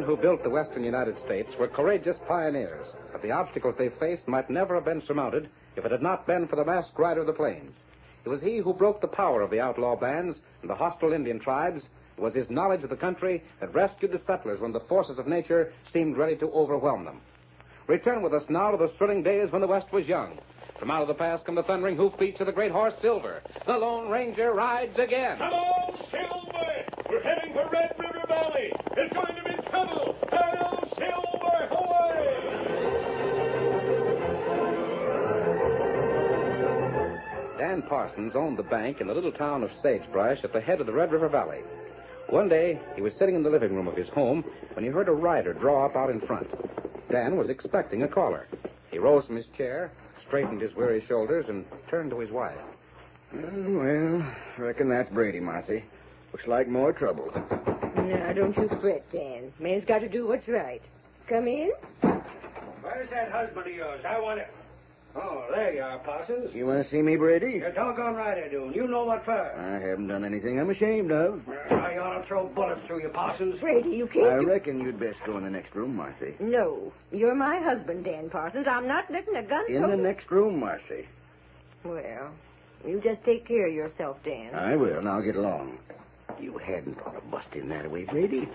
L: men who built the western United States were courageous pioneers, but the obstacles they faced might never have been surmounted if it had not been for the masked rider of the plains. It was he who broke the power of the outlaw bands and the hostile Indian tribes. It was his knowledge of the country that rescued the settlers when the forces of nature seemed ready to overwhelm them. Return with us now to the thrilling days when the West was young. From out of the past come the thundering hoofbeats of the great horse Silver. The Lone Ranger rides again.
B: Come on, Silver! We're heading for Red River Valley. There's going to be trouble. Hail, Silver, away!
L: Dan Parsons owned the bank in the little town of Sagebrush at the head of the Red River Valley. One day, he was sitting in the living room of his home when he heard a rider draw up out in front. Dan was expecting a caller. He rose from his chair, straightened his weary shoulders, and turned to his wife.
M: Well, I reckon that's Brady, Marcy. Looks like more trouble.
Q: Now, don't you fret, Dan. Man's got to do what's right. Come in.
R: Where's that husband of yours? I want to... Oh, there you are, Parsons.
M: You want to see me, Brady?
R: You're doggone right I do. And you know what for.
M: I haven't done anything I'm ashamed of.
R: I ought to throw bullets through you, Parsons.
Q: Brady, you can't...
M: I reckon you'd best go in the next room, Marcy.
Q: No. You're my husband, Dan Parsons. I'm not letting a gun...
M: In the next room, Marcy.
Q: Well, you just take care of yourself, Dan.
M: I will. Now get along. You hadn't ought to bust in that way, Brady.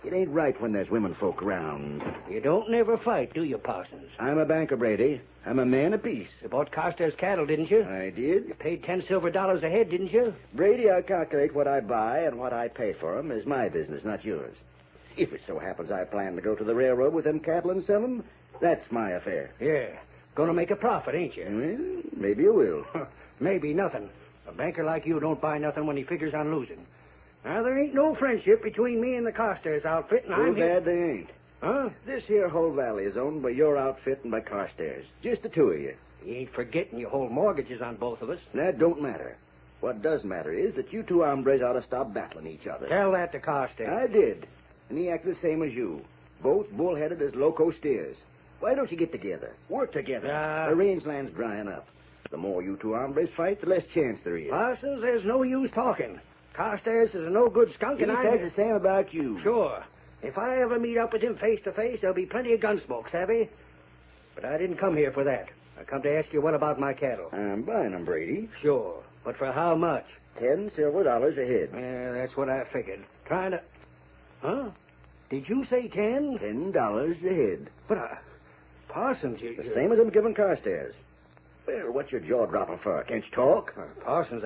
M: It ain't right when there's women folk around.
R: You don't never fight, do you, Parsons?
M: I'm a banker, Brady. I'm a man of peace.
R: You bought Carstairs cattle, didn't you?
M: I did.
R: You paid $10 silver a head, didn't you?
M: Brady, I calculate what I buy and what I pay for 'em is my business, not yours. If it so happens I plan to go to the railroad with them cattle and sell 'em, that's my affair.
R: Yeah. Gonna make a profit, ain't you?
M: Well, maybe you will.
R: Maybe nothing. A banker like you don't buy nothing when he figures on losing. Now, there ain't no friendship between me and the Carstairs outfit, and I'm
M: Too bad they ain't.
R: Huh?
M: This here whole valley is owned by your outfit and by Carstairs. Just the two of you.
R: You ain't forgetting you hold mortgages on both of us.
M: That don't matter. What does matter is that you two hombres ought to stop battling each other.
R: Tell that to Carstairs.
M: I did. And he acted the same as you. Both bull-headed as loco steers. Why don't you get together? Work together. The rangeland's drying up. The more you two hombres fight, the less chance there is.
R: Parsons, there's no use talking. Carstairs is a no-good skunk, and
M: he says the same about you.
R: Sure. If I ever meet up with him face-to-face, there'll be plenty of gunsmoke, savvy? But I didn't come here for that. I come to ask you what about my cattle.
M: I'm buying 'em, Brady.
R: Sure. But for how much?
M: $10 silver a head.
R: Yeah, that's what I figured. Trying to... Huh? Did you say 10?
M: $10 a head.
R: But, Parsons, you...
M: The same as I'm giving Carstairs. Well, what's your jaw dropping for? Can't you talk?
R: Parsons,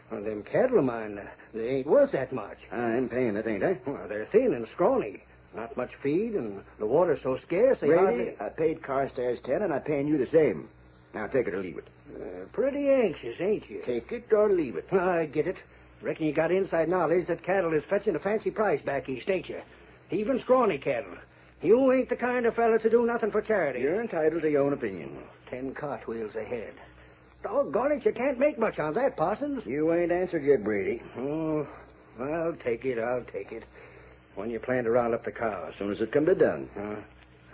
R: them cattle of mine, they ain't worth that much.
M: I'm paying it, ain't I?
R: Well, they're thin and scrawny. Not much feed, and the water's so scarce they
M: Brady,
R: hardly...
M: I paid Carstairs 10, and I'm paying you the same. Now, take it or leave it.
R: Pretty anxious, ain't you?
M: Take it or leave it.
R: I get it. Reckon you got inside knowledge that cattle is fetching a fancy price back east, ain't you? Even scrawny cattle. You ain't the kind of fella to do nothing for charity.
M: You're entitled to your own opinion.
R: 10 cartwheels ahead. Doggone it, you can't make much on that, Parsons.
M: You ain't answered yet, Brady.
R: Oh, I'll take it. When you plan to round up the cows?
M: As soon as it can be done.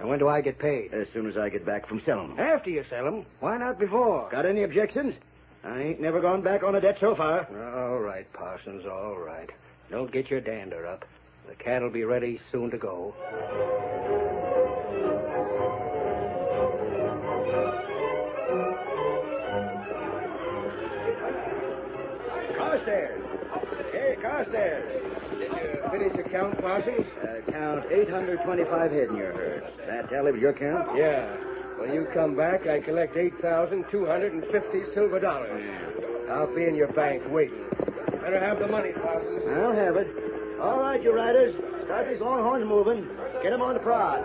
R: And when do I get paid?
M: As soon as I get back from selling them.
R: After you sell them. Why not before?
M: Got any objections? I ain't never gone back on a debt so far.
R: All right, Parsons, all right. Don't get your dander up. The cat'll be ready soon to go.
M: Carstairs. Hey, Carstairs. Did you finish the count, Parsons? Count 825 head in your herd. That tally was your count?
R: Yeah. When you come back, I collect $8,250 silver dollars. I'll be in your bank waiting. Better have the money, Parsons.
M: I'll have it. All right, you riders. Start these longhorns moving. Get them on the prod.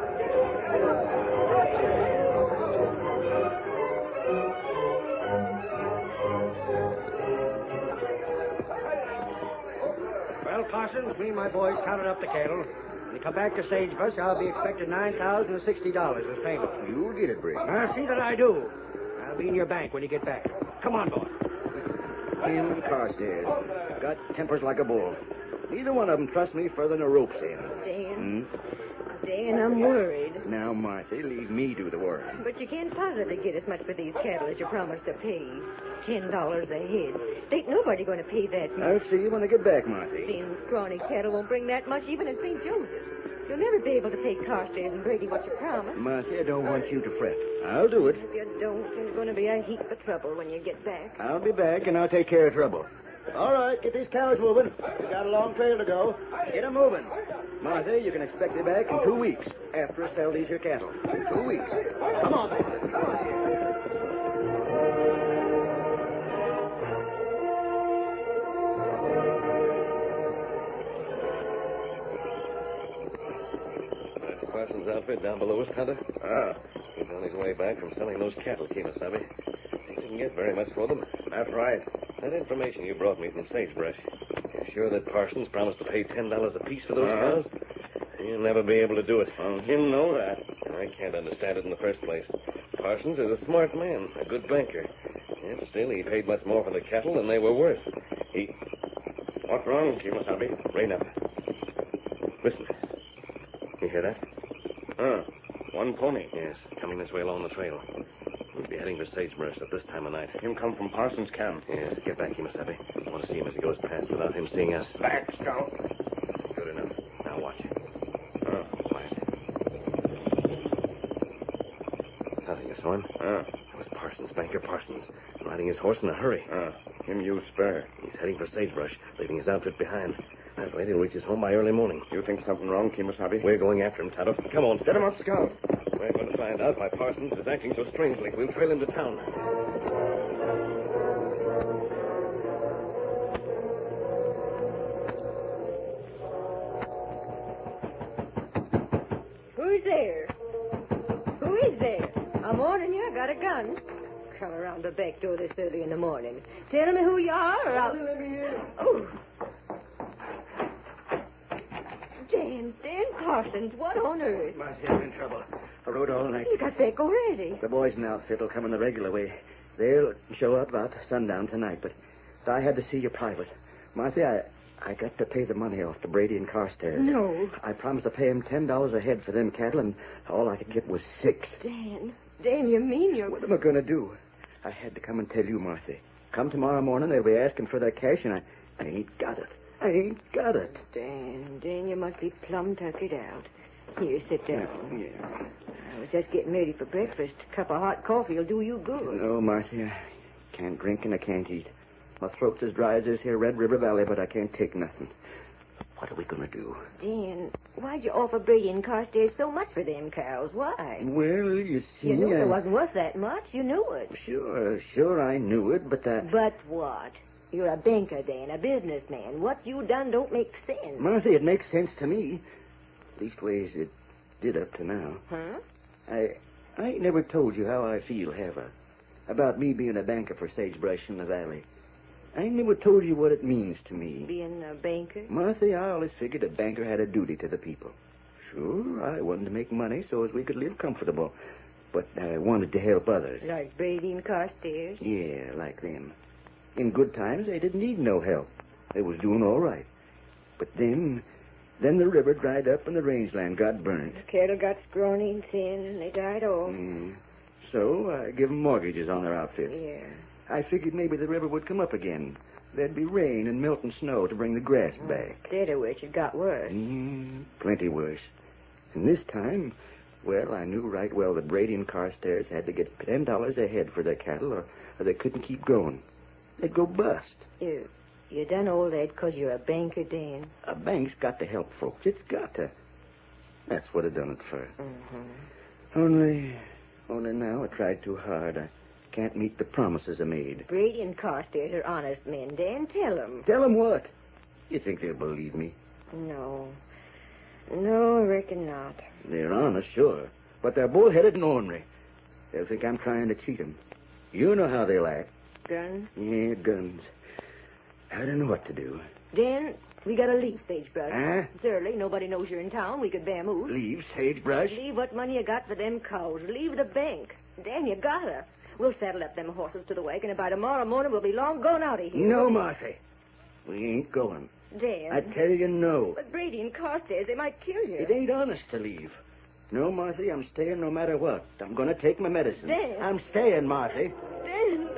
R: Well, Parsons, me and my boys counted up the cattle. When you come back to Sagebrush, I'll be expecting $9,060 as payment.
M: You'll get it, Brady.
R: Now, see that I do. I'll be in your bank when you get back. Come on, boy.
M: In Carstairs. Got tempers like a bull. Neither one of them trusts me further than a rope's end.
Q: Dan, I'm worried.
M: Now, Marthy, leave me do the work.
Q: But you can't possibly get as much for these cattle as you promised to pay. $10 a head. Ain't nobody going to pay that much.
M: I'll see you when I get back, Marthy.
Q: Thin, scrawny cattle won't bring that much even at St. Joseph's. You'll never be able to pay Carstairs and Brady what you promised.
M: Martha, I don't want you to fret. I'll do it.
Q: If you don't, there's going to be a heap of trouble when you get back.
M: I'll be back, and I'll take care of trouble. All right, get these cows moving. We've got a long trail to go. Get 'em moving. Martha, you can expect me back in 2 weeks after I sell these here cattle. 2 weeks. Come on, boy. Come on here.
F: That's Parsons' outfit down below us, Tonto. He's on his way back from selling those cattle, Kemosabe. He didn't get very much for them.
M: That's right.
F: That information you brought me from Sagebrush. You're sure that Parsons promised to pay $10 apiece for those cows? He'll never be able to do it.
M: He'll know that.
F: I can't understand it in the first place. Parsons is a smart man, a good banker. Yet still, he paid much more for the cattle than they were worth.
M: What's wrong, Kemosabe?
F: Rain up. Listen. You hear that?
M: One pony.
F: Yes, coming this way along the trail. We'll be heading for Sagebrush at this time of night.
M: Him come from Parsons' camp.
F: Yes, get back, Kemosabe. I want to see him as he goes past without him seeing us.
M: Back, Scout.
F: Good enough. Now watch. Quiet. You saw him? It was Parsons, Banker Parsons, riding his horse in a hurry.
M: Him use spare.
F: He's heading for Sagebrush, leaving his outfit behind. That way he'll reach his home by early morning.
M: You think something wrong, Kemosabe?
F: We're going after him, Tonto. Come on.
M: Set him up, Scout.
F: We're going to find out why Parsons is acting so strangely. We'll trail him to town.
Q: Who's there? Who is there? I'm warning you, I got a gun. Come around the back door this early in the morning. Tell me who you are, or I'll...
M: Let me in.
Q: Oh. Dan Parsons, what on earth?
M: Martha's in trouble. I rode all night.
Q: You got back already.
M: The boys in the outfit will come in the regular way. They'll show up about sundown tonight, but I had to see you private. Martha, I got to pay the money off to Brady and Carstairs.
Q: No.
M: I promised to pay him $10 a head for them cattle, and all I could get was $6.
Q: Dan, you mean you're...
M: What am I going to do? I had to come and tell you, Martha. Come tomorrow morning, they'll be asking for their cash, and I ain't got it. I ain't got it.
Q: Dan, you must be plumb tuckered out. Here, sit down.
M: Yeah.
Q: I was just getting ready for breakfast. A cup of hot coffee will do you good.
M: No, Martha, I can't drink and I can't eat. My throat's as dry as this here Red River Valley, but I can't take nothing. What are we going to do?
Q: Dan, why'd you offer Brady and Carstairs so much for them cows? Why?
M: Well, you see...
Q: You knew it wasn't worth that much. You knew it.
M: Sure, I knew it, but
Q: But what? You're a banker, Dan, a businessman. What you done don't make sense.
M: Martha, it makes sense to me. Leastways, it did up to now.
Q: Huh?
M: I ain't never told you how I feel, have I? About me being a banker for Sagebrush in the Valley. I ain't never told you what it means to me.
Q: Being a banker?
M: Martha, I always figured a banker had a duty to the people. Sure, I wanted to make money so as we could live comfortable. But I wanted to help others.
Q: Like Brady and Carstairs?
M: Yeah, like them. In good times, they didn't need no help. They was doing all right. But then the river dried up and the rangeland got burnt.
Q: The cattle got scrawny and thin, and they died off.
M: So I give 'em mortgages on their outfits.
Q: Yeah.
M: I figured maybe the river would come up again. There'd be rain and melting snow to bring the grass back.
Q: Instead of which, it got worse.
M: Plenty worse. And this time, well, I knew right well that Brady and Carstairs had to get $10 a head for their cattle, or they couldn't keep going. They'd go bust.
Q: You done all that 'cause you're a banker, Dan?
M: A bank's got to help folks. It's got to. That's what I done it for. Only now I tried too hard. I can't meet the promises I made.
Q: Brady and Carstairs are honest men, Dan. Tell them.
M: Tell them what? You think they'll believe me?
Q: No, I reckon not.
M: They're honest, sure. But they're bull-headed and ornery. They'll think I'm trying to cheat them. You know how they'll act.
Q: Guns?
M: Yeah, guns. I don't know what to do.
Q: Dan, we gotta leave Sagebrush.
M: Huh?
Q: It's early. Nobody knows you're in town. We could bamboozle.
M: Leave Sagebrush?
Q: Leave what money you got for them cows. Leave the bank. Dan, you gotta. We'll saddle up them horses to the wagon, and by tomorrow morning we'll be long gone out of here.
M: No, Martha. We ain't going.
Q: Dan.
M: I tell you no.
Q: But Brady and Carstairs, they might kill you.
M: It ain't honest to leave. No, Martha, I'm staying no matter what. I'm going to take my medicine.
Q: Dan.
M: I'm staying, Martha.
Q: Dan.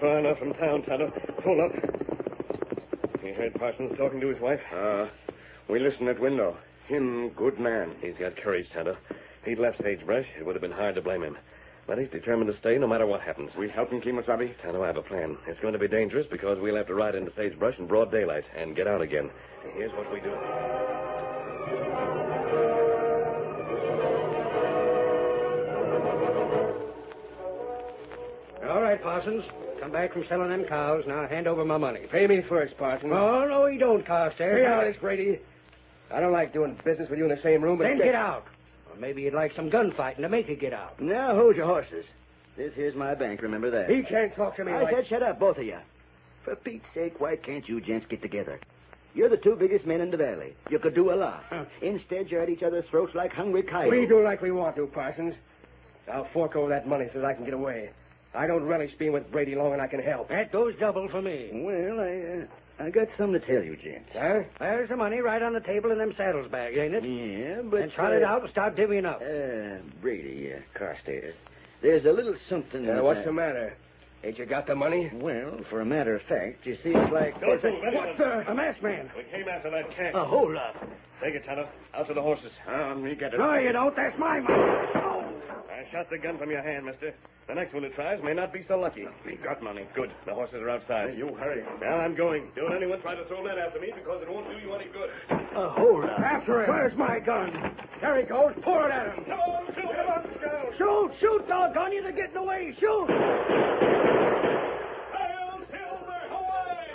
F: far enough from town, Tonto. Pull up. You heard Parsons talking to his wife?
A: We listened at window. Him good man.
F: He's got courage, Tonto. If he'd left Sagebrush, it would have been hard to blame him. But he's determined to stay no matter what happens.
A: We help him, Kemosabe?
F: Tonto, I have a plan. It's going to be dangerous because we'll have to ride into Sagebrush in broad daylight and get out again. Here's what we do.
R: All right, Parsons. Come back from selling them cows. Now hand over my money.
M: Pay me first, Parsons.
R: Oh, no, he don't, Carstairs.
M: Stay out of this, Brady. I don't like doing business with you in the same room.
R: Then get out. Or maybe you'd like some gunfighting to make you get out.
M: Now, hold your horses. This here's my bank, remember that. He can't talk to me
N: I said shut up, both of you. For Pete's sake, why can't you gents get together? You're the two biggest men in the valley. You could do a lot. Instead, you're at each other's throats like hungry coyotes.
M: We do like we want to, Parsons. I'll fork over that money so that I can get away. I don't relish being with Brady long, and I can help.
R: That goes double for me.
N: Well, I got something to tell you, gents.
R: Huh? There's the money right on the table in them saddles bags, ain't it?
N: Yeah, but...
R: And trot it out and start divvying up.
N: Brady, Carstairs, there's a little something...
M: what's the matter? Ain't you got the money?
N: Well, for a matter of fact, you see, it's like...
F: Don't move, anyone.
R: What the... A masked man.
F: We came after that cat.
N: Hold up.
F: Take it, Tonto. Out to the horses.
A: Me get it.
R: No, you don't. That's my money. Oh.
F: I shot the gun from your hand, mister. The next one who tries may not be so lucky.
A: We got money.
F: Good. The horses are outside.
A: You hurry.
F: Now I'm going. Don't anyone try to throw that after me because it won't do you any good.
N: Hold up.
R: After him. Where's my gun? There he goes. Pour it at him.
F: Come on, shoot. Come on, Scout.
R: Shoot, shoot, doggone you. They're getting away. Shoot.
B: Hail, Silver, away!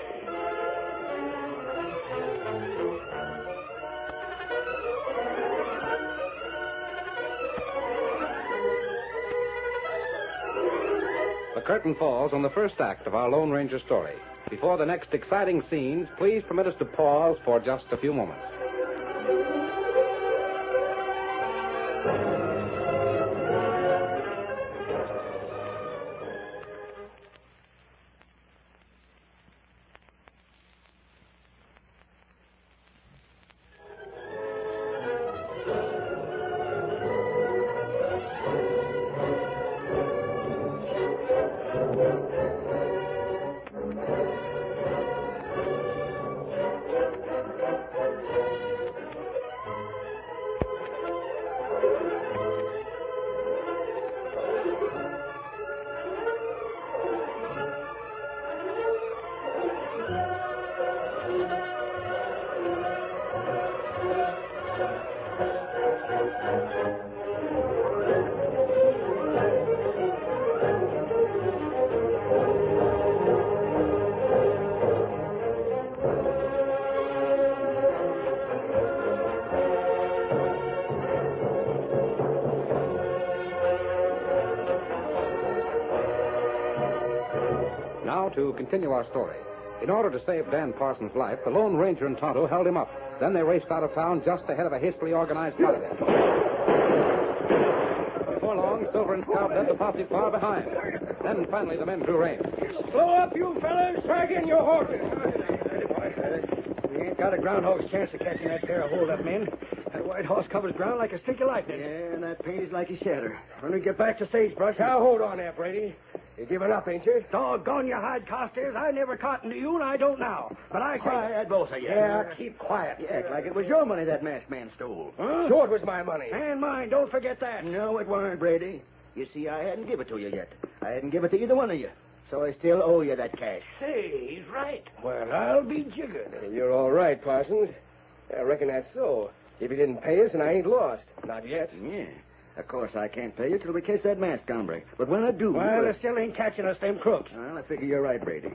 L: The curtain falls on the first act of our Lone Ranger story. Before the next exciting scenes, please permit us to pause for just a few moments. To continue our story. In order to save Dan Parsons' life, the Lone Ranger and Tonto held him up. Then they raced out of town just ahead of a hastily organized posse. Before long, Silver and Scout led the posse far behind. Then finally the men drew rein.
R: Slow up, you fellas. Drag in your horses. We ain't got a groundhog's chance of catching that pair of hold-up men. That white horse covers ground like a streak of lightning.
N: Yeah, and that paint is like a shatter.
R: When we get back to Sagebrush,
M: Now, hold on there, Brady. You're giving up, ain't you?
R: Doggone your hide, Carstairs. I never cottoned to you, and I don't now. But I say...
N: Quiet, both of you.
R: Yeah, keep quiet.
N: You act like it was your money that masked man stole.
R: Huh?
M: Sure it was my money.
R: And mine. Don't forget that.
N: No, it weren't, Brady. You see, I hadn't give it to you yet. I hadn't give it to either one of you. So I still owe you that cash.
R: Say, he's right. Well, I'll be jiggered.
M: You're all right, Parsons. I reckon that's so. If you didn't pay us, and I ain't lost. Not yet.
N: Yeah. Of course, I can't pay you till we catch that masked hombre. But when I do...
R: Well, they still ain't catching us, them crooks.
N: Well, I figure you're right, Brady.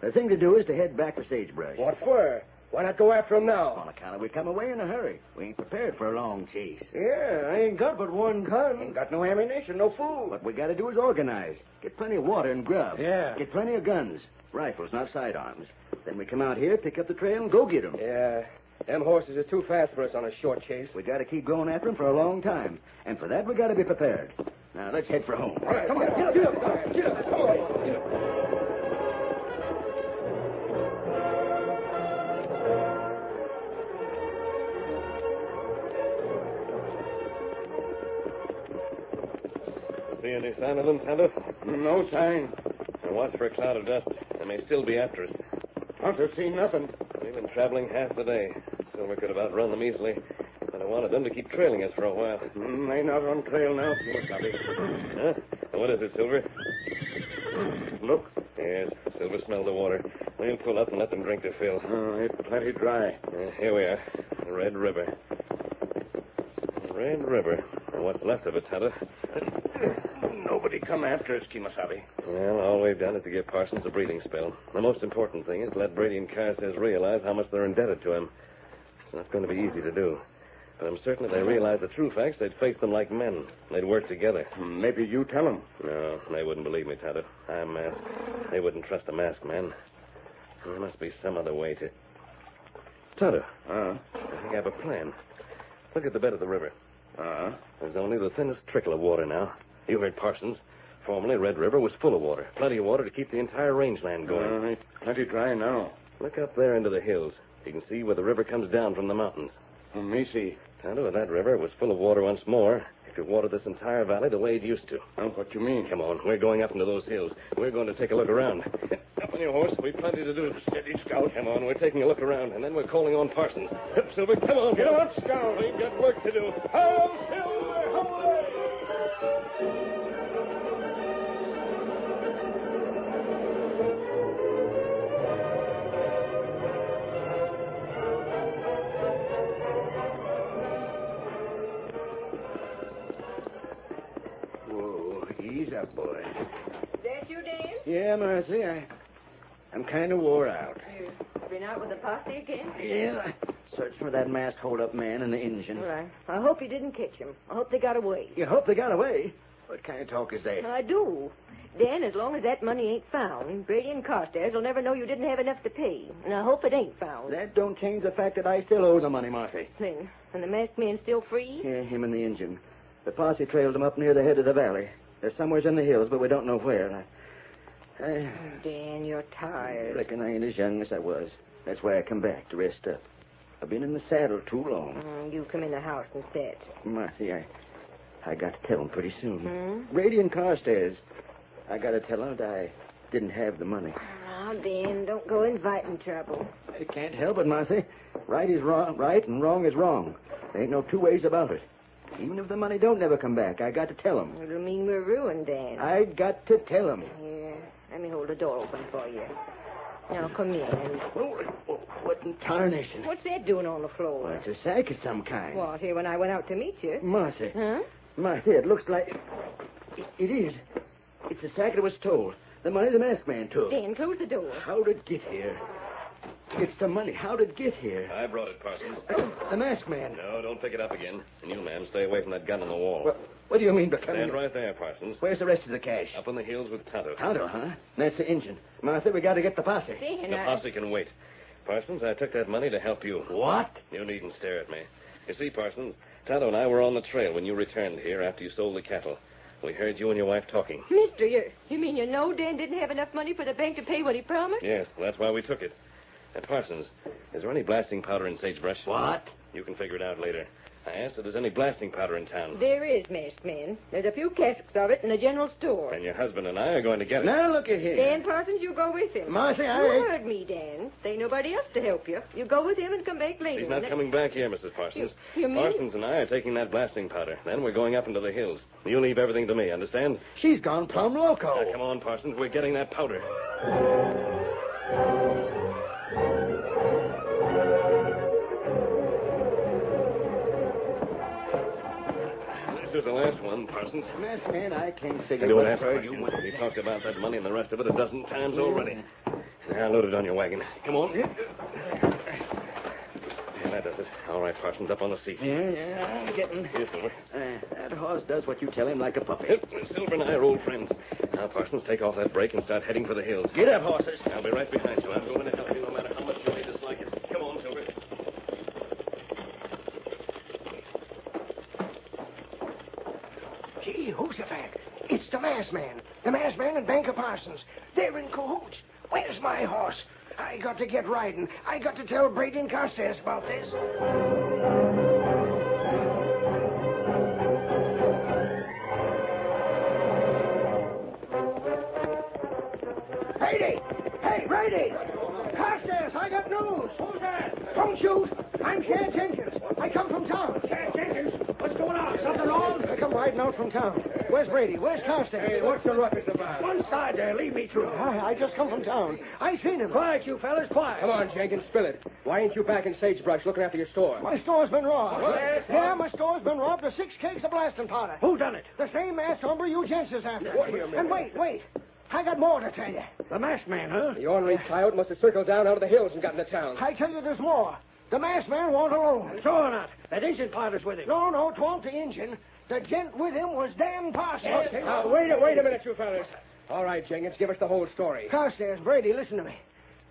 N: The thing to do is to head back to Sagebrush.
M: What for? Why not go after him now?
N: On account of we come away in a hurry. We ain't prepared for a long chase.
M: Yeah, I ain't got but one gun.
N: Ain't got no ammunition, no food. What we got to do is organize. Get plenty of water and grub.
R: Yeah.
N: Get plenty of guns. Rifles, not sidearms. Then we come out here, pick up the trail, and go get 'em.
M: Yeah. Them horses are too fast for us on a short chase.
N: We got to keep going after 'em for a long time. And for that, we got to be prepared. Now, let's head for home.
M: All right, come on. Get up. Get up. Come on. Get up.
F: See any sign of them, Tonto?
A: No sign.
F: Now watch for a cloud of dust. They may still be after us.
H: Hunter's seen nothing.
F: We've been traveling half the day. Silver could have outrun them easily. But I wanted them to keep trailing us for a while.
H: They not on trail now.
F: Huh? What is it, Silver?
H: Look.
F: Yes, Silver smelled the water. We'll pull up and let them drink their fill.
H: Oh, it's plenty dry.
F: Here we are. The Red River. Red River. And what's left of it, Tonto?
H: Nobody come after us, Kimasabi.
F: Well, all we've done is to give Parsons a breathing spell. The most important thing is to let Brady and Carstairs realize how much they're indebted to him. It's not going to be easy to do. But I'm certain if they realized the true facts, they'd face them like men. They'd work together.
H: Maybe you tell them.
F: No, they wouldn't believe me, Tonto. I'm masked. They wouldn't trust a masked man. There must be some other way to... Tonto. I think I have a plan. Look at the bed of the river. There's only the thinnest trickle of water now. You heard Parsons. Formerly, Red River was full of water. Plenty of water to keep the entire rangeland going.
H: It's plenty dry now.
F: Look up there into the hills. You can see where the river comes down from the mountains.
H: Me see.
F: Tonto, if that river was full of water once more, it could water this entire valley the way it used to.
H: What you mean?
F: Come on. We're going up into those hills. We're going to take a look around. Up on your horse. We've plenty to do. Steady, Scout. Come on. We're taking a look around, and then we're calling on Parsons. Silver, come on.
H: Get on, Scout.
F: We've got work to do.
B: Hail, Silver! Away!
M: Ease up, boy.
Q: That you, Dan?
M: Yeah, Marcy, I'm kind of wore out.
Q: You been out with the posse again?
M: Yeah, searched for that masked hold-up man and the engine.
Q: Well, I hope you didn't catch him. I hope they got away.
M: You hope they got away? What kind of talk is that?
Q: I do. Dan, as long as that money ain't found, Brady and Carstairs will never know you didn't have enough to pay. And I hope it ain't found.
M: That don't change the fact that I still owe the money, Marcy.
Q: Then, and the masked man still free?
M: Yeah, him and the engine. The posse trailed him up near the head of the valley. They're somewhere in the hills, but we don't know where.
Q: Dan, you're tired.
M: I reckon I ain't as young as I was. That's why I come back to rest up. I've been in the saddle too long.
Q: You come in the house and sit.
M: Marcy, I got to tell them pretty soon. Brady and Carstairs. I got to tell them that I didn't have the money.
Q: Oh, Dan, don't go inviting trouble.
M: I can't help it, Marcy. Right is right and wrong is wrong. There ain't no two ways about it. Even if the money don't never come back, I got to tell them.
Q: It'll mean we're ruined, Dan.
M: I got to tell them.
Q: Yeah, let me hold the door open for you. Now, come in.
M: What in tarnation?
Q: What's that doing on the floor?
M: Well, it's a sack of some kind.
Q: What, here when I went out to meet you?
M: Marcy.
Q: Huh?
M: Marcy, it looks like... It is. It's the sack that was stole. The money the masked man took.
Q: Dan, close the door.
M: How did it get here? It's the money. How did it get here?
F: I brought it, Parsons.
M: The masked man.
F: No, don't pick it up again. And you, ma'am, stay away from that gun on the wall.
M: What do you mean by coming?
F: Stand right there, Parsons.
M: Where's the rest of the cash?
F: Up in the hills with Tonto.
M: Tonto, huh? That's the engine. Martha, we got to get the posse.
Q: Dan,
F: the posse can wait. Parsons, I took that money to help you.
M: What?
F: You needn't stare at me. You see, Parsons, Tonto and I were on the trail when you returned here after you sold the cattle. We heard you and your wife talking.
Q: Mister, you mean you know Dan didn't have enough money for the bank to pay what he promised?
F: Yes, that's why we took it. Parsons, is there any blasting powder in sagebrush?
M: What?
F: You can figure it out later. I asked if there's any blasting powder in town.
Q: There is, masked man. There's a few casks of it in the general store.
F: And your husband and I are going to get it.
M: Now, look at here.
Q: Dan Parsons, you go with him.
M: Marcy,
Q: You heard me, Dan. There ain't nobody else to help you. You go with him and come back later.
F: He's not coming back here, Mrs. Parsons.
Q: You mean?
F: Parsons and I are taking that blasting powder. Then we're going up into the hills. You leave everything to me, understand?
M: She's gone plumb loco.
F: Now, come on, Parsons. We're getting that powder. This is the last one, Parsons.
M: Masked man, I can't figure
F: Don't
M: what
F: ask
M: for
F: questions. We talked about that money and the rest of it a dozen times already. Now, load it on your wagon. Come on. Yeah, that does it. All right, Parsons, up on the seat.
M: Yeah, I'm getting...
F: Here, Silver.
M: That horse does what you tell him like a puppy.
F: Silver and I are old friends. Now, Parsons, take off that brake and start heading for the hills.
M: Get up, horses.
F: I'll be right behind you. I'm going to help you no matter how much you may dislike it. Come on, Silver.
R: Gee, Jehoshaphat, it's the masked man. The masked man and Banker Parsons. They're in cahoots. Where's my horse? I got to get riding. I got to tell Brady and Carstairs about this. Brady! Hey, Brady! Carstairs, I got news. Who's that? Don't shoot. I'm Shad Jenkins. I come from town. Shad Jenkins? What's going on? Something wrong? I come riding out from town. Where's Brady? Where's Carstairs? Hey, what's the ruckus about? One side there. Lead me through. I just come from town. I seen him. Quiet, you fellas, quiet.
G: Come on, Jenkins, spill it. Why ain't you back in Sagebrush looking after your store?
R: My store's been robbed.
G: What?
R: Yeah, my store's been robbed of 6 kegs of blasting powder. Who done it? The same masked hombre you gents is after.
G: Wait a minute.
R: And wait. I got more to tell you. The masked man, huh?
G: The ornery coyote must have circled down out of the hills and got into town.
R: I tell you there's more. The masked man won't alone. Sure not. That Injun pilot's with him. No, 'twon't the Injun. The gent with him was Dan Parsons.
G: Now, wait a minute, you fellas. All right, Jenkins, give us the whole story.
R: Carstairs, Brady, listen to me.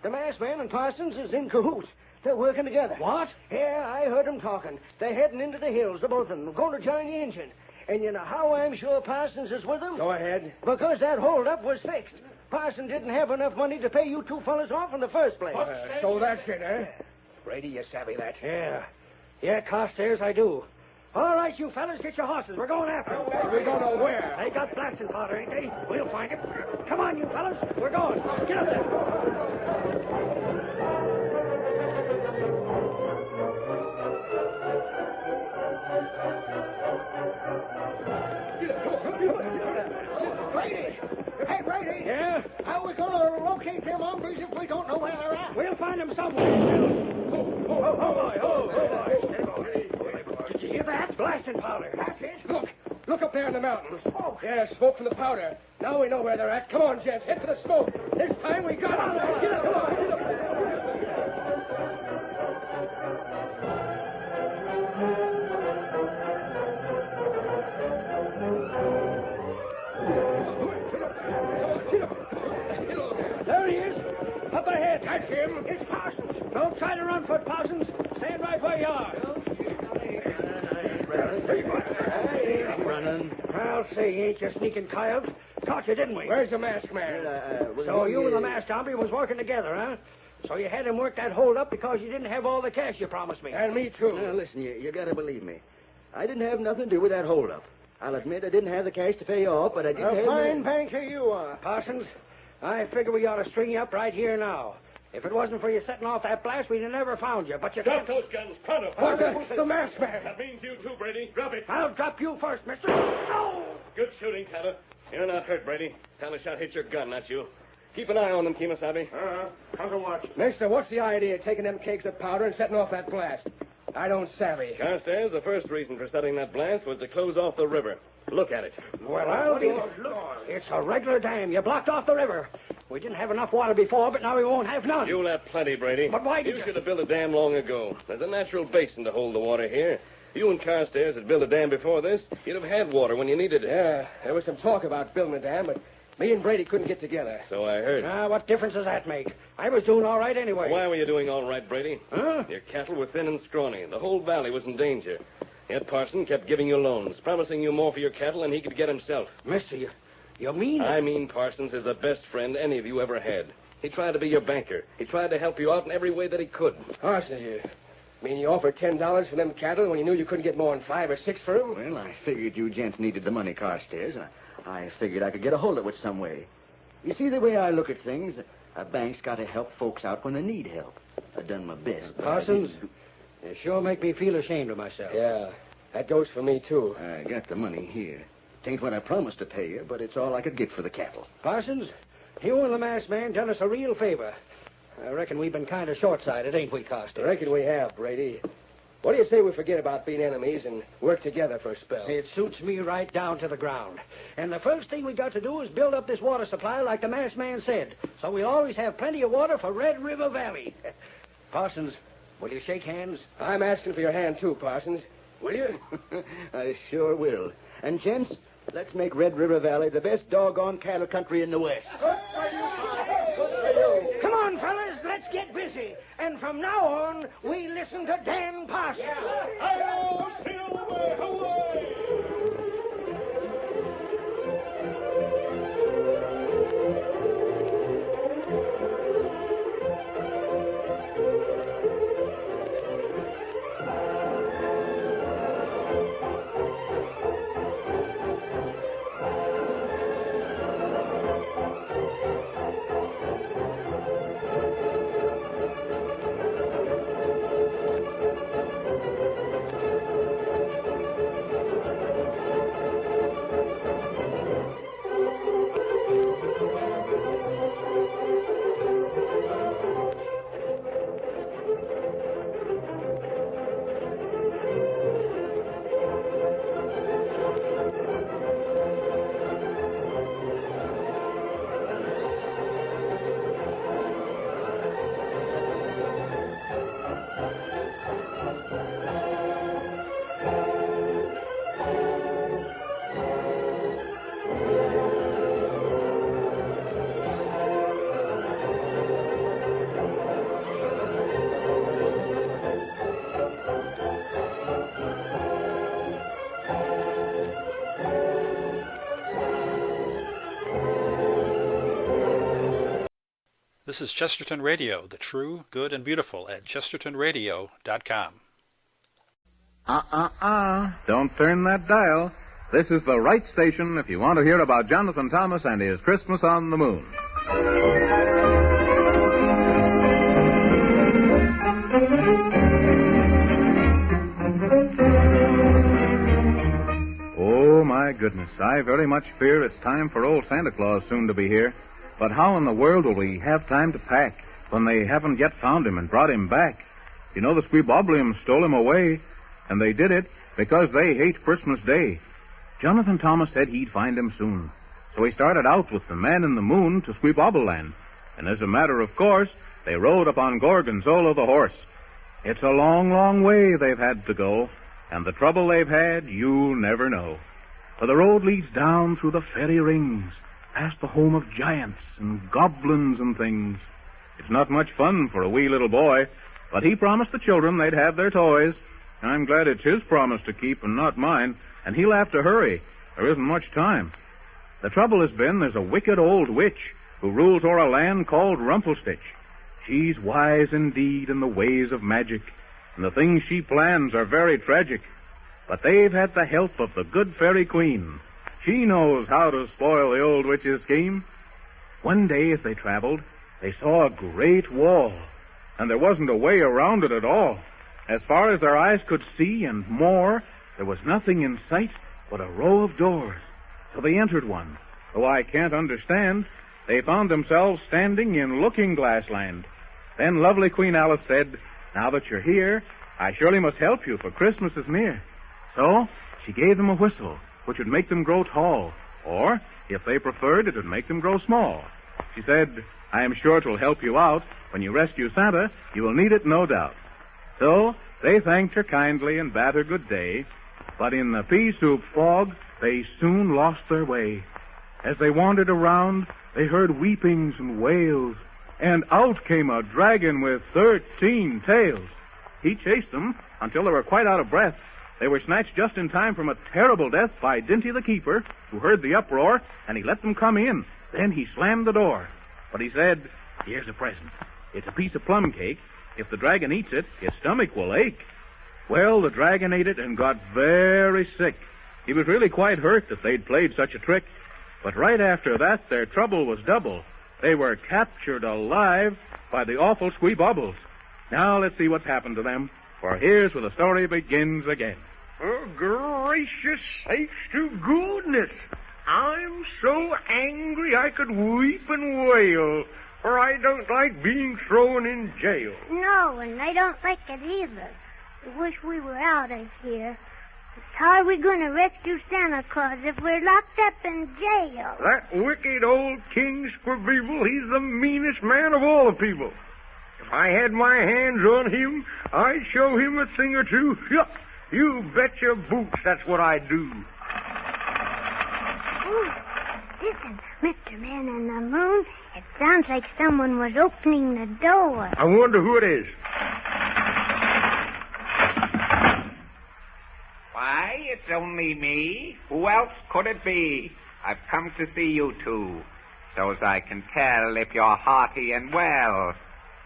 R: The masked man and Parsons is in cahoots. They're working together. What? Yeah, I heard them talking. They're heading into the hills, the both of them, going to join the Injun. And you know how I'm sure Parsons is with them?
G: Go ahead.
R: Because that holdup was fixed. Parsons didn't have enough money to pay you 2 fellas off in the first place.
G: So that's it, eh? Brady, you savvy that?
R: Yeah, Carstairs, I do. All right, you fellas, get your horses. We're going after them.
G: We don't know where.
R: They got blasting powder, ain't they? We'll find him. Come on, you fellas. We're going. Get up there. Brady! Hey, Brady! Yeah? How are we going to locate them hombres if we don't know where they're at? We'll find them somewhere. Did you hear that? Blasting powder. That's it.
G: Look up there in the mountains. Smoke. Yeah, smoke from the powder. Now we know where they're at. Come on, gents. Head for the smoke. This time we got them. Get up, come on. Get up.
R: There he is. Up ahead. That's him. It's Parsons. Don't try to run for it, Parsons. Stand right where you are.
N: Running.
R: I'll say, ain't you sneaking coyote? Caught you, didn't we?
G: Where's the masked man?
R: So you and the masked hombre was working together, huh? So you had him work that hold up because you didn't have all the cash you promised me.
G: And me, too.
N: Now, listen, you gotta believe me. I didn't have nothing to do with that hold up. I'll admit I didn't have the cash to pay you off, but I didn't have...
R: A fine banker you are, Parsons. I figure we ought to string you up right here now. If it wasn't for you setting off that blast, we'd have never found you. But you
B: Drop
R: can't...
B: those guns, pronto.
R: The masked man.
B: That means you too, Brady. Drop it.
R: I'll drop you first, mister. Oh!
B: Good shooting, Tanner.
F: You're not hurt, Brady. Time a shot hit your gun, not you. Keep an eye on them, Kemosabe.
B: How to watch?
G: Mister, what's the idea of taking them cakes of powder and setting off that blast? I don't savvy.
F: Carstairs, the first reason for setting that blast was to close off the river. Look at it.
R: Well, I'll be... It's a regular dam. You blocked off the river. We didn't have enough water before, but now we won't have none.
F: You'll have plenty, Brady.
R: But why did
F: you... should have built a dam long ago. There's a natural basin to hold the water here. You and Carstairs had built a dam before this. You'd have had water when you needed it.
G: Yeah, there was some talk about building a dam, but me and Brady couldn't get together.
F: So I heard.
R: What difference does that make? I was doing all right anyway.
F: Why were you doing all right, Brady?
R: Huh?
F: Your cattle were thin and scrawny. The whole valley was in danger. Yet Parson kept giving you loans, promising you more for your cattle than he could get himself.
R: Mister, you mean...
F: I mean Parsons is the best friend any of you ever had. He tried to be your banker. He tried to help you out in every way that he could.
G: Parson, you mean you offered $10 for them cattle when you knew you couldn't get more than 5 or 6 for them?
N: Well, I figured you gents needed the money, Carstairs. I figured I could get a hold of it some way. You see, the way I look at things, a bank's got to help folks out when they need help. I done my best.
R: Parsons, you sure make me feel ashamed of myself.
G: Yeah, that goes for me, too.
N: I got the money here. It ain't what I promised to pay you, but it's all I could get for the cattle.
R: Parsons, you and the masked man done us a real favor. I reckon we've been kind of short-sighted, ain't we, Carstairs?
G: I reckon we have, Brady. What do you say we forget about being enemies and work together for a spell?
R: It suits me right down to the ground. And the first thing we got to do is build up this water supply like the masked man said, so we'll always have plenty of water for Red River Valley. Parsons, will you shake hands?
G: I'm asking for your hand, too, Parsons. Will you?
N: I sure will. And, gents, let's make Red River Valley the best doggone cattle country in the West.
R: Come on, fellas, let's get busy. And from now on, we listen to Dan Parsons.
B: Hi-yo, Silver, away!
J: This is Chesterton Radio, the true, good, and beautiful at chestertonradio.com.
L: Don't turn that dial. This is the right station if you want to hear about Jonathan Thomas and his Christmas on the Moon. Oh, my goodness. I very much fear it's time for old Santa Claus soon to be here. But how in the world will we have time to pack when they haven't yet found him and brought him back? You know, the Squeebublians stole him away, and they did it because they hate Christmas Day. Jonathan Thomas said he'd find him soon. So he started out with the man in the moon to Squeebobleland. And as a matter of course, they rode upon Gorgonzola the horse. It's a long, long way they've had to go, and the trouble they've had, you'll never know. For the road leads down through the fairy rings, past the home of giants and goblins and things. It's not much fun for a wee little boy, but he promised the children they'd have their toys. I'm glad it's his promise to keep and not mine, and he'll have to hurry. There isn't much time. The trouble has been there's a wicked old witch who rules o'er a land called Rumplestitch. She's wise indeed in the ways of magic, and the things she plans are very tragic. But they've had the help of the good fairy queen. She knows how to spoil the old witch's scheme. One day as they traveled, they saw a great wall, and there wasn't a way around it at all. As far as their eyes could see and more, there was nothing in sight but a row of doors. So they entered one. Though I can't understand, they found themselves standing in Looking-Glass Land. Then lovely Queen Alice said, "Now that you're here, I surely must help you, for Christmas is near." So she gave them a whistle, which would make them grow tall, or, if they preferred, it would make them grow small. She said, "I am sure it will help you out. When you rescue Santa, you will need it, no doubt." So they thanked her kindly and bade her good day. But in the pea-soup fog, they soon lost their way. As they wandered around, they heard weepings and wails, and out came a dragon with 13 tails. He chased them until they were quite out of breath. They were snatched just in time from a terrible death by Dinty the keeper, who heard the uproar, and he let them come in. Then he slammed the door. But he said, "Here's a present. It's a piece of plum cake. If the dragon eats it, his stomach will ache." Well, the dragon ate it and got very sick. He was really quite hurt that they'd played such a trick. But right after that, their trouble was double. They were captured alive by the awful Squeebubbles. Now let's see what's happened to them, for here's where the story begins again.
R: Oh, gracious sakes to goodness. I'm so angry I could weep and wail, for I don't like being thrown in jail.
D: No, and I don't like it either. I wish we were out of here. How are we going to rescue Santa Claus if we're locked up in jail?
R: That wicked old King Squeebuble, he's the meanest man of all the people. If I had my hands on him, I'd show him a thing or two. You bet your boots that's what I'd do.
D: Ooh, listen, Mr. Man in the Moon, it sounds like someone was opening the door.
R: I wonder who it is.
O: Why, it's only me. Who else could it be? I've come to see you two, so's I can tell if you're hearty and well.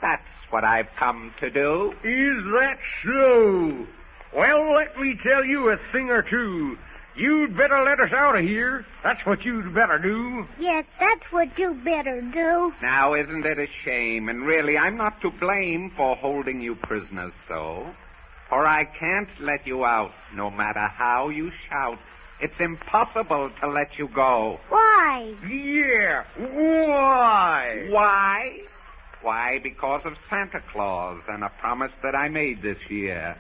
O: That's what I've come to do.
R: Is that so? Well, let me tell you a thing or two. You'd better let us out of here. That's what you'd better do.
D: Yes, that's what you better do.
O: Now, isn't it a shame? And really, I'm not to blame for holding you prisoners so. For I can't let you out, no matter how you shout. It's impossible to let you go.
D: Why?
R: Yeah, why?
O: Why? Why, because of Santa Claus and a promise that I made this year.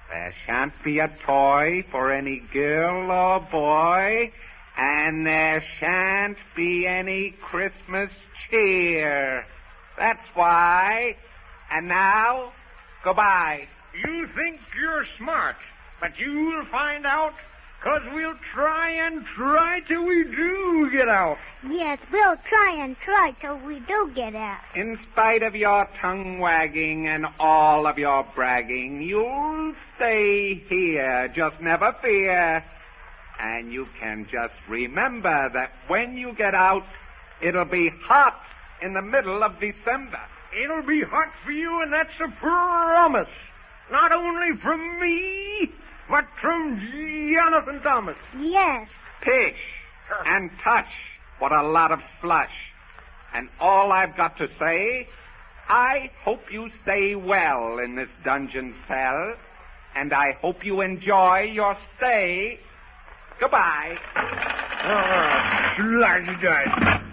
O: There shan't be a toy for any girl or boy, and there shan't be any Christmas cheer. That's why. And now, goodbye.
R: You think you're smart, but you'll find out, 'cause we'll try till we do get out.
D: Yes, we'll try till we do get out.
O: In spite of your tongue wagging and all of your bragging, you'll stay here, just never fear. And you can just remember that when you get out, it'll be hot in the middle of December.
R: It'll be hot for you, and that's a promise. Not only from me, but from Jonathan Thomas.
D: Yes.
O: Pish and tush. What a lot of slush. And all I've got to say, I hope you stay well in this dungeon cell, and I hope you enjoy your stay. Goodbye.
R: Slaggy.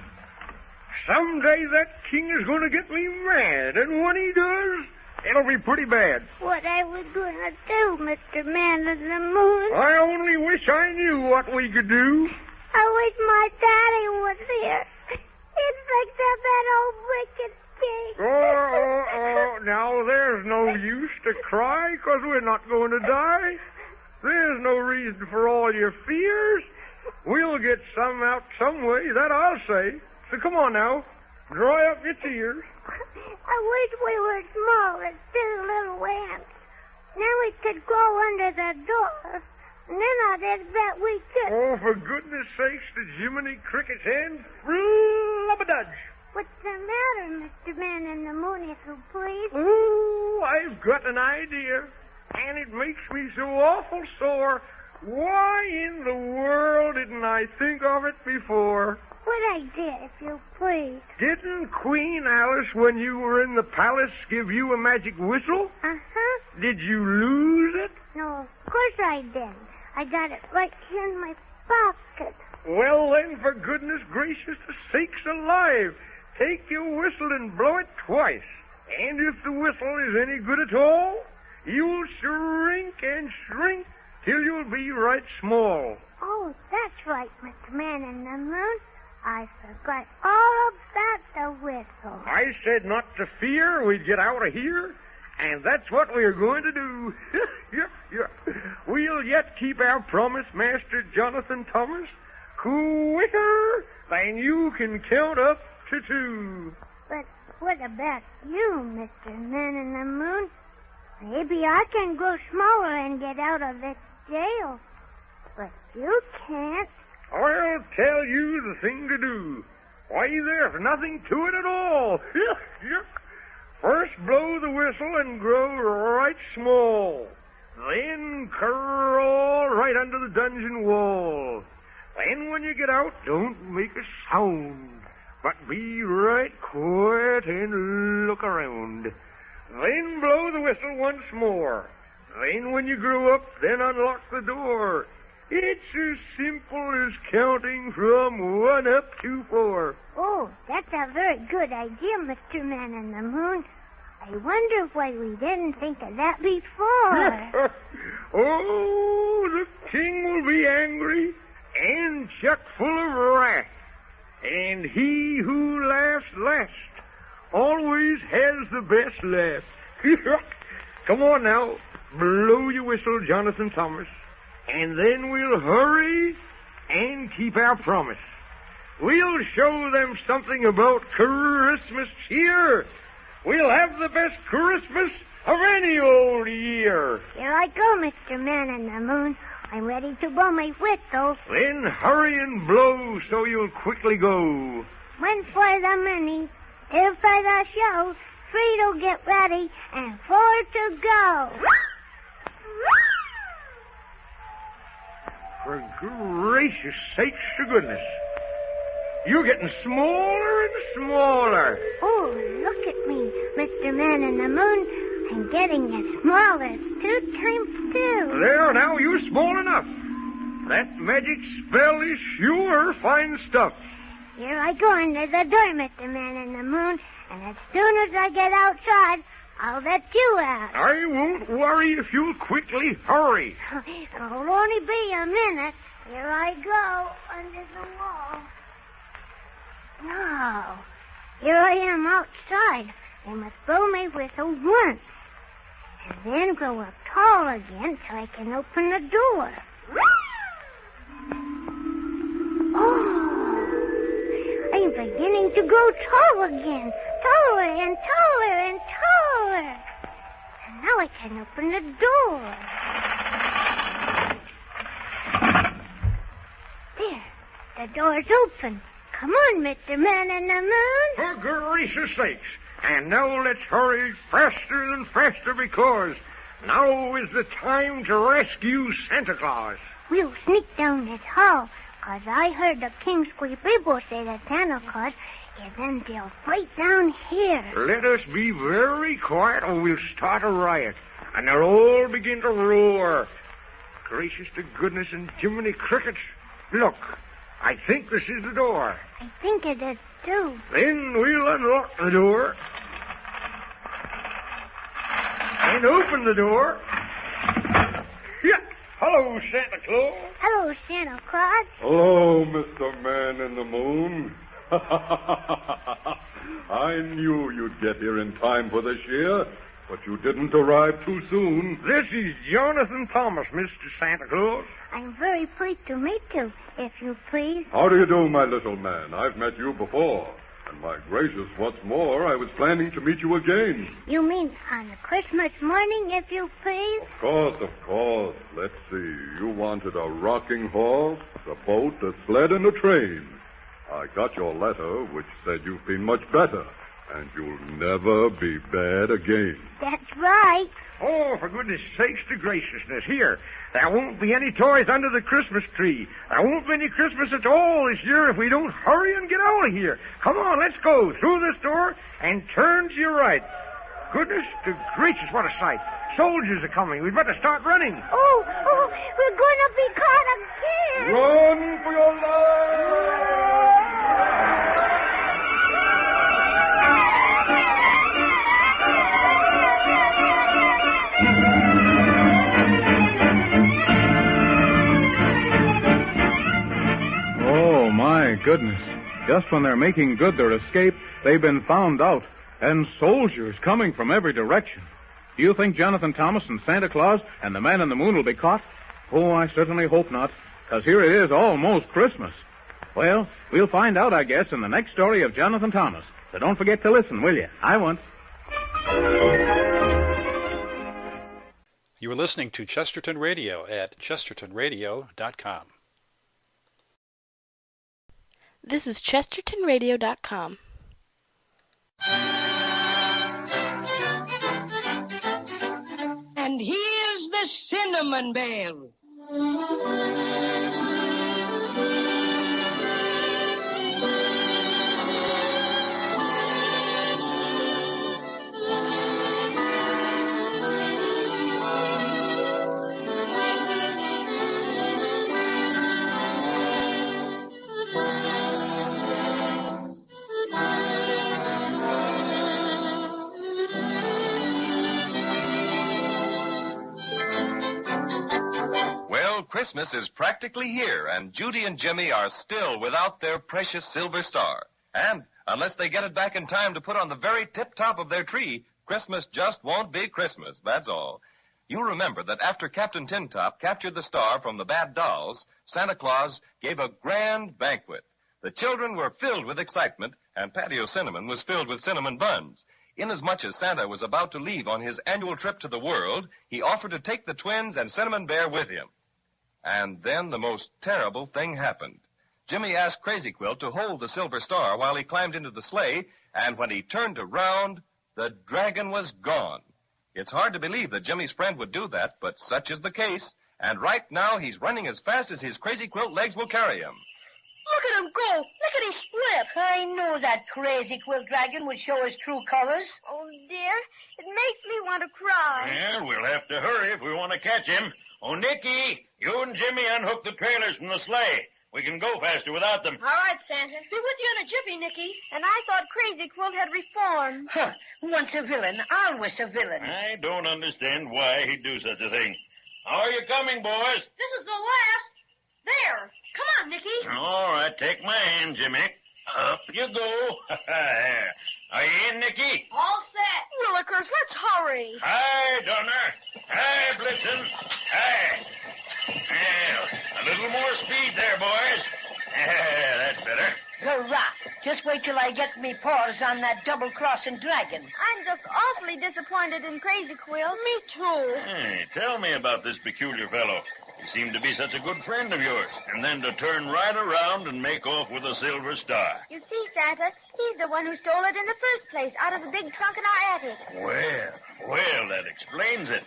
R: Someday that king is going to get me mad, and when he does, it'll be pretty bad.
D: What I was going to do, Mr. Man of the Moon?
R: I only wish I knew what we could do.
D: I wish my daddy was here. He'd fix up that old wicked king.
R: Oh, now there's no use to cry, 'cause we're not going to die. There's no reason for all your fears. We'll get some out some way, that I'll say. So come on now, dry up your tears.
D: I wish we were small as 2 little ants. Then we could go under the door. And then I'd bet we could.
R: Oh, for goodness sakes, the Jiminy Cricket's hand, flub-a-dudge.
D: What's the matter, Mr. Man in the Moon, if you please?
R: Oh, I've got an idea, and it makes me so awful sore. Why in the world didn't I think of it before?
D: What idea, if you please?
R: Didn't Queen Alice, when you were in the palace, give you a magic whistle?
D: Uh-huh.
R: Did you lose it?
D: No, of course I didn't. I got it right here in my pocket.
R: Well, then, for goodness gracious sakes alive, take your whistle and blow it twice. And if the whistle is any good at all, you'll shrink and shrink till you'll be right small.
D: Oh, that's right, Mr. Man in the Moon. I forgot all about the whistle.
R: I said not to fear, we'd get out of here, and that's what we're going to do. We'll yet keep our promise, Master Jonathan Thomas, quicker than you can count up to 2.
D: But what about you, Mr. Man in the Moon? Maybe I can grow smaller and get out of this jail. But you can't.
R: I'll tell you the thing to do. Why, there's nothing to it at all. First blow the whistle and grow right small. Then crawl right under the dungeon wall. Then when you get out, don't make a sound, but be right quiet and look around. Then blow the whistle once more. Then when you grow up, then unlock the door. It's as simple as counting from 1 up to 4.
D: Oh, that's a very good idea, Mr. Man in the Moon. I wonder why we didn't think of that before.
R: Oh, the king will be angry and chock full of wrath. And he who laughs last always has the best laugh. Come on now, blow your whistle, Jonathan Thomas. And then we'll hurry and keep our promise. We'll show them something about Christmas cheer. We'll have the best Christmas of any old year.
D: Here I go, Mr. Man in the Moon. I'm ready to blow my whistle.
R: Then hurry and blow so you'll quickly go.
D: 1 for the money, 2 for the show, 3 to get ready, and 4 to go.
R: For gracious sakes to goodness. You're getting smaller and smaller.
D: Oh, look at me, Mr. Man in the Moon. I'm getting as small as 2 times 2.
R: There, now, you're small enough. That magic spell is sure fine stuff.
D: Here I go under the door, Mr. Man in the Moon, and as soon as I get outside, I'll let you out.
R: I won't worry if you'll quickly hurry.
D: It'll only be a minute. Here I go under the wall. Now, here I am outside. I must blow my whistle once, and then grow up tall again till I can open the door. Oh, I'm beginning to grow tall again, taller and taller and taller. And now I can open the door. There, the door's open. Come on, Mr. Man in the Moon.
R: For gracious sakes. And now let's hurry faster and faster because now is the time to rescue Santa Claus.
D: We'll sneak down this hall, 'cause I heard the King Squeebublians say that Santa Claus is until right down here.
R: Let us be very quiet or we'll start a riot. And they'll all begin to roar. Gracious to goodness and Jiminy Crickets. Look, I think this is the door.
D: I think it is, too.
R: Then we'll unlock the door. And open the door. Yeah. Hello, Santa Claus.
D: Hello, Santa Claus.
I: Hello, Mr. Man in the Moon. I knew you'd get here in time for this year, but you didn't arrive too soon.
R: This is Jonathan Thomas, Mr. Santa Claus.
D: I'm very pleased to meet you, if you please.
I: How do you do, my little man? I've met you before. And my gracious, what's more, I was planning to meet you again.
D: You mean on Christmas morning, if you please?
I: Of course. Let's see. You wanted a rocking horse, a boat, a sled, and a train. I got your letter, which said you've been much better, and you'll never be bad again.
D: That's right.
R: Oh, for goodness sakes to graciousness. Here, there won't be any toys under the Christmas tree. There won't be any Christmas at all this year if we don't hurry and get out of here. Come on, let's go through this door and turn to your right. Goodness to gracious, what a sight. Soldiers are coming. We'd better start running.
D: Oh, we're going to be caught again.
I: Run for your life!
S: Oh, my goodness. Just when they're making good their escape, they've been found out, and soldiers coming from every direction. Do you think Jonathan Thomas and Santa Claus and the Man in the Moon will be caught? Oh, I certainly hope not, because here it is almost Christmas. Well, we'll find out, I guess, in the next story of Jonathan Thomas. So don't forget to listen, will you? I won't.
J: You are listening to Chesterton Radio at chestertonradio.com.
T: This is chestertonradio.com.
P: And here's the cinnamon bell.
C: Christmas is practically here, and Judy and Jimmy are still without their precious silver star. And unless they get it back in time to put on the very tip-top of their tree, Christmas just won't be Christmas, that's all. You remember that after Captain Tintop captured the star from the bad dolls, Santa Claus gave a grand banquet. The children were filled with excitement, and Patio Cinnamon was filled with cinnamon buns. Inasmuch as Santa was about to leave on his annual trip to the world, he offered to take the twins and Cinnamon Bear with him. And then the most terrible thing happened. Jimmy asked Crazy Quilt to hold the silver star while he climbed into the sleigh, and when he turned around, the dragon was gone. It's hard to believe that Jimmy's friend would do that, but such is the case, and right now he's running as fast as his Crazy Quilt legs will carry him.
P: Look at him go. Look at him split. I knew that Crazy Quilt dragon would show his true colors.
D: Oh, dear. It makes me want to cry.
E: Well, we'll have to hurry if we want to catch him. Oh, Nicky, you and Jimmy unhook the trailers from the sleigh. We can go faster without them.
W: All right, Santa. Be with you in a jiffy, Nicky.
D: And I thought Crazy Quilt had reformed.
P: Huh. Once a villain, always a villain.
E: I don't understand why he'd do such a thing. How are you coming, boys?
W: This is the last. There. Come on, Nicky.
E: All right, take my hand, Jimmy. Up you go. Are you in, Nicky?
W: All set. Willikers, let's hurry.
E: Hi, Donner. Hi, Blitzen. Hi. Well, a little more speed there, boys. That's better.
P: Hurrah. Just wait till I get me paws on that double-crossing dragon.
D: I'm just awfully disappointed in Crazy Quilt.
W: Me too.
E: Hey, tell me about this peculiar fellow. He seemed to be such a good friend of yours. And then to turn right around and make off with a silver star.
D: You see, Santa, he's the one who stole it in the first place out of the big trunk in our attic.
E: Well, that explains it.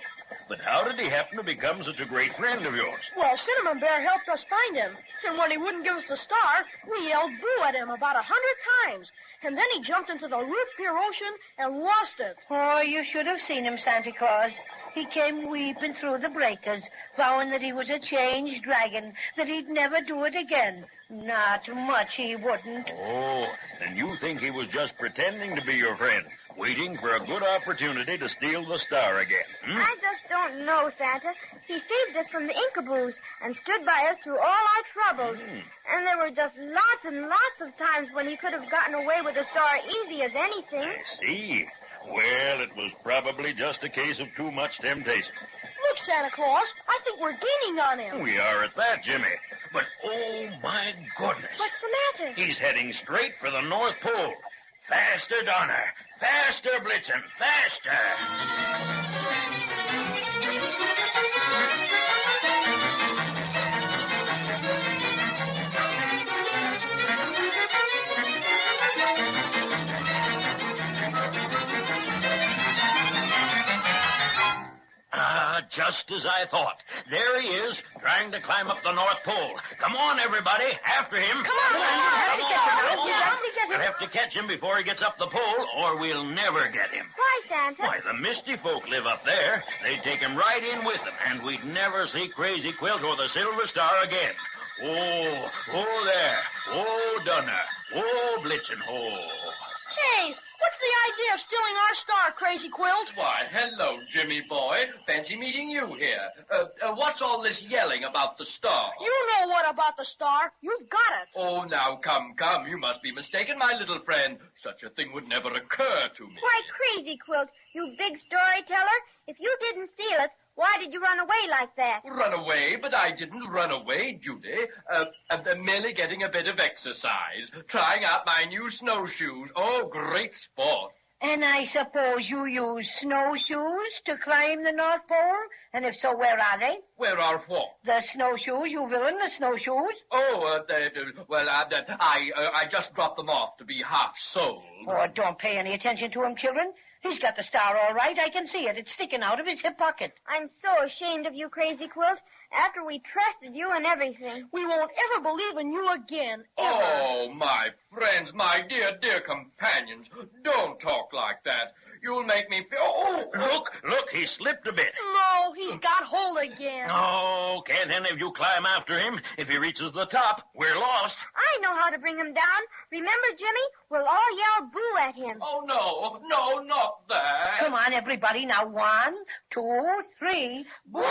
E: But how did he happen to become such a great friend of yours?
W: Well, Cinnamon Bear helped us find him. And when he wouldn't give us the star, we yelled boo at him about 100 times. And then he jumped into the root beer ocean and lost it.
P: Oh, you should have seen him, Santa Claus. He came weeping through the breakers, vowing that he was a changed dragon, that he'd never do it again. Not much he wouldn't.
E: Oh, and you think he was just pretending to be your friend, waiting for a good opportunity to steal the star again?
D: I just don't know, Santa. He saved us from the Incaboos and stood by us through all our troubles. And there were just lots and lots of times when he could have gotten away with the star easy as anything.
E: I see. Well, it was probably just a case of too much temptation.
W: Look, Santa Claus, I think we're gaining on him.
E: We are at that, Jimmy. But, oh, my goodness.
D: What's the matter?
E: He's heading straight for the North Pole. Faster, Donner. Faster, Blitzen. Faster. Just as I thought. There he is, trying to climb up the North Pole. Come on, everybody. After him.
P: Come on.
E: We'll have to catch him before he gets up the pole, or we'll never get him.
D: Why, Santa?
E: Why, the Misty folk live up there. They'd take him right in with them, and we'd never see Crazy Quilt or the Silver Star again. Oh, there. Oh, Dunner. Oh, Blitzen. Oh.
W: Hey, what's the idea of stealing our star, Crazy Quilt?
K: Why, hello, Jimmy boy. Fancy meeting you here. What's all this yelling about the star?
W: You know what about the star. You've got it.
K: Oh, now, come. You must be mistaken, my little friend. Such a thing would never occur to me.
D: Why, Crazy Quilt, you big storyteller, if you didn't steal it, why did you run away like that?
K: Run away? But I didn't run away, Judy. I'm merely getting a bit of exercise, trying out my new snowshoes. Oh, great sport.
P: And I suppose you use snowshoes to climb the North Pole? And if so, where are they?
K: Where are what?
P: The snowshoes, you villain, the snowshoes.
K: Oh, I just dropped them off to be half soled.
P: Oh, don't pay any attention to him, children. He's got the star all right. I can see it. It's sticking out of his hip pocket.
D: I'm so ashamed of you, Crazy Quilt. After we trusted you and everything.
W: We won't ever believe in you again. Ever.
K: Oh, my friends, my dear companions, don't talk like that. You'll make me feel... Oh,
E: Look, he slipped a bit.
W: No, he's got hold again.
E: Oh, can't any of you climb after him? If he reaches the top, we're lost.
D: I know how to bring him down. Remember, Jimmy? We'll all yell boo at him.
K: Oh, no, not that.
P: Come on, everybody. Now, 1, 2, 3. Boo!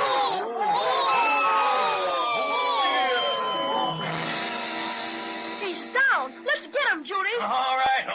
W: He's down. Let's get him, Judy.
E: All right.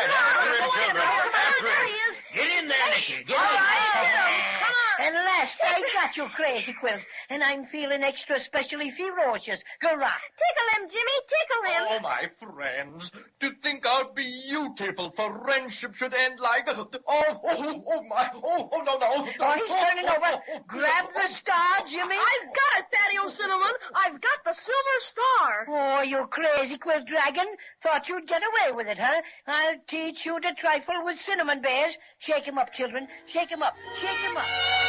E: After him, children. After him. Get in there, Nicky. Get in.
W: Come on.
P: At last, I got you, Crazy Quilt. And I'm feeling extra specially ferocious. Hurrah.
D: Tickle him, Jimmy. Tickle him.
K: Oh, my friends. To think our beautiful friendship should end like... Oh, my. Oh, no.
P: Oh, he's turning over. Grab the star, Jimmy.
W: I've got it, Thaddeus Cinnamon. I've got the silver star.
P: Oh, you Crazy Quilt dragon. Thought you'd get away with it, huh? I'll teach you to trifle with cinnamon bears. Shake him up, children. Shake him up. Shake him up.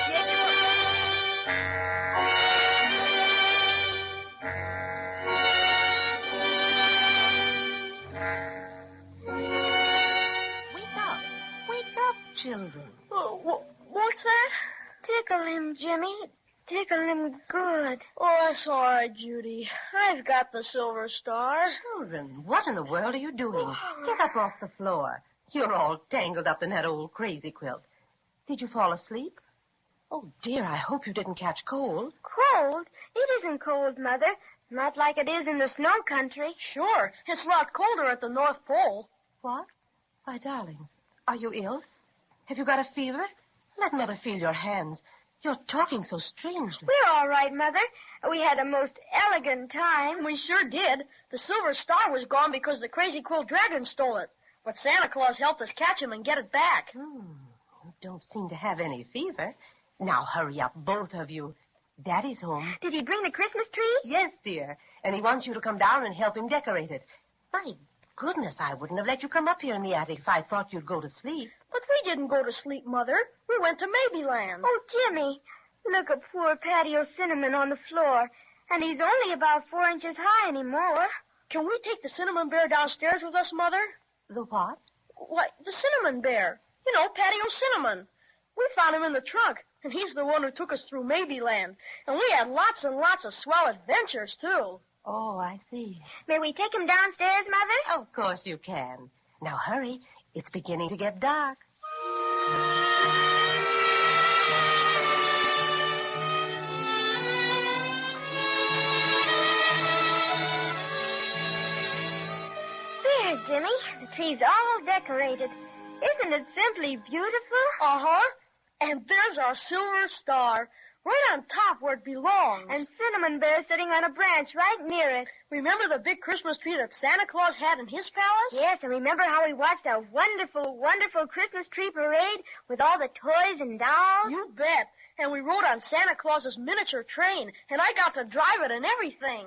P: Shake him up.
Q: Wake up, children.
W: Oh, what's that?
D: Tickle him, Jimmy. Tickle him good.
W: Oh, that's all right, Judy. I've got the silver star.
Q: Children, what in the world are you doing? Get up off the floor. You're all tangled up in that old Crazy Quilt. Did you fall asleep? Oh, dear, I hope you didn't catch cold.
D: Cold? It isn't cold, Mother. Not like it is in the snow country.
W: Sure. It's a lot colder at the North Pole.
Q: What? My darlings, are you ill? Have you got a fever? Let Mother feel your hands. You're talking so strangely.
D: We're all right, Mother. We had a most elegant time.
W: We sure did. The silver star was gone because the Crazy Quilt dragon stole it. But Santa Claus helped us catch him and get it back.
Q: You don't seem to have any fever. Now hurry up, both of you. Daddy's home.
D: Did he bring the Christmas tree?
Q: Yes, dear. And he wants you to come down and help him decorate it. My goodness, I wouldn't have let you come up here in the attic if I thought you'd go to sleep.
W: But we didn't go to sleep, Mother. We went to Maybeland.
D: Oh, Jimmy, look at poor Patio Cinnamon on the floor. And he's only about 4 inches high anymore.
W: Can we take the Cinnamon Bear downstairs with us, Mother?
Q: The what?
W: Why, the Cinnamon Bear. You know, Patio Cinnamon. We found him in the trunk, and he's the one who took us through Maybeland. And we had lots and lots of swell adventures, too.
Q: Oh, I see.
D: May we take him downstairs, Mother?
Q: Of course you can. Now hurry. It's beginning to get dark.
D: There, Jimmy. The tree's all decorated. Isn't it simply beautiful?
W: Uh-huh. And there's our silver star, right on top where it belongs.
D: And Cinnamon Bear sitting on a branch right near it.
W: Remember the big Christmas tree that Santa Claus had in his palace?
D: Yes, and remember how we watched a wonderful, wonderful Christmas tree parade with all the toys and dolls?
W: You bet. And we rode on Santa Claus's miniature train, and I got to drive it and everything.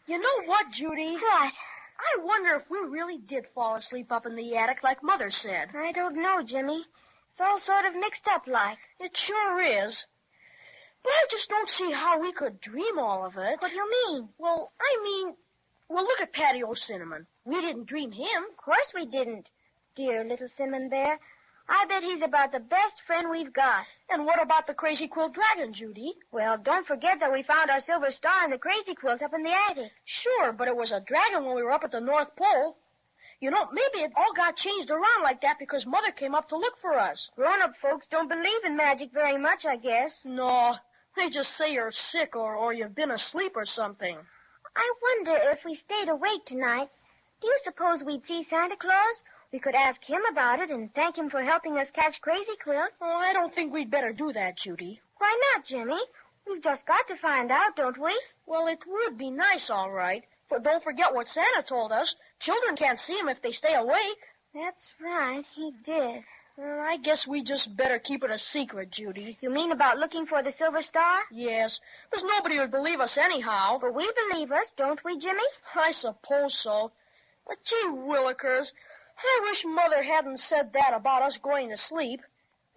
W: You know what, Judy?
D: What?
W: I wonder if we really did fall asleep up in the attic like Mother said.
D: I don't know, Jimmy. It's all sort of mixed up like.
W: It sure is. But I just don't see how we could dream all of it.
D: What do you mean?
W: Well, look at Patio Cinnamon. We didn't dream him.
D: Of course we didn't. Dear little Cinnamon Bear. I bet he's about the best friend we've got.
W: And what about the Crazy Quilt Dragon, Judy?
D: Well, don't forget that we found our silver star in the Crazy Quilt up in the attic.
W: Sure, but it was a dragon when we were up at the North Pole. You know, maybe it all got changed around like that because Mother came up to look for us.
D: Grown-up folks don't believe in magic very much, I guess.
W: No, they just say you're sick or you've been asleep or something.
D: I wonder if we stayed awake tonight, do you suppose we'd see Santa Claus? We could ask him about it and thank him for helping us catch Crazy Quilt.
W: Oh, I don't think we'd better do that, Judy.
D: Why not, Jimmy? We've just got to find out, don't we?
W: Well, it would be nice, all right. But don't forget what Santa told us. Children can't see him if they stay awake.
D: That's right, he did.
W: Well, I guess we just better keep it a secret, Judy.
D: You mean about looking for the silver star?
W: Yes. Because nobody would believe us anyhow.
D: But we believe us, don't we, Jimmy?
W: I suppose so. But gee willikers, I wish Mother hadn't said that about us going to sleep.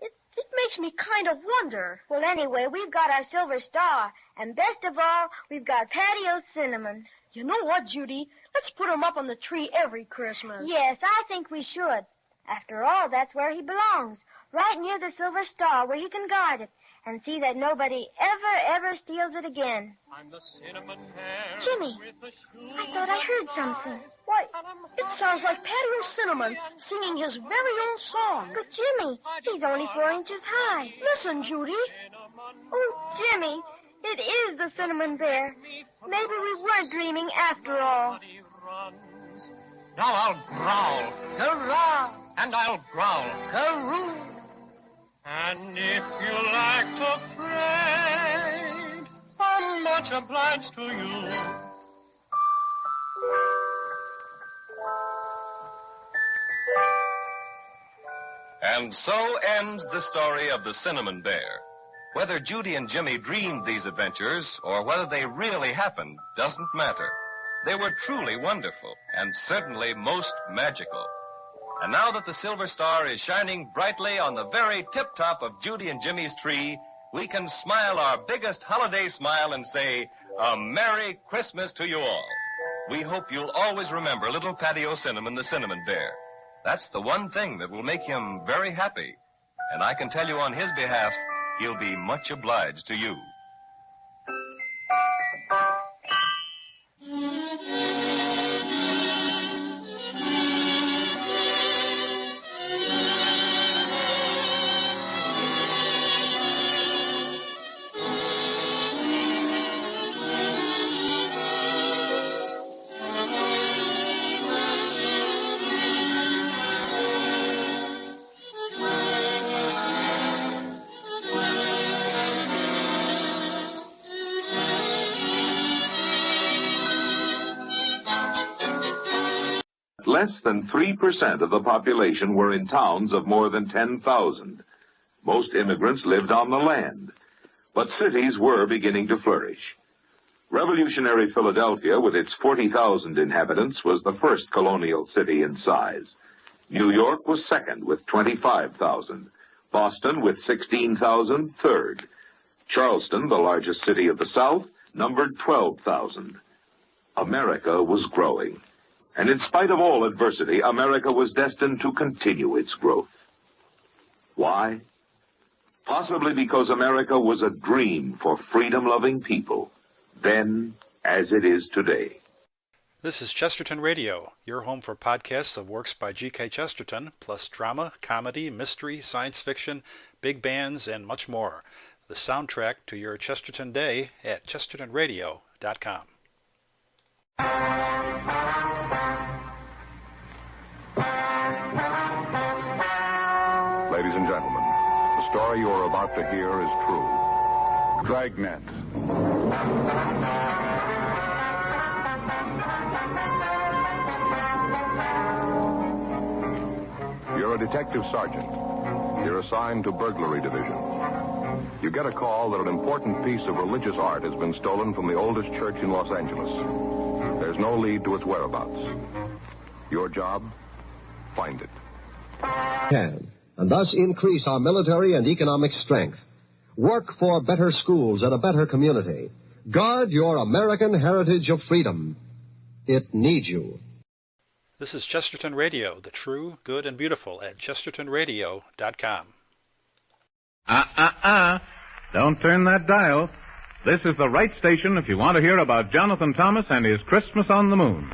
W: It makes me kind of wonder.
D: Well, anyway, we've got our silver star. And best of all, we've got Patio Cinnamon.
W: You know what, Judy? Let's put him up on the tree every Christmas.
D: Yes, I think we should. After all, that's where he belongs. Right near the silver star where he can guard it. And see that nobody ever steals it again.
B: I'm the cinnamon bear.
D: Jimmy, I thought I heard something.
W: Why, it sounds like Patio Cinnamon singing his very own song.
D: But, Jimmy, he's only 4 inches high.
W: Listen, Judy.
D: Oh, Jimmy, it is the Cinnamon Bear. Maybe we weren't dreaming after all.
K: Now I'll growl, hurrah, and I'll growl, hurroo. And if you like to fray, I'm much obliged to you.
C: And so ends the story of the Cinnamon Bear. Whether Judy and Jimmy dreamed these adventures or whether they really happened doesn't matter. They were truly wonderful and certainly most magical. And now that the silver star is shining brightly on the very tip-top of Judy and Jimmy's tree, we can smile our biggest holiday smile and say, a Merry Christmas to you all. We hope you'll always remember little Patio Cinnamon, the Cinnamon Bear. That's the one thing that will make him very happy. And I can tell you on his behalf, he'll be much obliged to you.
A: Less than 3% of the population were in towns of more than 10,000. Most immigrants lived on the land. but cities were beginning to flourish. Revolutionary Philadelphia, with its 40,000 inhabitants, was the first colonial city in size. New York was second with 25,000. Boston, with 16,000, third. Charleston, the largest city of the South, numbered 12,000. America was growing. And in spite of all adversity, America was destined to continue its growth. Why? Possibly because America was a dream for freedom-loving people, then as it is today.
J: This is Chesterton Radio, your home for podcasts of works by G.K. Chesterton, plus drama, comedy, mystery, science fiction, big bands, and much more. The soundtrack to your Chesterton day at chestertonradio.com.
H: Ladies and gentlemen, the story you are about to hear is true. Dragnet. You're a detective sergeant. You're assigned to burglary division. You get a call that an important piece of religious art has been stolen from the oldest church in Los Angeles. There's no lead to its whereabouts. Your job? Find it.
U: And thus increase our military and economic strength. Work for better schools and a better community. Guard your American heritage of freedom. It needs you.
J: This is Chesterton Radio, the true, good, and beautiful at chestertonradio.com.
S: Don't turn that dial. This is the right station if you want to hear about Jonathan Thomas and his Christmas on the Moon.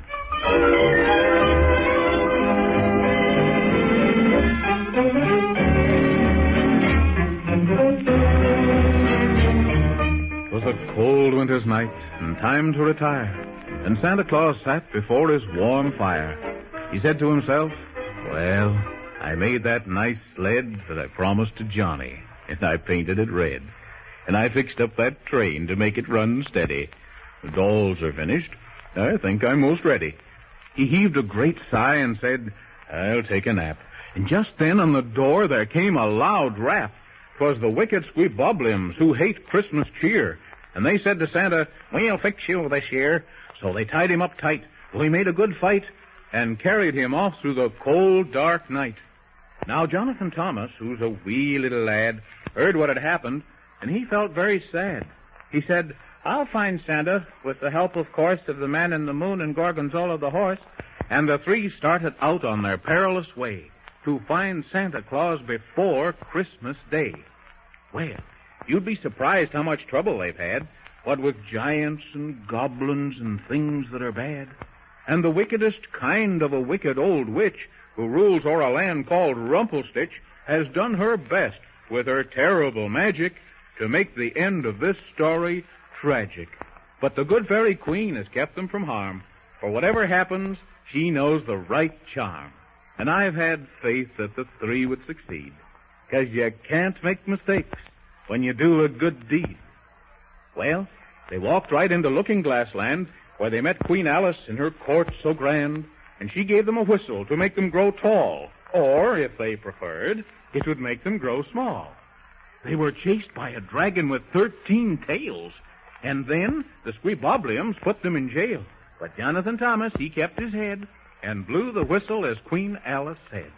S: It was a cold winter's night and time to retire, and Santa Claus sat before his warm fire. He said to himself, "Well, I made that nice sled that I promised to Johnny, and I painted it red. And I fixed up that train to make it run steady. The dolls are finished. I think I'm most ready." He heaved a great sigh and said, "I'll take a nap." And just then on the door there came a loud rap. 'Twas the wicked Squeebublians who hate Christmas cheer. And they said to Santa, "We'll fix you this year." So they tied him up tight, though he made a good fight, and carried him off through the cold, dark night. Now Jonathan Thomas, who's a wee little lad, heard what had happened, and he felt very sad. He said, "I'll find Santa, with the help, of course, of the Man in the Moon and Gorgonzola the horse." And the three started out on their perilous way to find Santa Claus before Christmas Day. Well, you'd be surprised how much trouble they've had, what with giants and goblins and things that are bad. And the wickedest kind of a wicked old witch who rules o'er a land called Rumpelstitch has done her best with her terrible magic to make the end of this story tragic. But the good fairy queen has kept them from harm, for whatever happens, she knows the right charm. And I've had faith that the three would succeed, 'cause you can't make mistakes when you do a good deed. Well, they walked right into Looking-Glass Land, where they met Queen Alice in her court so grand, and she gave them a whistle to make them grow tall, or, if they preferred, it would make them grow small. They were chased by a dragon with 13 tails, and then the Squeebublians put them in jail. But Jonathan Thomas, he kept his head and blew the whistle as Queen Alice said.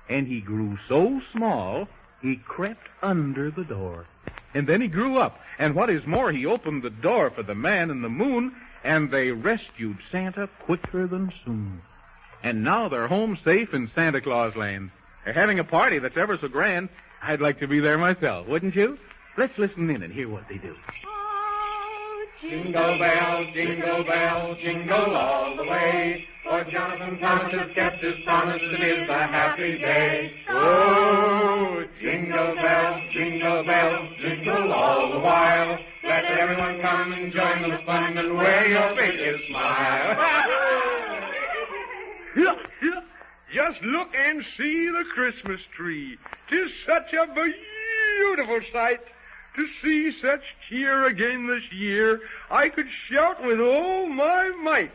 S: And he grew so small, he crept under the door. And then he grew up, and what is more, he opened the door for the Man in the Moon, and they rescued Santa quicker than soon. And now they're home safe in Santa Claus Land. They're having a party that's ever so grand. I'd like to be there myself, wouldn't you? Let's listen in and hear what they do.
B: Jingle bells, jingle all the way. For Jonathan Thomas has kept his promise, it is a happy day. Oh, jingle bells, jingle all the while. Let everyone come and join the fun and wear your biggest smile.
V: Just look and see the Christmas tree. 'Tis such a beautiful sight. To see such cheer again this year, I could shout with all my might.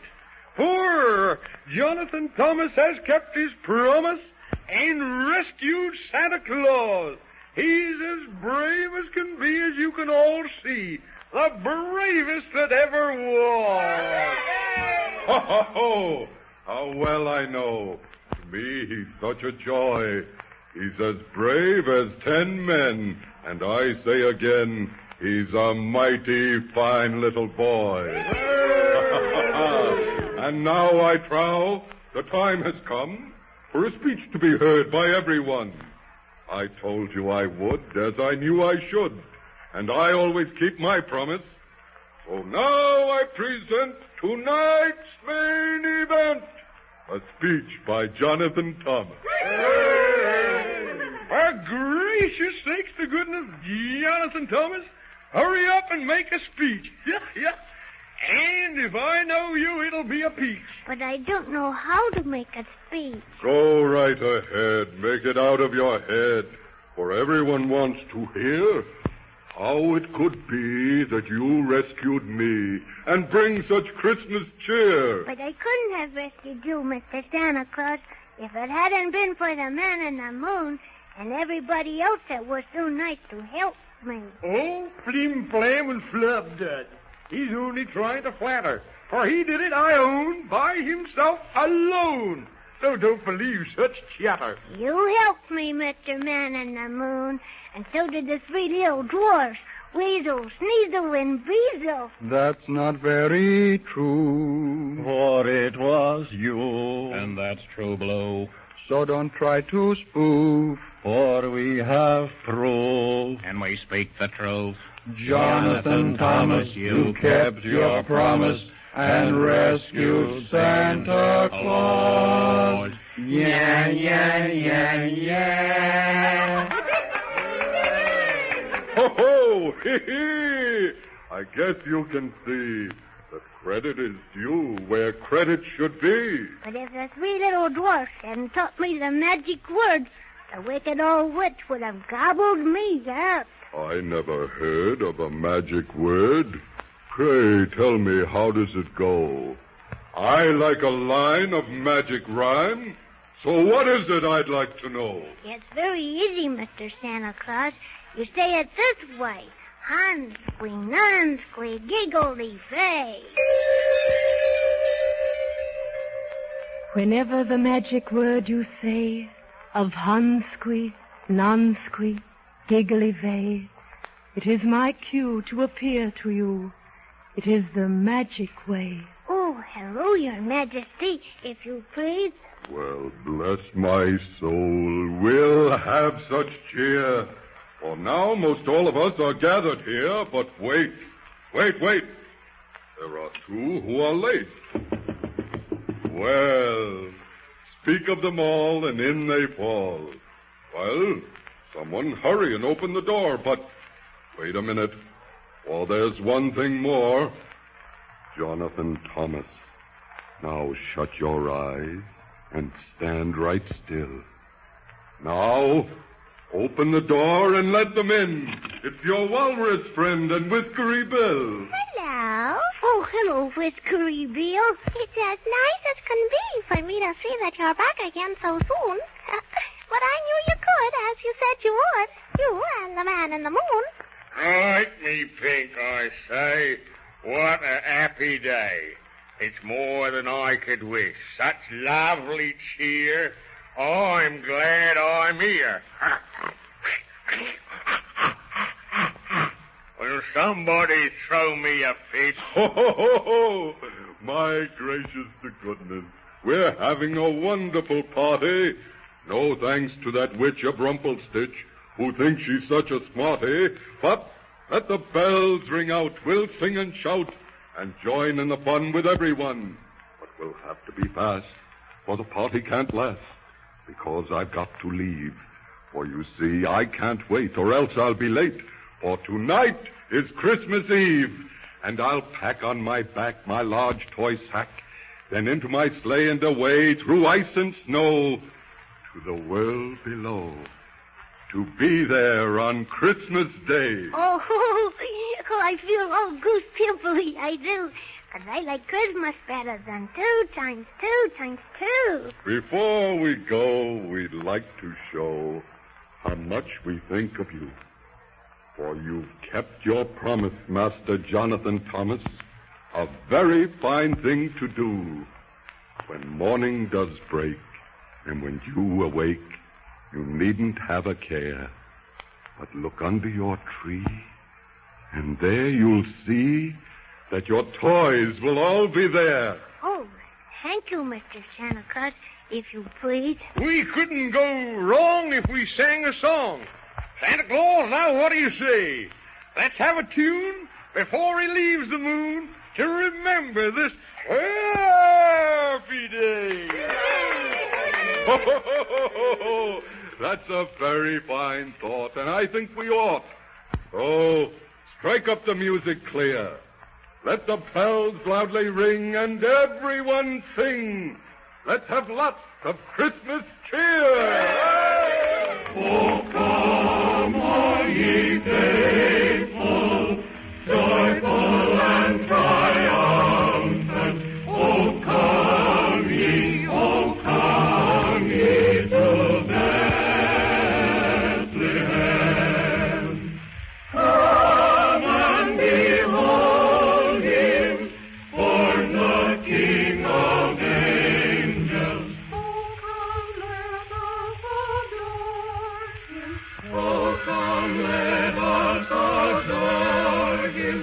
V: For Jonathan Thomas has kept his promise and rescued Santa Claus. He's as brave as can be, as you can all see. The bravest that ever was.
I: Ho, ho, ho! How well I know. To me, he's such a joy. He's as brave as 10 men. And I say again, he's a mighty fine little boy. And now I trow the time has come for a speech to be heard by everyone. I told you I would, as I knew I should, and I always keep my promise. So now I present tonight's main event, a speech by Jonathan Thomas.
V: For gracious sakes to goodness, Jonathan Thomas, hurry up and make a speech. Yeah. And if I know you, it'll be a peach.
F: But I don't know how to make a speech.
I: Go right ahead. Make it out of your head. For everyone wants to hear how it could be that you rescued me and bring such Christmas cheer.
F: But I couldn't have rescued you, Mr. Santa Claus, if it hadn't been for the man in the moon and everybody else that was so nice to help me.
V: Oh, flim flam and flub dud. He's only trying to flatter, for he did it, I own, by himself alone. So don't believe such chatter.
F: You helped me, Mr. Man in the Moon, and so did the 3 little dwarfs, Weasel, Sneasel, and Beezle.
S: That's not very true. For it was you. And that's true, Blow. So don't try to spoof, for we have proof. And we speak the truth. Jonathan Thomas, you kept your promise and rescued Santa Claus. Yeah, yeah, yeah, yeah.
I: Ho, ho, hee, hee. I guess you can see that credit is due where credit should be.
F: But if the 3 little dwarfs hadn't taught me the magic words, the wicked old witch would have gobbled me up.
I: I never heard of a magic word. Pray tell me, how does it go? I like a line of magic rhyme. So what is it, I'd like to know?
F: It's very easy, Mr. Santa Claus. You say it this way. Hans, squee, nun, squee, giggly, fay.
G: Whenever the magic word you say of Hansquee, Nansquee, Giggly Vay, it is my cue to appear to you. It is the magic way.
F: Oh, hello, Your Majesty, if you please.
I: Well, bless my soul, we'll have such cheer. For now, most all of us are gathered here, but wait. There are 2 who are late. Well, speak of them all, and in they fall. Well, someone hurry and open the door, but wait a minute, for there's one thing more. Jonathan Thomas, now shut your eyes and stand right still. Now, open the door and let them in. It's your walrus friend and Whiskery Bill.
F: Hello. Oh, hello, Whiskery Bill. It's as nice as can be for me to see that you're back again so soon. But I knew you could, as you said you would. You and the man in the moon.
V: Right, me pink, I say. What a happy day. It's more than I could wish. Such lovely cheer. I'm glad I'm here. Will somebody throw me a fit?
I: Ho, ho, ho, ho! My gracious to goodness. We're having a wonderful party. No thanks to that witch of Rumpelstitch, who thinks she's such a smarty. But let the bells ring out. We'll sing and shout and join in the fun with everyone. But we'll have to be fast, for the party can't last, because I've got to leave. For you see, I can't wait, or else I'll be late. For tonight is Christmas Eve, and I'll pack on my back my large toy sack, then into my sleigh and away through ice and snow to the world below, to be there on Christmas Day.
F: Oh, I feel all goose pimply, I do. 'Cause I like Christmas better than 2 times 2 times 2.
I: Before we go, we'd like to show how much we think of you. For you've kept your promise, Master Jonathan Thomas, a very fine thing to do. When morning does break, and when you awake, you needn't have a care, but look under your tree, and there you'll see that your toys will all be there.
F: Oh, thank you, Mr. Santa Claus, if you please.
V: We couldn't go wrong if we sang a song. Santa Claus, now what do you say? Let's have a tune before he leaves the moon to remember this happy day.
I: Ho, ho, ho, ho, ho. That's a very fine thought, and I think we ought. Oh, strike up the music clear. Let the bells loudly ring and everyone sing. Let's have lots of Christmas cheer.
B: Oh, come all ye faithful, joyful and triumphant. Oh, come ye to Bethlehem. Come and behold him, born the King of angels. Oh, come, let us adore him. Oh, come, let us adore him.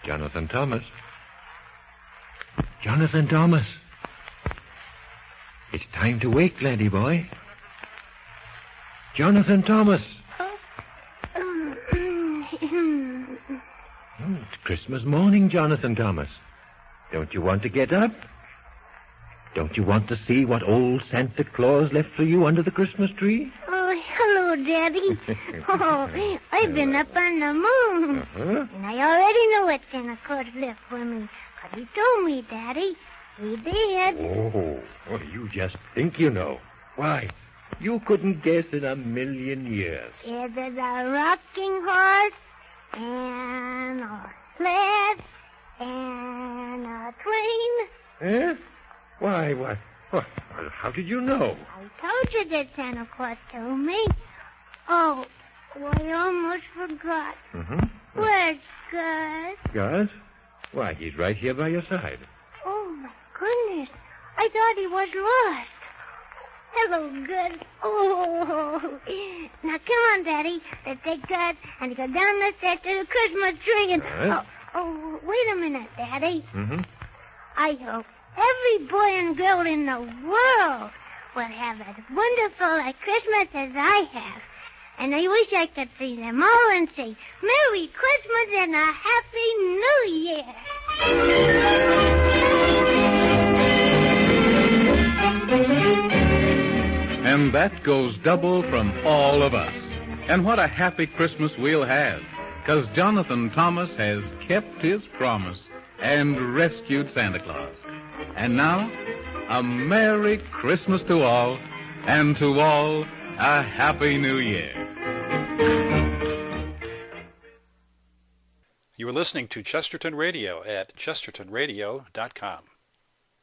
L: Jonathan Thomas. Jonathan Thomas. It's time to wake, laddie boy. Jonathan Thomas. It's Christmas morning, Jonathan Thomas. Don't you want to get up? Don't you want to see what old Santa Claus left for you under the Christmas tree?
F: Oh, hello, Daddy. Oh, I've been up on the moon. And I already know what Santa Claus left for me. 'Cause he told me, Daddy. He did.
L: Oh, you just think you know. Why, you couldn't guess in a million years.
F: Yeah, there's a rocking horse, and a sled, and a train.
L: Eh? Why, how did you know?
F: I told you that Santa Claus told me. Oh, I almost forgot. Where's Gus?
L: Gus? Why, he's right here by your side.
F: Oh, my goodness. I thought he was lost. Hello, Gus. Oh. Now, come on, Daddy. Let's take Gus and go down the steps to the Christmas tree and... Oh, wait a minute, Daddy. I hope every boy and girl in the world will have as wonderful a Christmas as I have. And I wish I could see them all and say, Merry Christmas and a Happy New Year.
S: And that goes double from all of us. And what a happy Christmas we'll have, 'cause Jonathan Thomas has kept his promise and rescued Santa Claus. And now, a Merry Christmas to all, and to all, a Happy New Year.
J: You are listening to Chesterton Radio at chestertonradio.com.